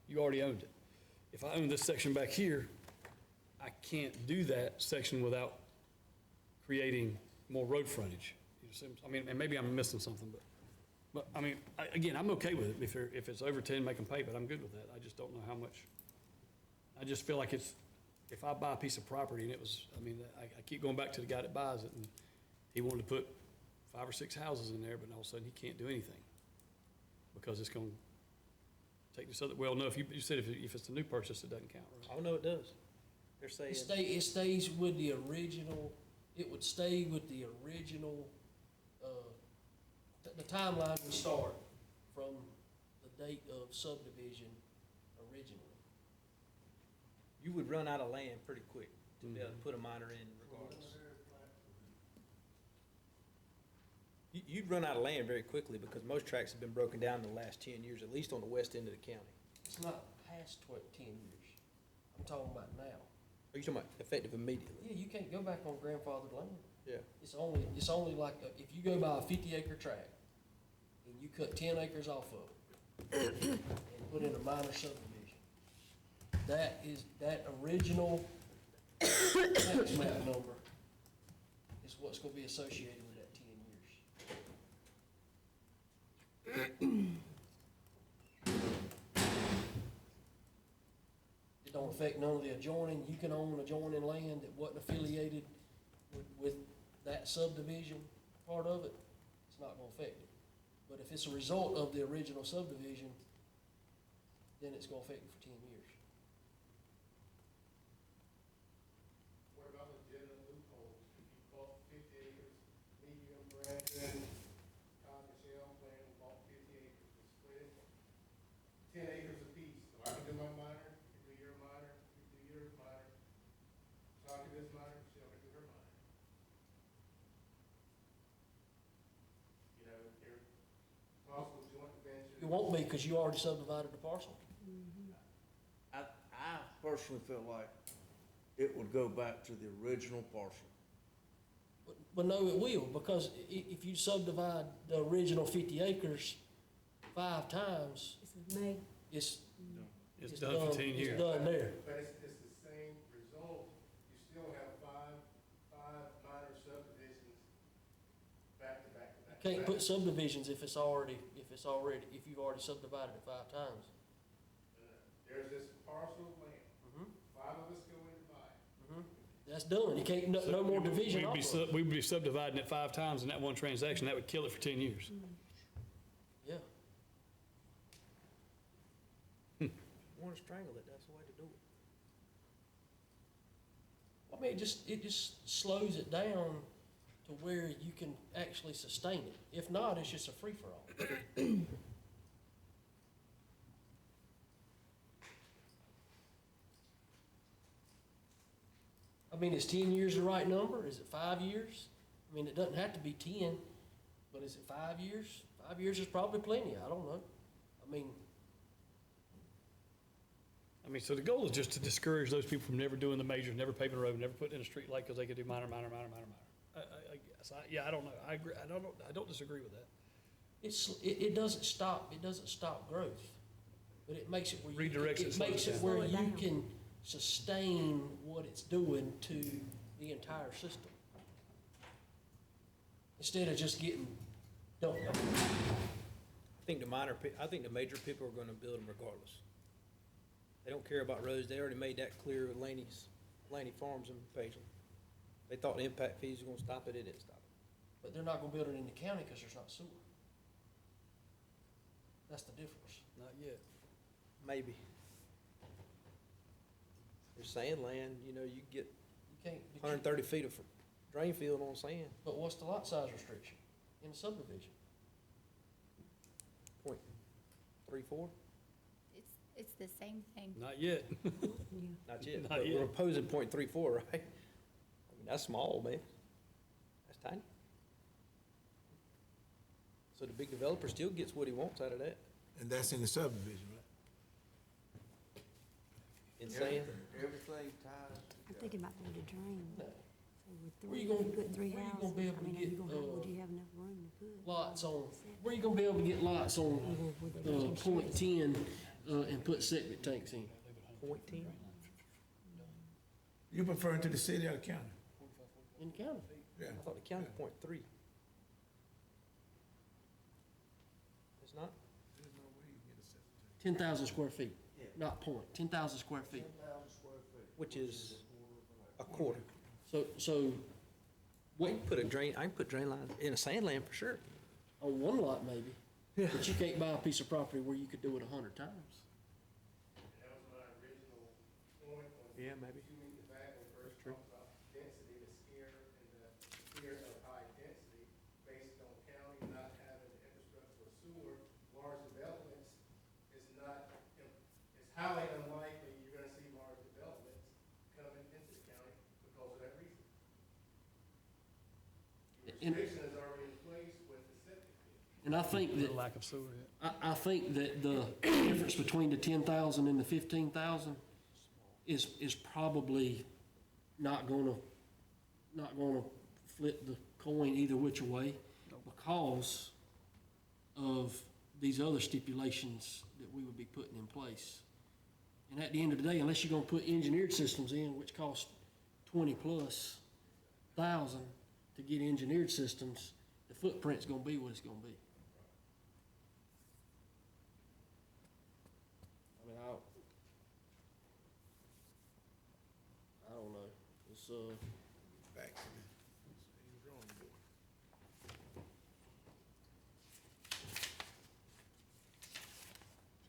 you already owned it. If I own this section back here, I can't do that section without creating more road frontage. You see, I mean, and maybe I'm missing something, but I mean, again, I'm okay with it. If it's over 10, make them pay, but I'm good with that. I just don't know how much. I just feel like it's, if I buy a piece of property and it was, I mean, I keep going back to the guy that buys it, and he wanted to put 5 or 6 houses in there, but all of a sudden he can't do anything because it's gonna take this other, well, no, if you said if it's a new purchase, it doesn't count, right? Oh, no, it does. They're saying, It stays with the original, it would stay with the original, the timeline would start from the date of subdivision originally. you would run out of land pretty quick to be able to put a minor in regardless. You'd run out of land very quickly because most tracks have been broken down in the last 10 years, at least on the west end of the county. It's not past 10 years. I'm talking about now. Are you talking about effective immediately? Yeah, you can't go back on grandfathered land. Yeah. It's only like, if you go by a 50-acre tract and you cut 10 acres off of it and put in a minor subdivision, that original tax map number is what's gonna be associated with that 10 years. It don't affect none of the adjoining, you can own adjoining land that wasn't affiliated with that subdivision part of it, it's not gonna affect it. But if it's a result of the original subdivision, then it's gonna affect it for 10 years. What about legitimate loopholes? If you bought 50 acres, medium, Brandon, Todd Michelle, plan and bought 50 acres, we split it 10 acres apiece. So I can do my minor, you can do your minor, you can do your minor. Todd can do his minor, Michelle can do her minor. You know, they're possible joint venture. It won't be, because you already subdivided the parcel. I personally feel like it would go back to the original parcel. But no, it will, because if you subdivide the original 50 acres 5 times, It's May. it's Done for 10 years. It's done there. But it's the same result. You still have five minor subdivisions back to back to back. Can't put subdivisions if you've already subdivided it 5 times. There's this parcel of land. 5 of us go in to buy it. That's done. You can't, no more division off of it. We'd be subdividing it 5 times in that one transaction. That would kill it for 10 years. Yeah. Want to strangle it, that's the way to do it. I mean, it just slows it down to where you can actually sustain it. If not, it's just a free-for-all. I mean, is 10 years the right number? Is it 5 years? I mean, it doesn't have to be 10, but is it 5 years? 5 years is probably plenty, I don't know. I mean, so the goal is just to discourage those people from never doing the majors, never paving a road, never putting in a street light because they could do minor. I guess, I don't know. I agree. I don't disagree with that. It doesn't stop growth, but it makes it where you, Redirects it, it slows makes it it down. where Slow it you down. can sustain what it's doing to the entire system. Instead of just getting dumped. I think the major people are gonna build them regardless. They don't care about roads. They already made that clear with Laney Farms and Paisley. They thought the impact fees were gonna stop it, it didn't stop it. But they're not gonna build it in the county because there's not sewer. That's the difference. Not yet. Maybe. There's sand land, you get You can't, 130 feet of drain field on sand. but what's the lot size restriction in a subdivision? .34? It's the same thing. Not yet. Not yet, Not but yet. we're opposing .34, right? I mean, that's small, man. That's tiny. So the big developer still gets what he wants out of that. And that's in the subdivision, right? Insane. Everything ties. I'm thinking about the drain. No. So with Where you three, gonna- put three where you houses, gonna be able I to mean, are get, you gonna have, would you have enough room to put? Lots on, where you gonna be able to get lots on, point 10, and put septic tanks in? .10? You preferring to the city or the county? In the county. Yeah. I thought the county .3. It's not? 10,000 square feet, not point, 10,000 square feet. Which is a quarter. So, I can put drain lines in a sand land for sure. on one lot maybe, but you can't buy a piece of property where you could do it 100 times. That was my original point on. Yeah, maybe. Two weeks back when first talked about density, the scare and the fear of high density based on county not having infrastructure or sewer, large developments is not, it's highly unlikely you're gonna see large developments coming into the county because of that reason. The And- restriction is already in place with the septic field. And I think The that, lack of sewer, yeah. I think that the difference between the 10,000 and the 15,000 is probably not gonna flip the coin either which way because of these other stipulations that we would be putting in place. And at the end of the day, unless you're gonna put engineered systems in, which cost 20+ thousand to get engineered systems, the footprint's gonna be what it's gonna be. I mean, I don't know, it's, Back to the drawing board.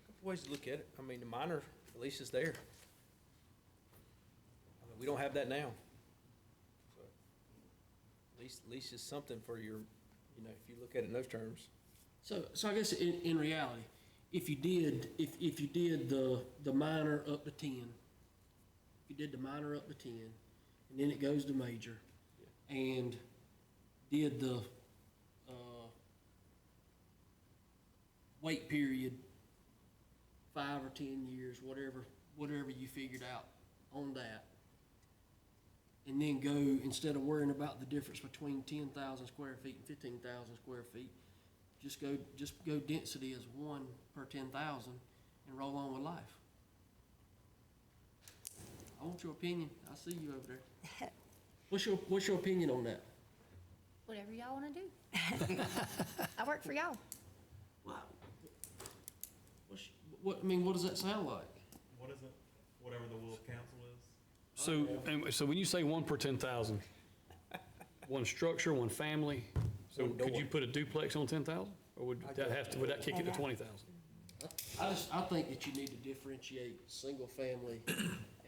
Couple ways to look at it. I mean, the minor, at least is there. I mean, we don't have that now. So, at least it's something for your, you know, if you look at it in those terms. So I guess in reality, if you did the minor up to 10, if you did the minor up to 10, and then it goes to major, and did the, wait period, 5 or 10 years, whatever you figured out on that, and then go, instead of worrying about the difference between 10,000 square feet and 15,000 square feet, just go density as 1 per 10,000 and roll on with life. I want your opinion. I see you over there. What's your opinion on that? Whatever y'all wanna do. I work for y'all. Wow. What does that sound like? What is it? Whatever the will of council is? So, and so when you say 1 per 10,000, one structure, one family, so One could door. you put a duplex on 10,000? Or would that have to, would that kick it to 20,000? I think that you need to differentiate single family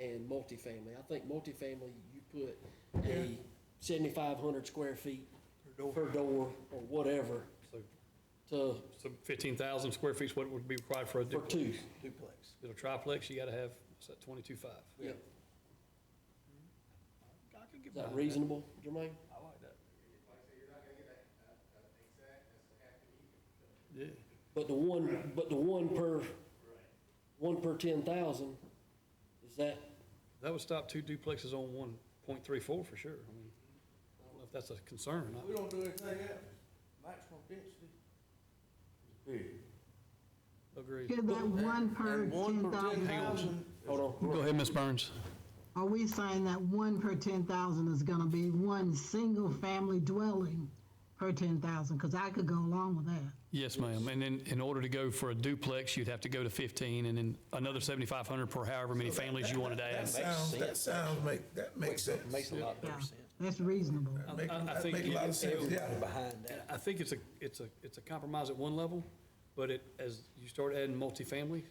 and multifamily. I think multifamily, you put a 7,500 square feet per door or whatever to, So 15,000 square feet is what would be required for a for duplex? two. Duplex. With a triplex, you gotta have, what's that, 22.5? Yeah. I could get Is that behind reasonable, Jermaine? I like that. Like I say, you're not gonna get that, exact, that's half the Yeah. But the one per 10,000, is that, That would stop 2 duplexes on 1.34 for sure. I mean, I don't know if that's a concern or not. We don't do anything else. Maximum density is big. Agreed. Hear that 1 per And 1 per 10,000? 10,000. hold on. Go ahead, Ms. Burns. Are we saying that 1 per 10,000 is gonna be one single-family dwelling per 10,000? Because I could go along with that. Yes, ma'am. And then in order to go for a duplex, you'd have to go to 15 and then another 7,500 per however many families you wanted to add. That makes sense. Makes a lot Yeah, better sense. that's reasonable. I That think make a lot of sense, yeah. Behind that. I think it's a compromise at one level, but as you start adding multifamily,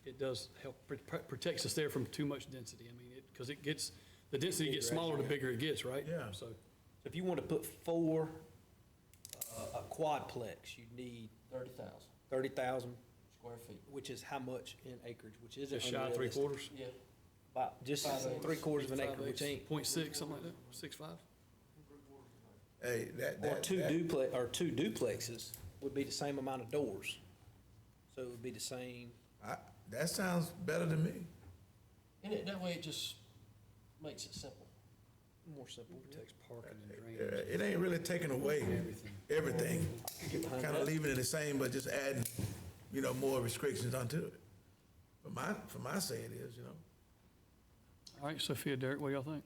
it does help, protects us there from too much density. I mean, because the density gets smaller the bigger it gets, right? Yeah. So, If you want to put 4, a quadplex, you need 30,000. 30,000, Square feet. which is how much in acreage, which isn't Just shy of unrealistic. 3/4? Yeah. About just 3/4 of an acre, which ain't, 0.6, something like that, 6.5? Hey, or two duplexes would be the same amount of doors. So it would be the same, that sounds better to me. And that way it just makes it simple. more simple. Takes parking and drainage. It ain't really taking away everything. Kind of leaving it the same, but just adding, more restrictions onto it. For my say it is, All right, Sophia, Derek, what do y'all think?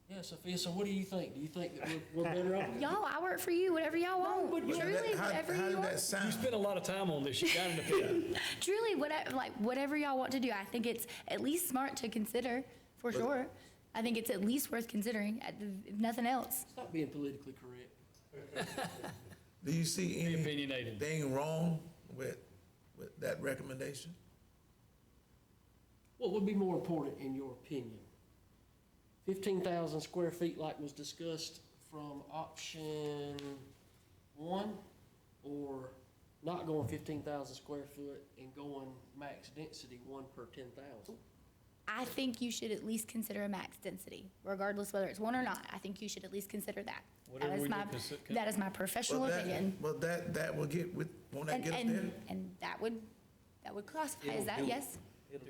Yeah, Sophia, so what do you think? Do you think that we're better off? Y'all, I work for you, whatever y'all want. Truly, whatever How you did want. that sound? You spent a lot of time on this, you got an opinion. Truly, whatever y'all want to do, I think it's at least smart to consider, for sure. I think it's at least worth considering, if nothing else. Stop being politically correct. Do you see Be opinionated. anything wrong with that recommendation? What would be more important in your opinion? 15,000 square feet like was discussed from option 1, or not going 15,000 square foot and going max density 1 per 10,000? I think you should at least consider a max density, regardless whether it's 1 or not. I think you should at least consider that. Whatever we do, That is my professional Well, opinion. that will get won't that And, get us there? and that would classify as that, yes?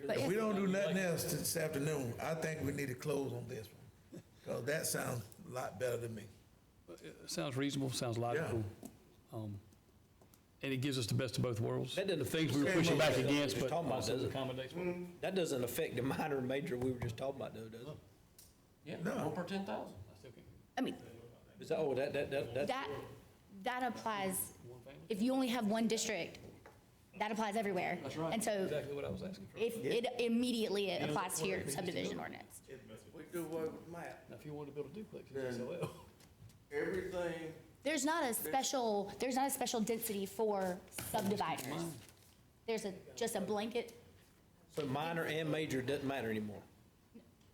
But If yes. we don't do nothing else this afternoon, I think we need to close on this one. Because that sounds a lot better to me. It sounds reasonable, sounds logical. And it gives us the best of both worlds. That doesn't- The things we were pushing back against, but Talking about, also does it? accommodates. That doesn't affect the minor and major we were just talking about though, does it? Yeah, No. 1 per 10,000. I mean, Is that, that's. that applies, if you only have one district, that applies everywhere. That's right. And so Exactly what I was asking for. if it immediately it applies to your subdivision ordinance. We do away with map, Now, if you wanted to build a duplex, Then- it's SOL. everything, There's not a special density for subdividers. There's just a blanket. So minor and major doesn't matter anymore.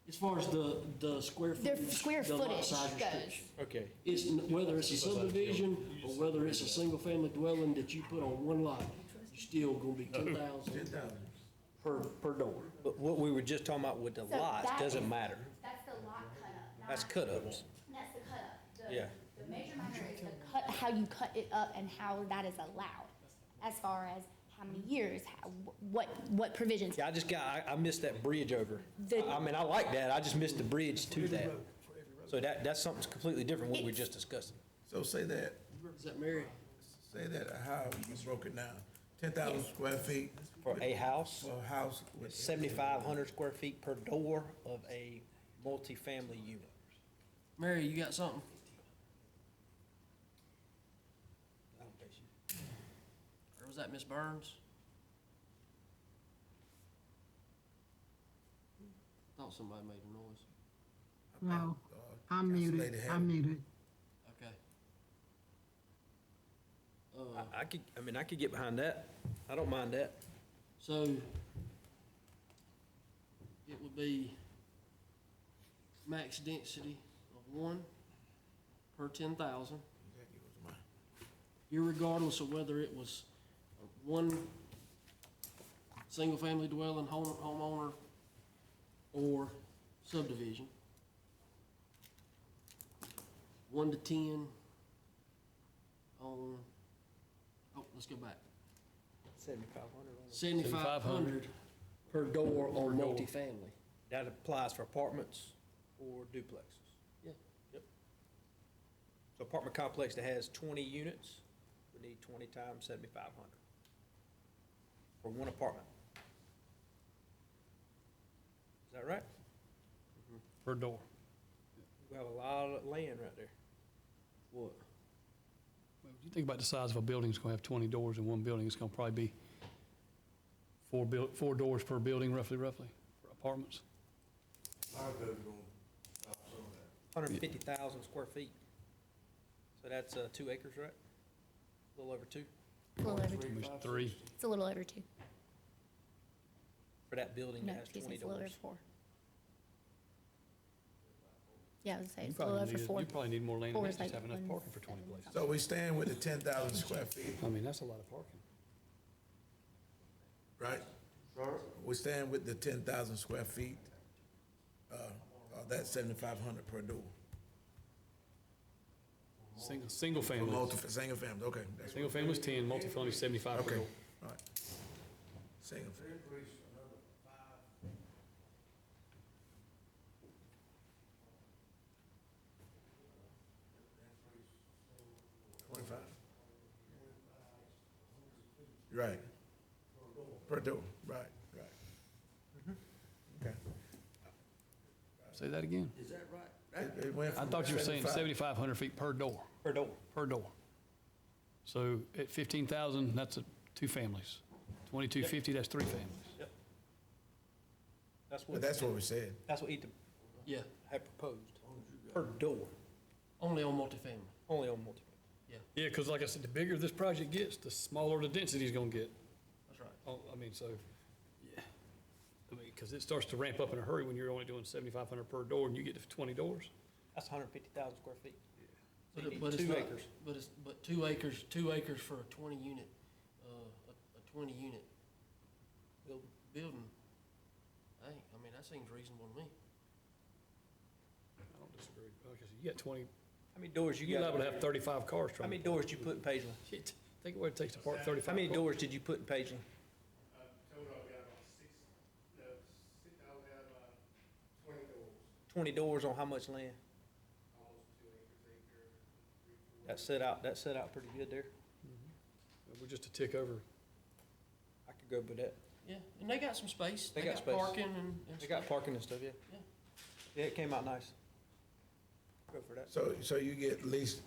As far as the square Their footage. square the lot footage size goes. restriction. Okay. Whether it's a subdivision or whether it's a single-family dwelling that you put on one lot, you're still gonna be 10,000 per door. But what we were just talking about with the So lots that doesn't is- matter. That's the lot cut up. That's cut-ups. That's the cut up. Yeah. The major minor is the cut, how you cut it up and how that is allowed, as far as how many years, what provisions. Yeah, I missed that bridge over. The- I mean, I like that, I just missed the bridge to that. So that's something completely different what we were just discussing. So say that, Is that Mary? how you broke it down. 10,000 square feet For a house, for a house with 7,500 square feet per door of a multifamily unit. Mary, you got something? Or was that Miss Burns? Thought somebody made a noise. No, I'm muted, Lady had I'm it. muted. Okay. I could get behind that. I don't mind that. So it would be max density of 1 per 10,000, irregardless of whether it was one single-family dwelling homeowner or subdivision. 1 to 10 on, let's go back. 7,500. 7,500 per door on multifamily. That applies for apartments or duplexes. Yeah. Yep. So apartment complex that has 20 units, we need 20 times 7,500 for one apartment. Is that right? Per door. We have a lot of land right there. What? Well, if you think about the size of a building, it's gonna have 20 doors in one building, it's gonna probably be four doors per building, roughly, for apartments. our code's gonna stop some of that. 150,000 square feet. So that's 2 acres, right? A little over 2 A little over 2. Almost 3. It's a little over 2. for that building No, that has excuse me, 20 it's a little over doors. 4. Yeah, I was gonna say, You it's a little probably over 4. you probably need more land Four than is that, just like have enough one- parking for 20 places. So we stand with the 10,000 square feet. I mean, that's a lot of parking. right? We stand with the 10,000 square feet, that's 7,500 per door. Single For family. single family, okay. That's Single family is 10, multifamily is 75 per okay, door. all right. Single family. 25. Right. Per door, right. Okay. Say that again. Is that right? It went I from thought you were saying 75 7,500 feet per door. Per door. Per door. So at 15,000, that's two families. 2,250, that's three families. Yep. That's But what, that's what we said. that's what he Yeah, had proposed, per door, only on multifamily. only on multi. Yeah, because like I said, the bigger this project gets, the smaller the density's gonna get. That's right. Oh, I mean, so, yeah. I mean, because it starts to ramp up in a hurry when you're only doing 7,500 per door and you get to 20 doors. That's 150,000 square feet. So you need But it's 2 not- acres. But 2 acres for a 20-unit, a 20-unit building, hey, I mean, that seems reasonable to me. I don't disagree. Because you got 20, How many doors you you're got? liable to have 35 cars How trying. many doors did you put in Pageland? Shit, think of what it takes to park 35 How many cars. doors did you put in Pageland? Total, I've got about I'll have, 20 doors, 20 doors on how much land? almost 2 acre, 3, 4. That set out pretty good there. We're just a tick over. I could go with that. Yeah, and they got some space. They got space. Parking and They got stuff. parking and stuff, yeah. Yeah. Yeah, it came out nice. Go for that. So you get at least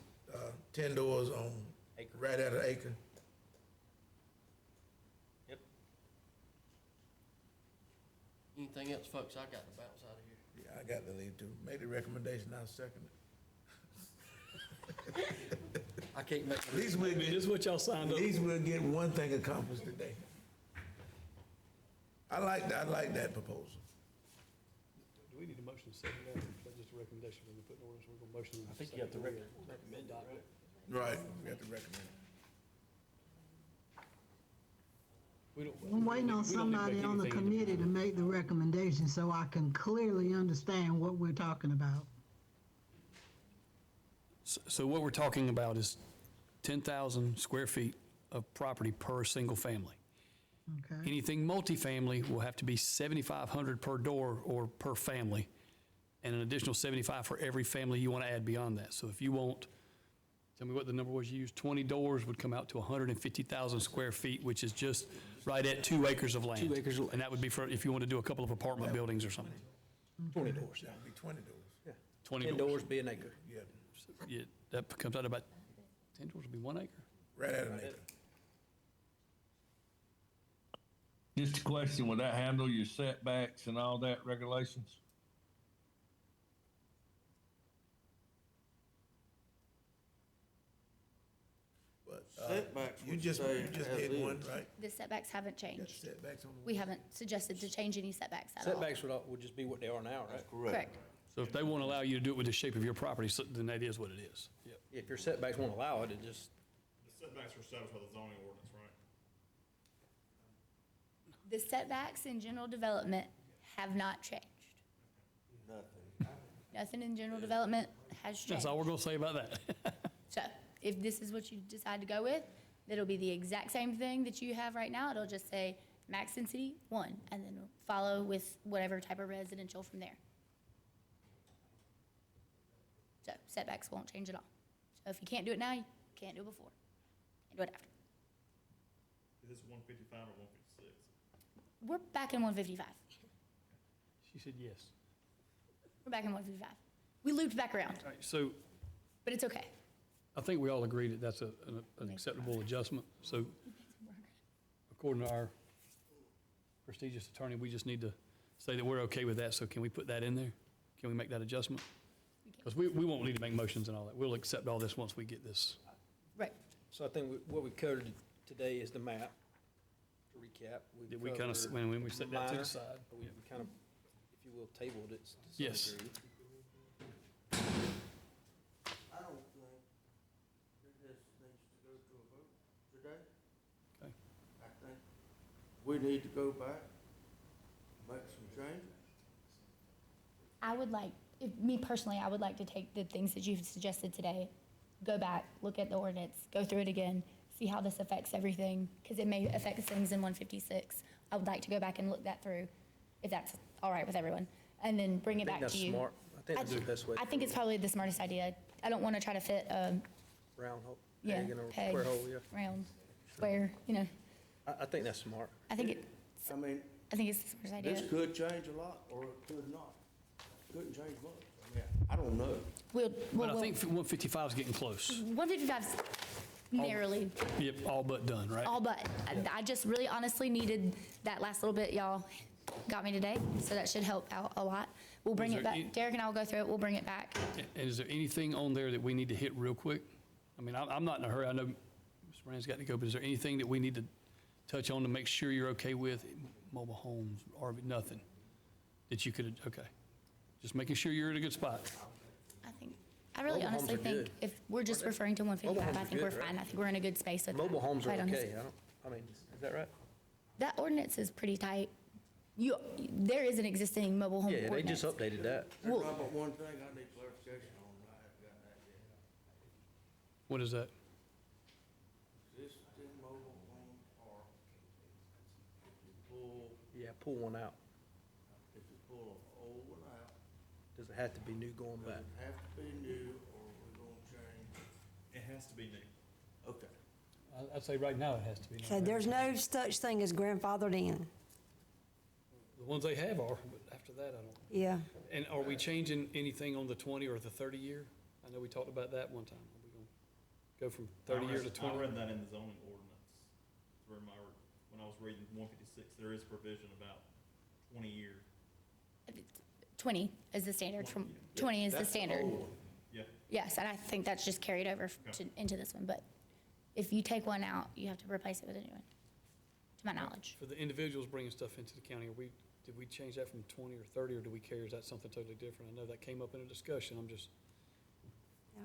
10 doors on, Acre. right at an acre? Yep. Anything else, folks, I got to bounce out of here. Yeah, I got to leave too. Make the recommendation, I'll second it. I can't make. At least we'll I mean, get, this is what y'all signed at up. least we'll get one thing accomplished today. I like that proposal. Do we need a motion to second that, or is that just a recommendation when we put in orders, we're gonna motion? I think you have to recommend it, right? Right, we have to recommend. We don't. I'm waiting on we don't need to somebody make on the anything committee to make the recommendation so I can clearly understand what we're talking about. So what we're talking about is 10,000 square feet of property per single family. Okay? Anything multifamily will have to be 7,500 per door or per family, and an additional 75 for every family you want to add beyond that. So if you want, tell me what the number was you used, 20 doors would come out to 150,000 square feet, which is just right at 2 acres of land. 2 acres of land. And that would be for, if you want to do a couple of apartment buildings or something. 20 doors, yeah. It'll be 20 doors. Yeah. 20 10 doors be an acre. Yeah, Yeah, that comes out about, 10 doors would be 1 acre. right at an acre. Just a question, will that handle your setbacks and all that regulations? But, Setbacks you would just stay as did one, is. right? The setbacks haven't Got changed. setbacks on the We haven't suggested to change any setbacks at all. Setbacks would just be what they are now, right? Correct. So if they won't allow you to do it with the shape of your property, then that is what it is. Yep. If your setbacks won't allow it, it just, The setbacks are established by the zoning ordinance, right? The setbacks in general development have not changed. Nothing. Nothing in general development has changed. That's all we're gonna say about that. So if this is what you decide to go with, it'll be the exact same thing that you have right now. It'll just say max density 1, and then follow with whatever type of residential from there. So setbacks won't change at all. So if you can't do it now, you can't do it before. Can't do it after. Is this 155 or 156? We're back in 155. She said yes. We're back in 155. We looped back around, All right, so but it's okay. I think we all agree that that's an acceptable adjustment. So according to our prestigious attorney, we just need to say that we're okay with that. So can we put that in there? Can we make that adjustment? Because we won't need to make motions and all that. We'll accept all this once we get this. Right. so I think what we covered today is the map. To recap. Did we kind of, covered when we set that to minor, the side? We kind of, if you will, tabled it to some Yes. degree. I don't think that this needs to go to a vote today. Okay. I think we need to go back, make some changes. I would like, me personally, I would like to take the things that you've suggested today, go back, look at the ordinance, go through it again, see how this affects everything, because it may affect things in 156. I would like to go back and look that through, if that's all right with everyone, and then bring it I think back to you. that's smart. I think that's the best way. I think it's probably the smartest idea. I don't want to try to fit a, Round hole, yeah, peg in a peg, square hole, yeah. round, square, you know. I think that's smart. I think I mean, it's the smartest idea. this could change a lot, or it could not. Couldn't change much. I mean, I don't know. But I think 155 is getting close. 155's narrowly, Yep, all but done, right? all but. I just really honestly needed that last little bit y'all got me today, so that should help out a lot. We'll bring Was it there back. any- Derek and I will go through it. We'll bring it back. And is there anything on there that we need to hit real quick? I mean, I'm not in a hurry. I know Mr. Brand's got to go, but is there anything that we need to touch on to make sure you're okay with mobile homes, or nothing that you could, okay? Just making sure you're in a good spot. I really Mobile homes honestly are think good. if we're just referring to 155, homes I are think we're good, right? fine. I think we're in a good space with that. Mobile homes are quite honestly. okay. I mean, is that right? That ordinance is pretty tight. There is an existing mobile home Yeah, they just ordinance. updated that. There's Well- not but one thing I need clarification on, and I haven't got that yet. What is that? Existing mobile home park, if you pull, Yeah, pull one out. if you pull an old one out, Does it have to be new going does back? it have to be new, or we're gonna change? It has to be new. Okay. I'd say right now it has to be. So there's no such thing as grandfathered in. The ones they have are, but after that, I don't. Yeah. And are we changing anything on the 20 or the 30 year? I know we talked about that one time. Are we going to go from 30 year to 20? I read that in the zoning ordinance, where when I was reading 156, there is provision about 20 year. 20 is the standard from, 20 is the That's standard. old one. Yeah. Yes, and I think that's just carried over into this one, but if you take one out, you have to replace it with a new one, to my knowledge. For the individuals bringing stuff into the county, did we change that from 20 or 30, or do we care, is that something totally different? I know that came up in a discussion, I'm just,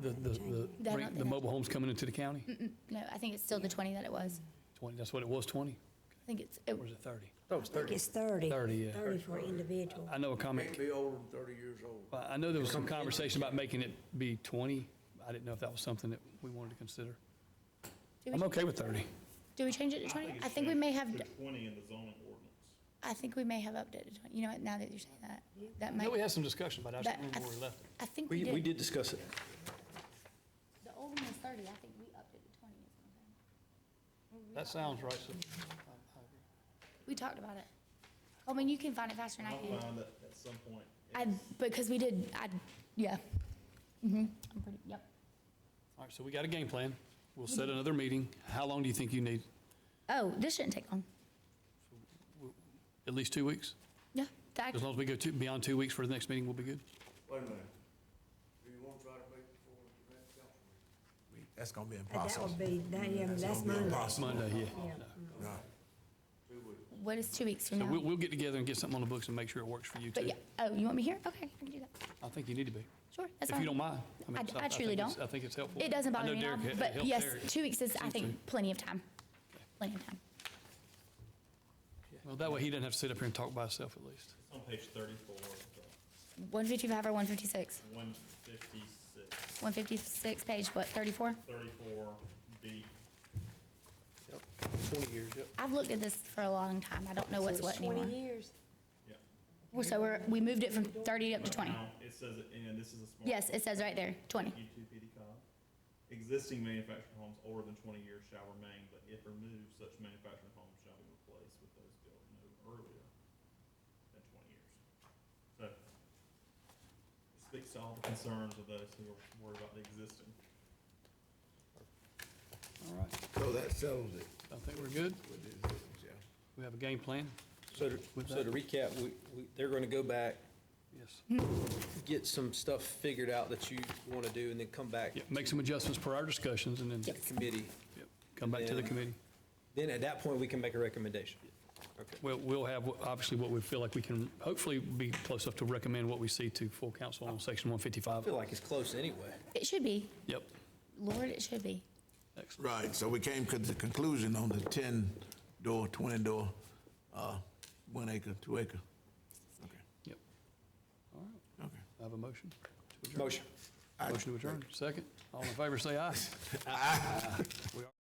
the mobile homes coming into the county? No, I think it's still the 20 that it was. 20, that's what it was, 20? I think it's, Or is it 30? Oh, it's I think 30. it's 30. 30, yeah. 30 for individual. I know a comment, Can't be older than 30 years old. I know there was some conversation about making it be 20. I didn't know if that was something that we wanted to consider. do I'm we, okay with 30. do we change it to 20? it's I think we changed may have, to 20 in the zoning ordinance. I think we may have updated 20. You know what, now that you're saying that, that I know might, we had some discussion about it, I just But don't remember where we left it. I think we We did. did discuss it. The old one was 30, I think we upped it to 20 or something. That sounds right, so. We talked about it. I mean, you can find it faster than I I'll can. find that at some point. Because we did, yeah. I'm pretty, yep. All right, so we got a game plan. We'll set another meeting. How long do you think you need? Oh, this shouldn't take long. At least 2 weeks? Yeah. that- As long as we go beyond 2 weeks for the next meeting, we'll be good? Wait a minute. Do you want to try to make it before the next council meeting? That's gonna be That impossible. would be, that's gonna be Monday. impossible. Monday, yeah. No. What is 2 weeks from So now? we'll get together and get something on the books and make sure it works for you But too. yeah, oh, you want me here? Okay, I can do that. I think you need to be, Sure, that's if fine. you don't mind. mean, I so truly think it's- don't. I think it's helpful. It doesn't I bother know me now, Derek, it but helped yes, Derek. 2 weeks is, I Seems think, to. plenty of time. Plenty of time. Well, that way he doesn't have to sit up here and talk by himself at least. It's on page 34, 155 or 156? 156, 156 page, what, 34? 34B. Yep, 20 years, yep. I've looked at this for a long time. I don't know what's So what it's anymore. 20 years. Yeah. So we moved it from 30 up to 20. Now, it says, and this is a smart. Yes, it says right there, 20. U2 PD cog. Existing manufactured homes older than 20 years shall remain, but if removed, such manufactured homes shall be replaced with those built no earlier than 20 years. So, it speaks to all the concerns of those who are worried about the existing. All right, So that settles it I think we're good. with the existing, yeah. We have a game plan. So to, With so that- to recap, they're gonna go back, Yes. get some stuff figured out that you wanna do, and then come back Yeah, make some adjustments per our discussions and then, to the committee. yep, come back to the Then- committee. Then at that point, we can make a recommendation. Okay. We'll have, obviously, what we feel like we can hopefully be close enough to recommend what we see to full council on section I 155. feel like it's close anyway. It should be. Yep, Lord, it should be. excellent. Right, so we came to the conclusion on the 10-door, 20-door 1 acre, 2 acre. Okay, Yep. All right, okay. I have a motion to adjourn. Motion. Motion to adjourn, second. All in favor, say aye. Aye. We are-